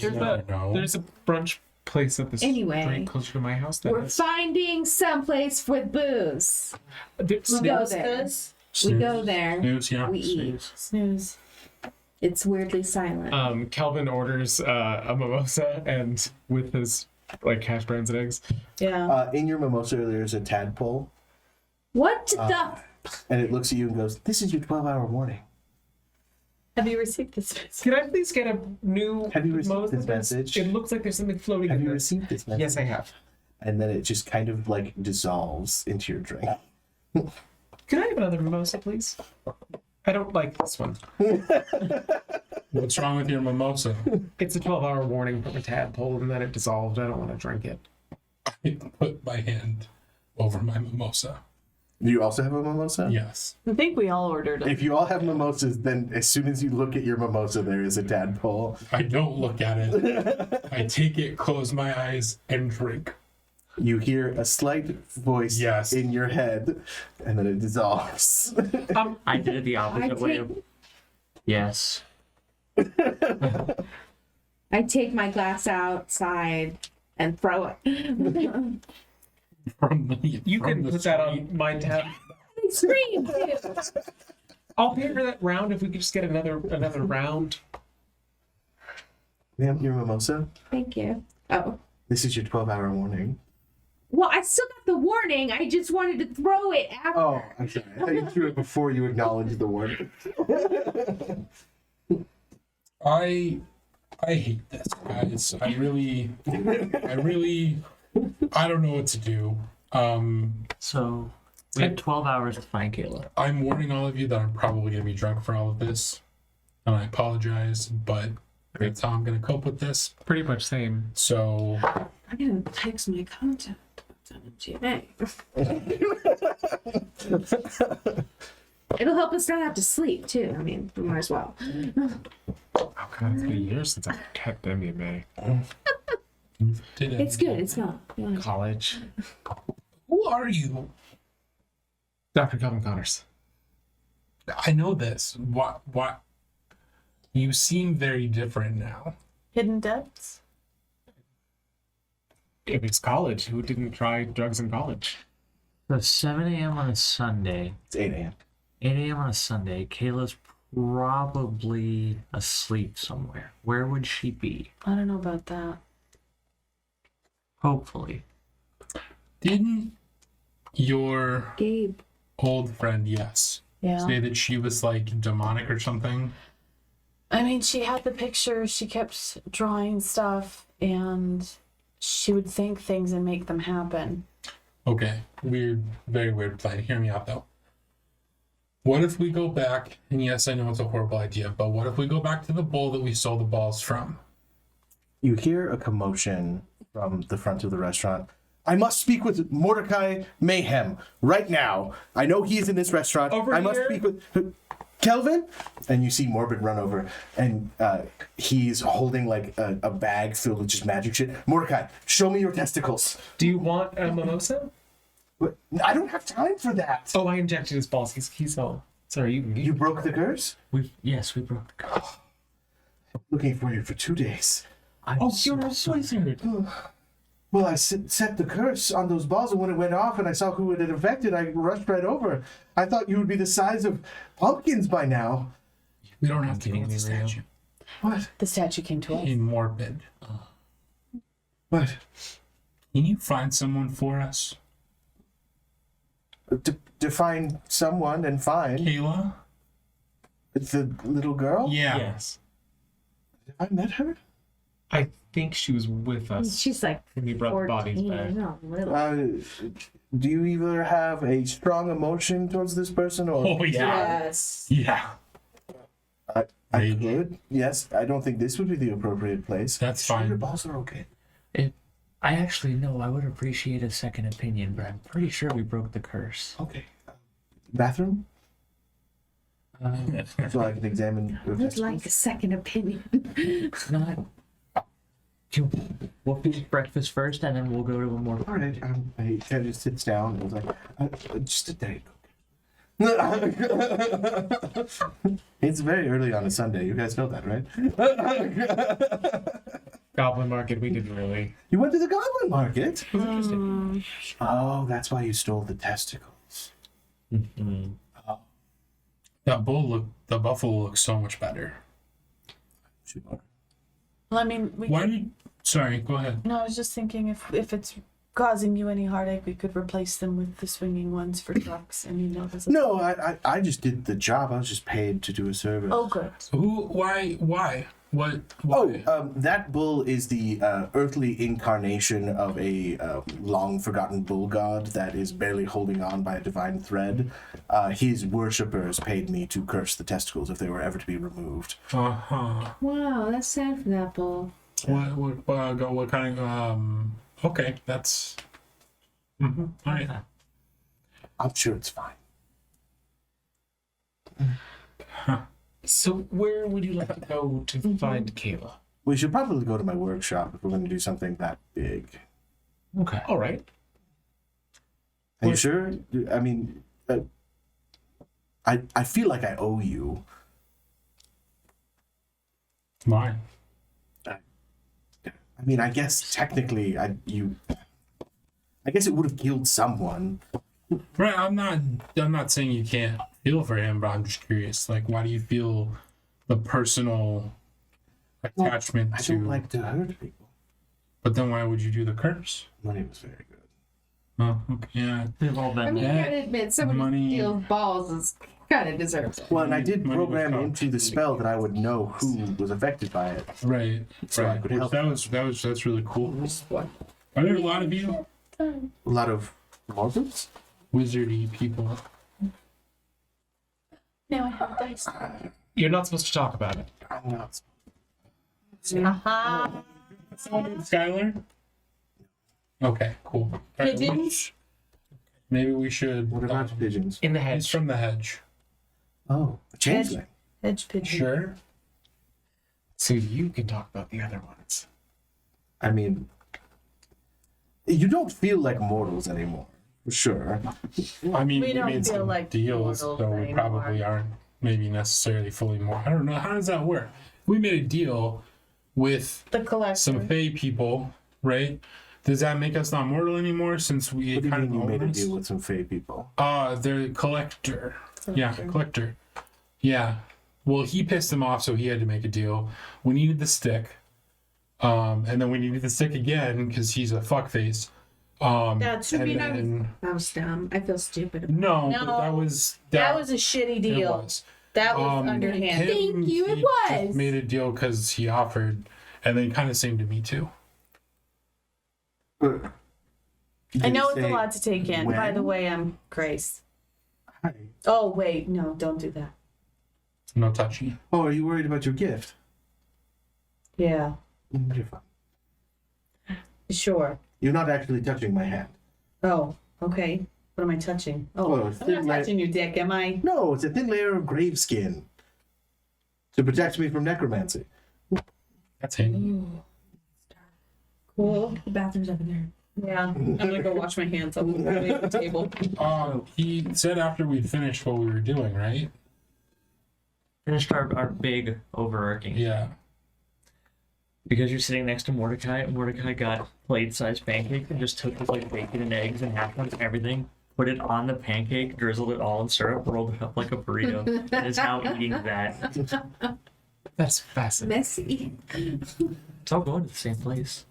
No. there's a brunch place at the Anyway. street closer to my house. That We're has- finding someplace with booze. There's- We go What's there. this? We go there. Snooze, yeah. We eat. Snooze. It's weirdly silent. Calvin orders a mimosa and with his like hash browns and eggs. Yeah. In your mimosa, there's a tadpole, What the? and it looks at you and goes, "This is your 12-hour warning." Have you received this? Can I please get a new Have you received mimosa? this message? It looks like there's something floating Have in you there. received this message? Yes, I have. And then it just kind of like dissolves into your drink. Can I have another mimosa, please? I don't like this one. What's wrong with your mimosa? It's a 12-hour warning from a tadpole, and then it dissolved. I don't want to drink it. I put my hand over my mimosa. Do you also have a mimosa? Yes. I think we all ordered it. If you all have mimosas, then as soon as you look at your mimosa, there is a tadpole. I don't look at it. I take it, close my eyes, and drink. You hear a slight voice Yes. in your head, and then it dissolves. I did it the opposite way. Yes. I take my glass outside and throw it. You can put that on my tab. I scream too. I'll pay for that round if we could just get another round. Ma'am, your mimosa? Thank you. Oh. This is your 12-hour warning. Well, I still got the warning. I just wanted to throw it after. Oh, I'm sorry. I thought you threw it before you acknowledged the warning. I hate this, guys. I don't know what to do. So we have 12 hours to find Kayla. I'm warning all of you that I'm probably going to be drunk for all of this. And I apologize, but that's how I'm going to cope with this. Pretty much same. So, I'm gonna text my contact. Hey. It'll help us not have to sleep too. I mean, we might as well. Oh god, it's been years since I've kept MDMA. It's good. It's not. College. Who are you? Dr. Calvin Connors. I know this. What? You seem very different now. Hidden depths? If it's college, who didn't try drugs in college? So 7 a.m. on a Sunday, It's 8 a.m. 8 a.m. on a Sunday, Kayla's probably asleep somewhere. Where would she be? I don't know about that. Hopefully. Didn't your Gabe. old friend, yes, Yeah. say that she was like demonic or something? I mean, she had the pictures, she kept drawing stuff, and she would think things and make them happen. Okay, weird, very weird plan. Hear me out though. What if we go back, and yes, I know it's a horrible idea, but what if we go back to the bowl that we stole the balls from? You hear a commotion from the front of the restaurant. I must speak with Mordecai Mayhem right now. I know he is in this restaurant. Over I must here. speak with Kelvin. And you see Morbid run over, and he's holding like a bag filled with just magic shit. Mordecai, show me your testicles. Do you want a mimosa? What? I don't have time for that. Oh, I injected his balls. He's all. Sorry, you can You broke the curse? Yes, we broke the curse. Looking for you for 2 days. I'm you're a sorry. wizard. Well, I set the curse on those balls, and when it went off and I saw who it had affected, I rushed right over. I thought you would be the size of pumpkins by now. We don't have to go kidding with the me, Rio? statue. What? The statue came to us. In Morbid. What? Can you find someone for us? Define someone and find. Kayla? It's the little girl? Yeah. Yes. Have I met her? I think she was with us She's like when we brought the bodies 14. back. No, little. Do you either have a strong emotion towards this person or... Oh, yeah. Yes. Yeah. I Maybe. could. Yes, I don't think this would be the appropriate place. That's Sure, fine. Your balls are okay. I actually know I would appreciate a second opinion, but I'm pretty sure we broke the curse. Okay. Bathroom? So I can examine your I would testicles? like a second opinion. Not. We'll finish breakfast first, and then we'll go to a more. All right. He kind of just sits down and was like, just a day. It's very early on a Sunday. You guys know that, right? Goblin Market, we didn't really. You went to the Goblin Market? It was interesting. Oh, that's why you stole the testicles. Mm-hmm. The buffalo looks so much better. Sure. Well, I mean, Sorry, go ahead. No, I was just thinking if it's causing you any heartache, we could replace them with the swinging ones for trucks. I mean, there's a... No, I just did the job. I was just paid to do a service. Oh, good. Why? What? Why? That bull is the earthly incarnation of a long-forgotten bull god that is barely holding on by a divine thread. His worshippers paid me to curse the testicles if they were ever to be removed. Uh-huh. Wow, that's sad for that bull. What kind of, okay, that's... Mm-hmm. All right. I'm sure it's fine. So where would you like to go to find Kayla? We should probably go to my workshop if we're going to do something that big. Okay. All right. Are you sure? I mean, I feel like I owe you. Mine. I mean, I guess technically, I guess it would have killed someone. Right. I'm not saying you can't feel for him, but I'm just curious. Like, why do you feel the personal attachment I to? don't like to hurt people. But then why would you do the curse? Money was very good. Oh, okay. Yeah. We've all I been mean, you there. gotta admit, someone who Money. steals balls is kind of deserves it. Well, and I did Money was program gone. into the spell that I would know who was affected by it. Right. So I Right. could Which help. that's really cool. Are there a lot of you A lot of mortals? wizardy people? Now I have dice. You're not supposed to talk about it. I'm not. Aha. Skylar? Okay, cool. All right, Pigeons? maybe we should. What about pigeons? In the He's hedge. from the hedge. Oh, a changeling. Hedge pigeon. Sure. So you can talk about the other ones. I mean, you don't feel like mortals anymore, for sure. I mean, We we don't made feel some like deals, mortals so we anymore. probably aren't maybe necessarily fully more. I don't know. How does that work? We made a deal with The collector. some Fey people, right? Does that make us not mortal anymore since we What do you kind mean you of made a own deal this? with some fey people? The collector. Yeah, collector. Yeah. Well, he pissed him off, so he had to make a deal. We needed the stick. And then we needed the stick again because he's a fuckface. That should and be then, That was dumb. I feel stupid. no, No, but that was That was a shitty it deal. was. That was underhand. him, Thank you, it he just was. made a deal because he offered, and then kind of same to me too. I know it's a lot to take in. By when? the way, I'm Grace. Hi. Oh, wait. No, don't do that. No touchy. Oh, are you worried about your gift? Yeah. You're fine. Sure. You're not actually touching my hand. Oh, okay. What am I touching? Oh, Oh, it's I'm not thin layer- touching your dick, am I? No, it's a thin layer of grave skin to protect me from necromancy. That's handy. Cool. The bathroom's over there. Yeah. I'm gonna go wash my hands up on the table. He said after we'd finished what we were doing, right? Finished our big overarching. Yeah. Because you're sitting next to Mordecai, Mordecai got plate-sized pancakes and just took his like bacon and eggs and hash browns and everything, put it on the pancake, drizzled it all in syrup, rolled it up like a burrito, and is now eating that. That's fascinating. Messy. It's all going to the same place.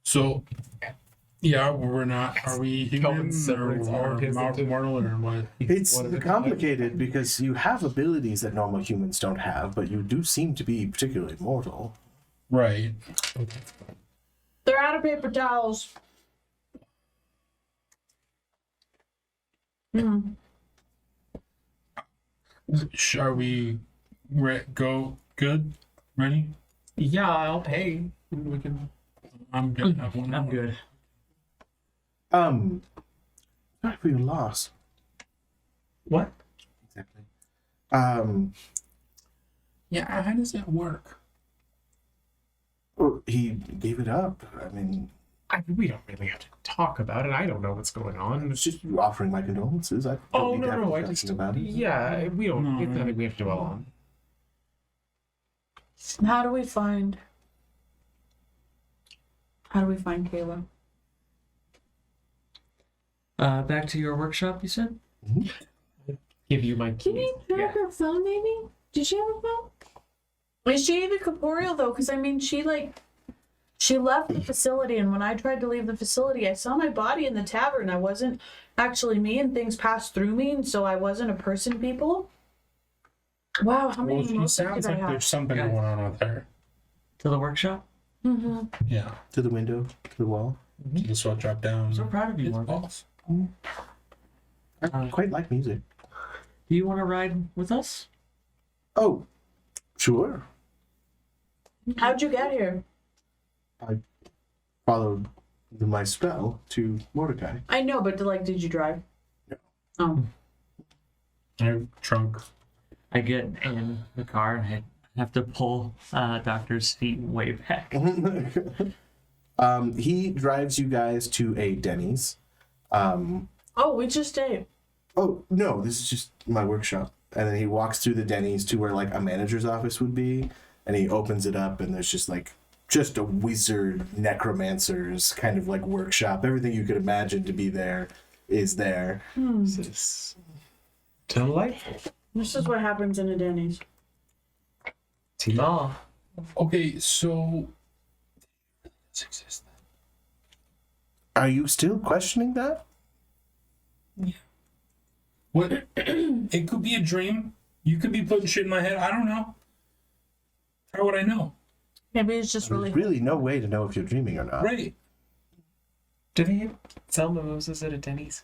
So, yeah, we're not. Are we human separates all or his into- mortal or what? It's What is it? complicated because you have abilities that normal humans don't have, but you do seem to be particularly mortal. Right. They're out of paper towels. Mm. Are we go good? Ready? Yeah, I'll pay. We can. I'm good. Have one I'm more. good. Sorry for your loss. What? Exactly. Yeah. How does that work? Well, he gave it up. I mean, We don't really have to talk about it. I don't know what's going on. it's just offering my condolences. I don't Oh need to have a no! I discussion just about it. yeah. We don't. No, It's no. nothing we have to dwell on. How do we find Kayla? Back to your workshop, you said? Give you my Can keys. you track her phone, maybe? Did she have a phone? Is she even corporeal though? Because I mean, she left the facility, and when I tried to leave the facility, I saw my body in the tavern. I wasn't actually me, and things passed through me, and so I wasn't a person. People. Wow, how many Well, she emotions sounds did I like have? there's something Yeah. going on with her. To the workshop? Mm-hmm. Yeah. To the window, to the wall. So the sweat drop down. I'm so proud of you, It's Morgan. balls. I quite like music. Do you want to ride with us? Oh, sure. How'd you get here? Followed my spell to Mordecai. I know, but did you drive? No. Oh. Trunk. I get in the car and I have to pull Doctor's feet way back. He drives you guys to a Denny's. Oh, we just ate. Oh, no, this is just my workshop. And then he walks through the Denny's to where, like, a manager's office would be. And he opens it up, and there's just a wizard, necromancer's kind of, like, workshop. Everything you could imagine to be there is there. This is delightful. This is what happens in a Denny's. Tima. Okay, so does exist. Are you still questioning that? What? It could be a dream. You could be putting shit in my head. I don't know. How would I know? Maybe it's just really. There's really no way to know if you're dreaming or not. Right. Do they sell mimosas at a Denny's?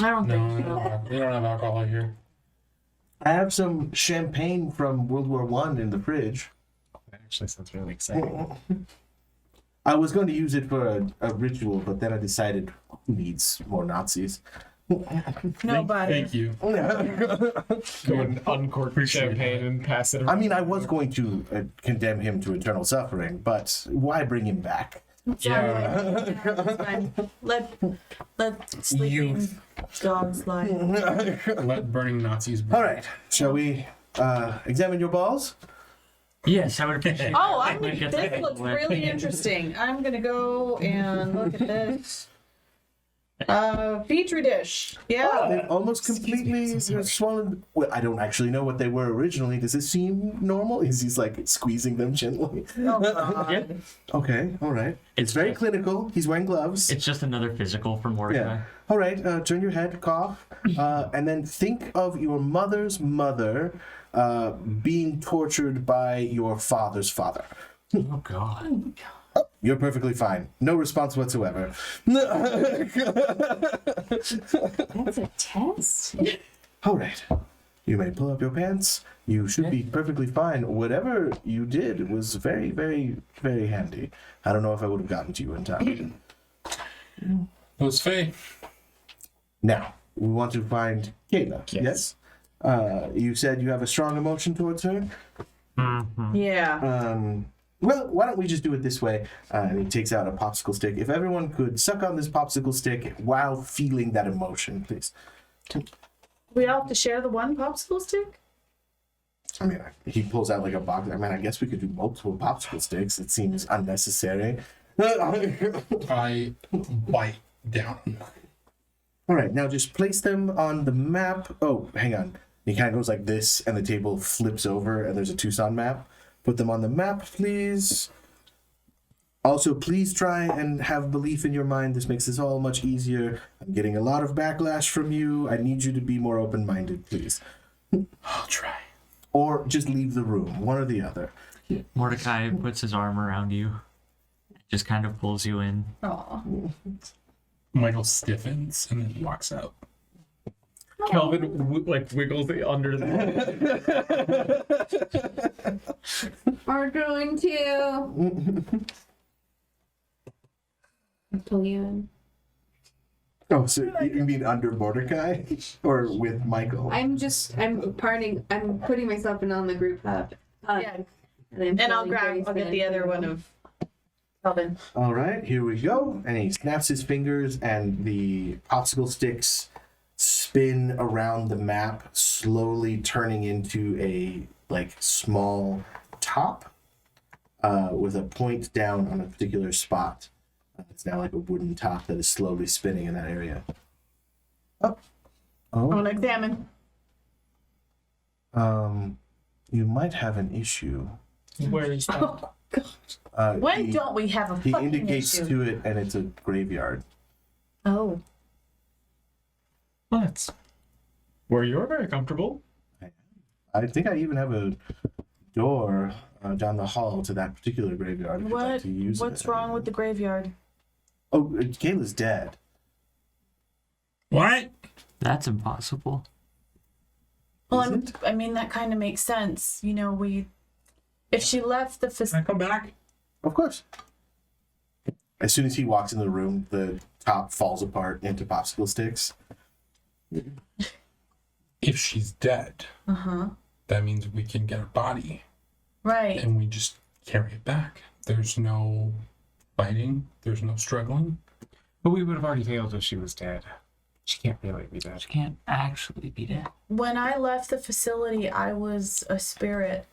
I don't No, think so. they don't have alcohol here. I have some champagne from World War One in the fridge. That actually sounds really exciting. I was going to use it for a ritual, but then I decided who needs more Nazis. Nobody. Thank you. Go and uncork the champagne and pass it around. I mean, I was going to condemn him to eternal suffering, but why bring him back? Yeah. It's fine. Let sleeping dogs lie. Let burning Nazis burn. All right, shall we examine your balls? Yes, I would appreciate Oh, that. this looks really interesting. I'm gonna go and look at this. Petri dish. Yeah. They've almost completely swollen. Well, I don't actually know what they were originally. Does it seem normal? Is he's like squeezing them gently? Oh, God. Yeah. Okay, all right. It's very clinical. He's wearing gloves. It's just another physical from Mordecai. Yeah. All right, turn your head, cough, and then think of your mother's mother being tortured by your father's father. Oh God. You're perfectly fine. No response whatsoever. That's a test? All right. You may pull up your pants. You should be perfectly fine. Whatever you did was very, very, very handy. I don't know if I would have gotten to you in time. It was Faye. Now, we want to find Kayla. Yes. You said you have a strong emotion towards her? Yeah. Well, why don't we just do it this way? And he takes out a popsicle stick. If everyone could suck on this popsicle stick while feeling that emotion, please. We all have to share the one popsicle stick? I mean, he pulls out like a box. I mean, I guess we could do multiple popsicle sticks. It seems unnecessary. I bite down. All right, now just place them on the map. Oh, hang on. He kind of goes like this, and the table flips over, and there's a Tucson map. Put them on the map, please. Also, please try and have belief in your mind. This makes this all much easier. I'm getting a lot of backlash from you. I need you to be more open-minded, please. I'll try. Or just leave the room, one or the other. Mordecai puts his arm around you, just kind of pulls you in. Aw. Michael stiffens and then walks out. Kelvin wiggles under the. We're going to pull you in. Oh, so you mean under Mordecai? Or with Michael? I'm putting myself in on the group hub. Yeah. And And I'll get the other one of Calvin. All right, here we go. And he snaps his fingers, and the popsicle sticks spin around the map, slowly turning into a small top with a point down on a particular spot. It's now like a wooden top that is slowly spinning in that area. I want to examine. You might have an issue. Where is that? Oh, God. When He don't we have a He fucking indicates issue? to it, and it's a graveyard. Oh. Well, that's where you're very comfortable. I think I even have a door down the hall to that particular graveyard. If you'd like to use What's it. wrong with the graveyard? Oh, Kayla's dead. What? That's impossible. Well, Is it? I mean, that kind of makes sense. You know, if she left the Can I come back? Of course. As soon as he walks in the room, the top falls apart into popsicle sticks. If she's dead, that means we can get her body Right. and we just carry it back. There's no fighting. There's no struggling. But we would have already failed if she was dead. She can't really be dead. She can't actually be dead. When I left the facility, I was a spirit.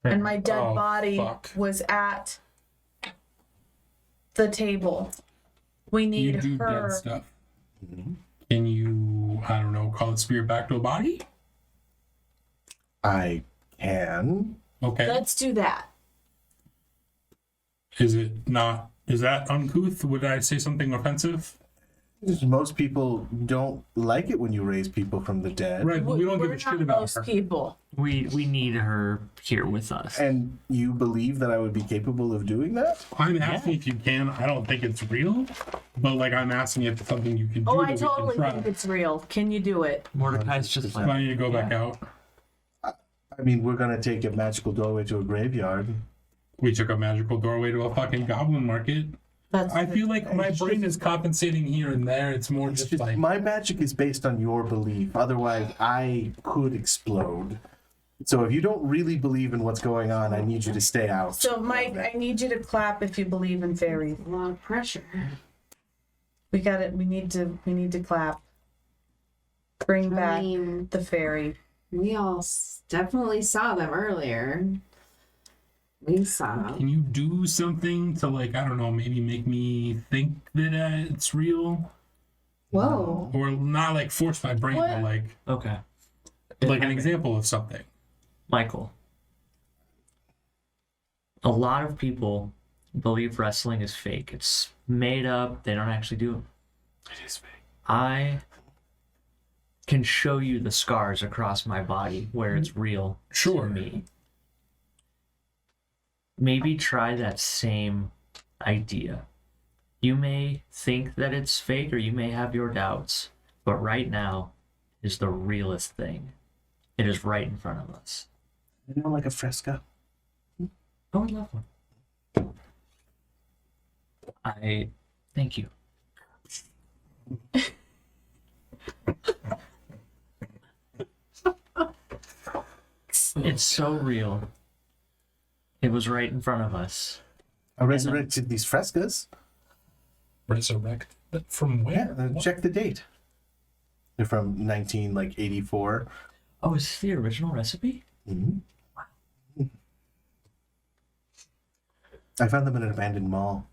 And my dead Oh, body fuck. was at the table. We You need do her. dead stuff. Can you, I don't know, call it spirit back to a body? I can. Okay. Let's do that. Is that uncouth? Would I say something offensive? Most people don't like it when you raise people from the dead. Right, but we don't give We're a shit not about most her. people. We need her here with us. And you believe that I would be capable of doing that? I'm asking if you can. I don't think it's real, but like I'm asking if it's something you can do. Oh, that I we totally can try. think it's real. Can you do it? Mordecai's just Why don't you go back out? I mean, we're gonna take a magical doorway to a graveyard. We took a magical doorway to a fucking Goblin Market. That's I feel like my brain is compensating here and there. It's more It's just just, like my magic is based on your belief. Otherwise, I could explode. So if you don't really believe in what's going on, I need you to stay out. So, Mike, I need you to clap if you believe in fairies. A lot of pressure. We got it. We need to clap. Bring I back mean, the fairy. we all definitely saw them earlier. We saw. can you do something to like, I don't know, maybe make me think that it's real? Whoa. Or not like force my brain, What? but like Okay. an example of something. Michael. A lot of people believe wrestling is fake. It's made up. They don't actually do it. It is fake. I can show you the scars across my body where it's real Sure. to me. Maybe try that same idea. You may think that it's fake or you may have your doubts, but right now is the realest thing. It is right in front of us. Anyone like a fresco? Oh, I love one. I thank you. It's so real. It was right in front of us. I resurrected these frescoes. Resurrect from where? Check the date. They're from 1984. Oh, is this the original recipe? Mm-hmm. I found them in an abandoned mall.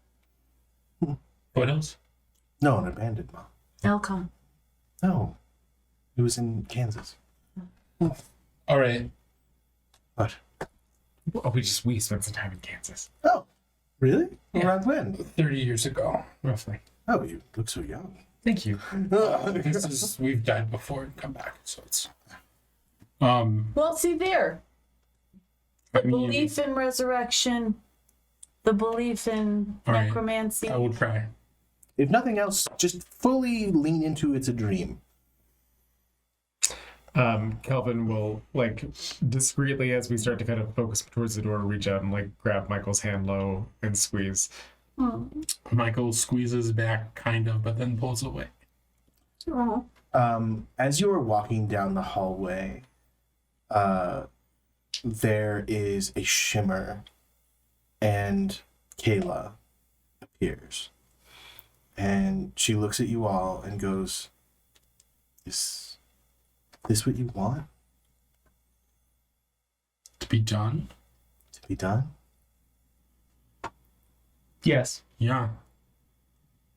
What else? No, an abandoned mall. Elcon. No, it was in Kansas. All right. What? Oh, we spent some time in Kansas. Oh, really? Yeah. Around when? 30 years ago, roughly. Oh, you look so young. Thank you. We've died before and come back, so it's. Well, see there. I The mean, belief in resurrection, the belief in All right. necromancy. I will try. If nothing else, just fully lean into it's a dream. Kelvin will like discreetly, as we start to kind of focus towards the door, reach out and like grab Michael's hand low and squeeze. Michael squeezes back, kind of, but then pulls away. Oh. As you are walking down the hallway, there is a shimmer, and Kayla appears. And she looks at you all and goes, Is this what you want To be done? to be done? Yes. Yeah.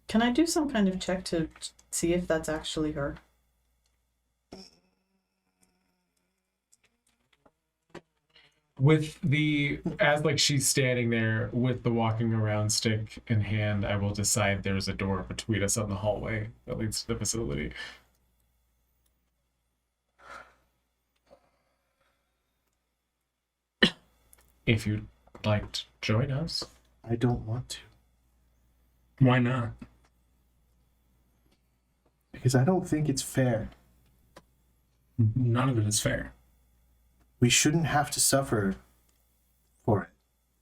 Can I do some kind of check to see if that's actually her? With the, as like she's standing there with the walking around stick in hand, I will decide there's a door between us on the hallway that leads to the facility. If you'd like to join us. I don't want to. Why not? Because I don't think it's fair. None of it is fair. We shouldn't have to suffer for it.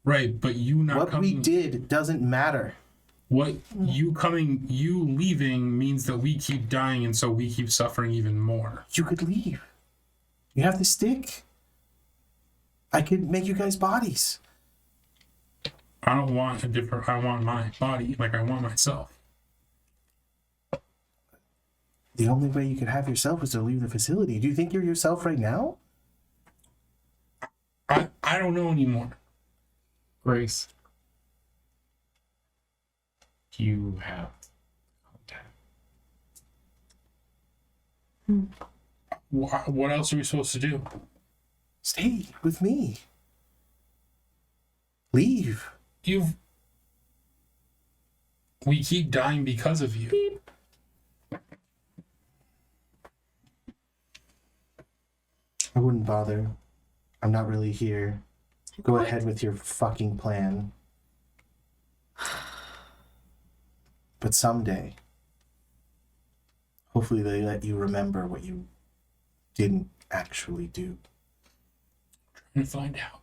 Right, but you not What coming. we did doesn't matter. What you leaving means that we keep dying, and so we keep suffering even more. You could leave. You have the stick. I could make you guys bodies. I don't want I want my body, like I want myself. The only way you could have yourself is to leave the facility. Do you think you're yourself right now? I don't know anymore. Grace, you have contact. What else are we supposed to do? Stay with me. Leave. We keep dying because of you. Beep. I wouldn't bother. I'm not really here. Go ahead with your fucking plan. But someday, hopefully they let you remember what you didn't actually do. Trying to find out.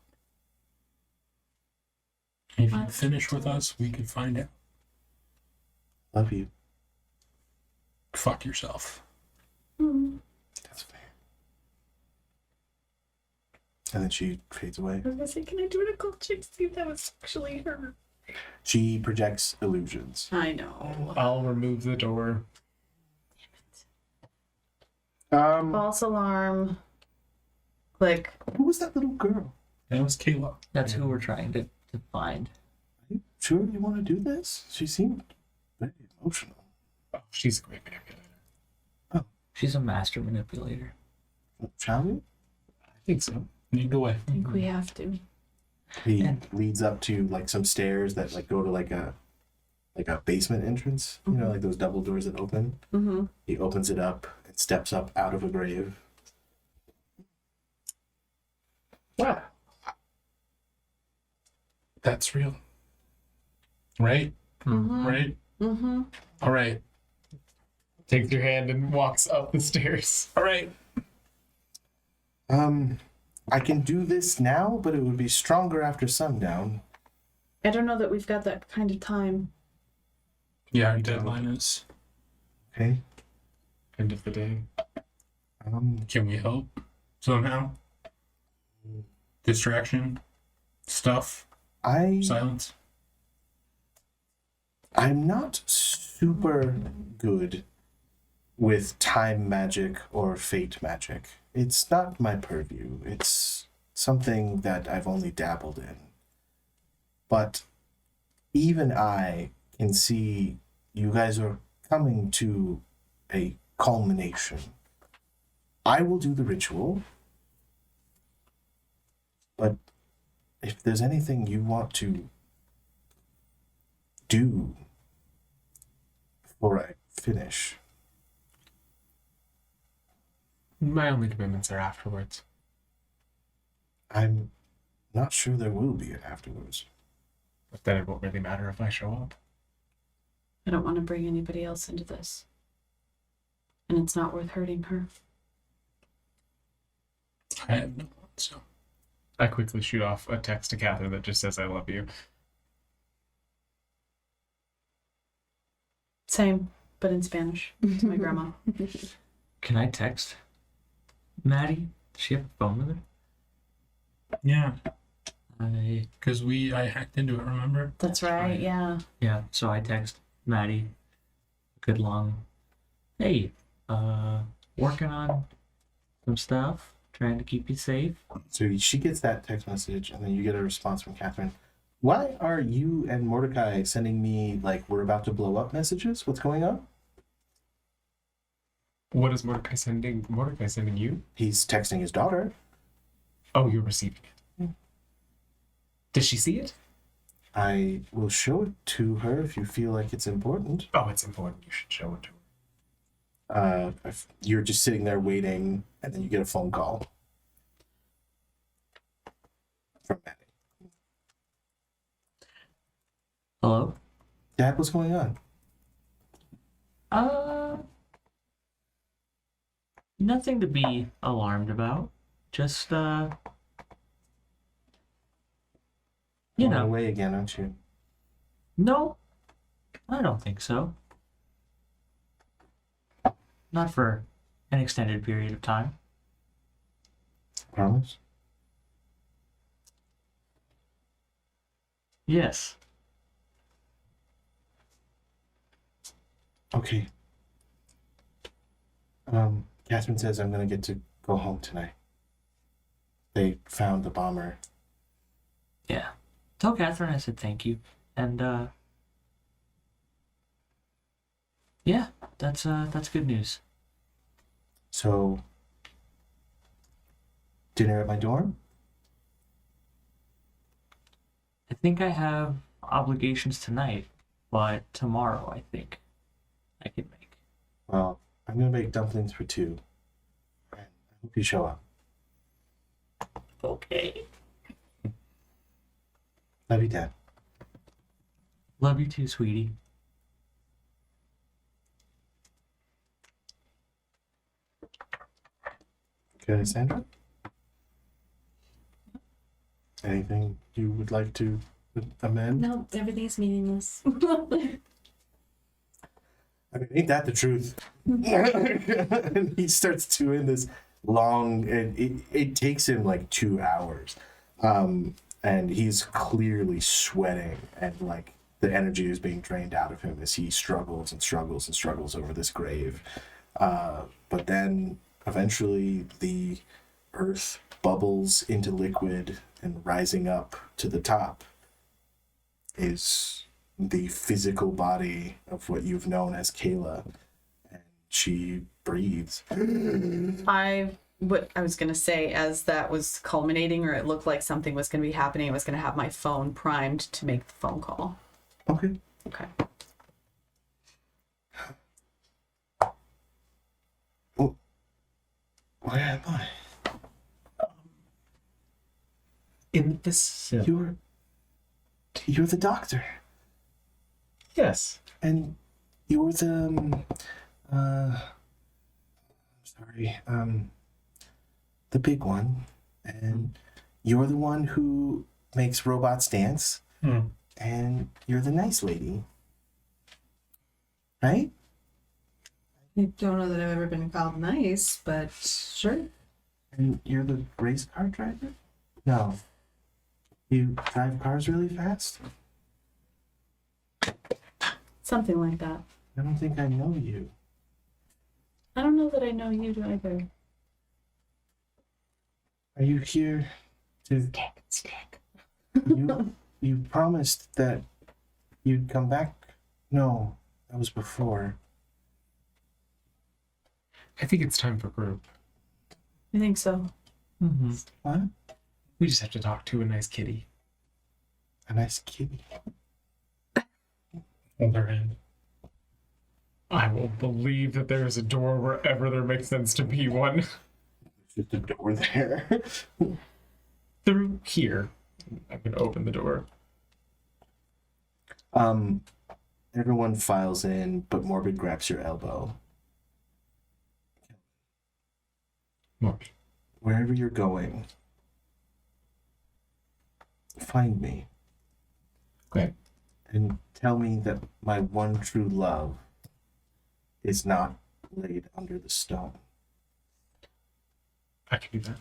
If you finish with us, we could find out. Love you. Fuck yourself. That's fair. And then she fades away. I was gonna say, can I do an occult check to see if that was actually her? She projects illusions. I know. I'll remove the door. False alarm. Click. Who was that little girl? That was Kayla. That's who we're trying to find. Are you sure you want to do this? She seemed very emotional. Oh, she's a great manipulator. She's a master manipulator. Shall we? I think so. Lead the way. I think we have to. He And- leads up to like some stairs that like go to like a basement entrance. You know, like those double doors that open. Mm-hmm. He opens it up and steps up out of a grave. Wow. That's real. Right? Mm-hmm. Right? Mm-hmm. All right. Takes your hand and walks up the stairs. All right. I can do this now, but it would be stronger after sundown. I don't know that we've got that kind of time. Yeah, our deadline is. Okay. End of the day. Can we help somehow? Distraction, stuff, silence. I'm not super good with time magic or fate magic. It's not my purview. It's something that I've only dabbled in. But even I can see you guys are coming to a culmination. I will do the ritual. But if there's anything you want to do before I finish, My only commitments are afterwards. I'm not sure there will be an afterwards. But then it won't really matter if I show up. I don't want to bring anybody else into this. And it's not worth hurting her. I have no one, so. I quickly shoot off a text to Catherine that just says I love you. Same, but in Spanish. To my grandma. Can I text Maddie? Does she have a phone with her? Yeah, I because I hacked into it, remember? That's right, yeah. Yeah, so I text Maddie a good long, hey, working on some stuff, trying to keep you safe. So she gets that text message, and then you get a response from Catherine. Why are you and Mordecai sending me, like, we're about to blow up messages? What's going on? What is Mordecai sending? Mordecai sending you? He's texting his daughter. Oh, you're receiving it. Does she see it? I will show it to her if you feel like it's important. Oh, it's important. You should show it to her. If you're just sitting there waiting, and then you get a phone call from Maddie. Hello? Dad, what's going on? Nothing to be alarmed about. Just, You On know. away again, aren't you? No, I don't think so. Not for an extended period of time. Promise? Yes. Okay. Catherine says I'm gonna get to go home tonight. They found the bomber. Yeah. Tell Catherine I said thank you. And yeah, that's good news. So, dinner at my dorm? I think I have obligations tonight, but tomorrow I think I can make. Well, I'm gonna make dumplings for 2. And I hope you show up. Okay. Love you, Dad. Love you too, sweetie. Okay, Sandra? Anything you would like to amend? No, everything's meaningless. I mean, ain't that the truth? And he starts doing this long, and it takes him like 2 hours. And he's clearly sweating, and like the energy is being drained out of him as he struggles and struggles and struggles over this grave. But then eventually the earth bubbles into liquid, and rising up to the top is the physical body of what you've known as Kayla. And she breathes. What I was gonna say, as that was culminating, or it looked like something was gonna be happening, I was gonna have my phone primed to make the phone call. Okay. Okay. Where am I? In the facility. You're the doctor. Yes. And you're the the big one. And you're the one who makes robots dance. And you're the nice lady. Right? I don't know that I've ever been called nice, but sure. And you're the race car driver? No. You drive cars really fast? Something like that. I don't think I know you. I don't know that I know you either. Are you here to... Stick. You promised that you'd come back? No, that was before. I think it's time for group. I think so. Mm-hmm. What? We just have to talk to a nice kitty. A nice kitty. Hold her hand. I will believe that there is a door wherever there makes sense to be one. There's just a door there. Through here. I'm going to open the door. Everyone files in, but Morbid grabs your elbow. Morby. Wherever you're going, find me. Okay. And tell me that my one true love is not laid under the stone. I can do that.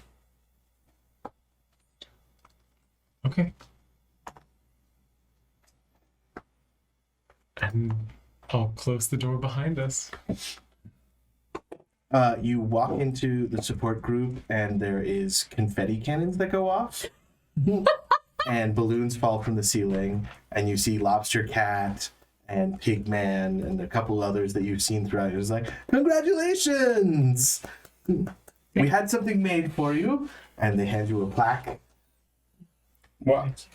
Okay. And I'll close the door behind us. You walk into the support group, and there is confetti cannons that go off. And balloons fall from the ceiling, and you see Lobster Cat and Pigman and a couple others that you've seen throughout. It was like, congratulations! We had something made for you. And they hand you a plaque. What?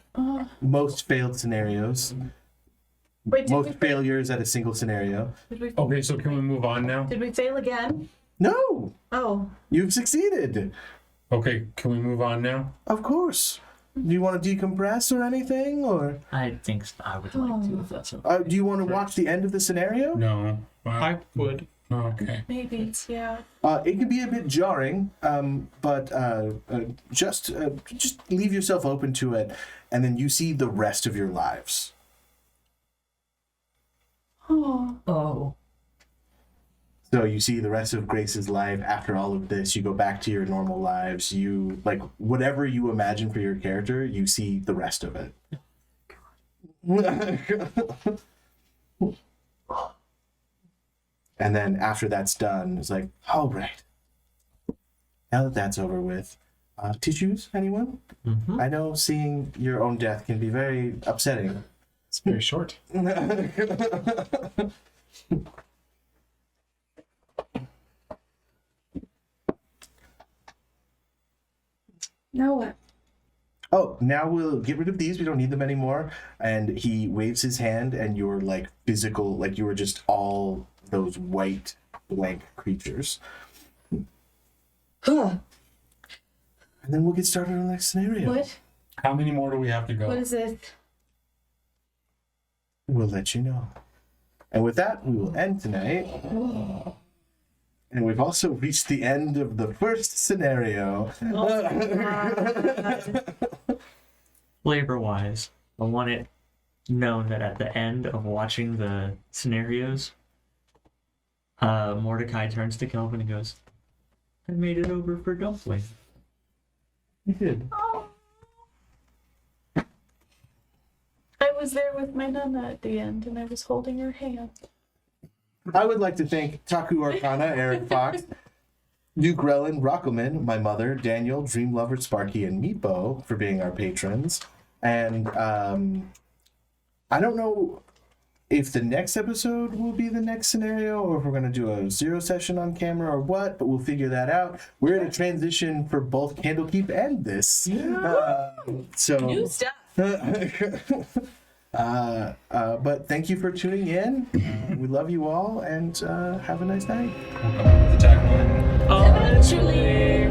Most failed scenarios. Wait, Most failures at a single scenario. Okay, so can we move on now? Did we fail again? No! Oh, You've succeeded! Okay, can we move on now? Of course. Do you want to decompress or anything? Or I think I would like to, if that's okay. do you want to watch the end of the scenario? No. I would. Okay. Maybe, yeah. It can be a bit jarring, but just leave yourself open to it, and then you see the rest of your lives. Oh. Oh. So you see the rest of Grace's life after all of this. You go back to your normal lives. You, like, whatever you imagine for your character, you see the rest of it. And then after that's done, it's like, all right. Now that that's over with, tissues, anyone? Mm-hmm. I know seeing your own death can be very upsetting. It's very short. Now what? Oh, now we'll get rid of these. We don't need them anymore. And he waves his hand, and you're like physical, like you were just all those white blank creatures. Huh. And then we'll get started on the next scenario. What? How many more do we have to go? What is it? We'll let you know. And with that, we will end tonight. And we've also reached the end of the first scenario. Flavor-wise, I want it known that at the end of watching the scenarios, Mordecai turns to Kelvin and goes, "I made it over for Dumpling." He did. I was there with my Nana at the end, and I was holding her hand. I would like to thank Taku Arcana, Eric Fox, Duke Relin, Rockelman, my mother, Daniel, Dream Lover, Sparky, and Meepo for being our patrons. And I don't know if the next episode will be the next scenario or if we're going to do a zero session on camera or what, but we'll figure that out. We're in a transition for both Candlekeep and this. So New stuff. but thank you for tuning in. We love you all, and have a nice night. We'll come up with the tagline. Eventually.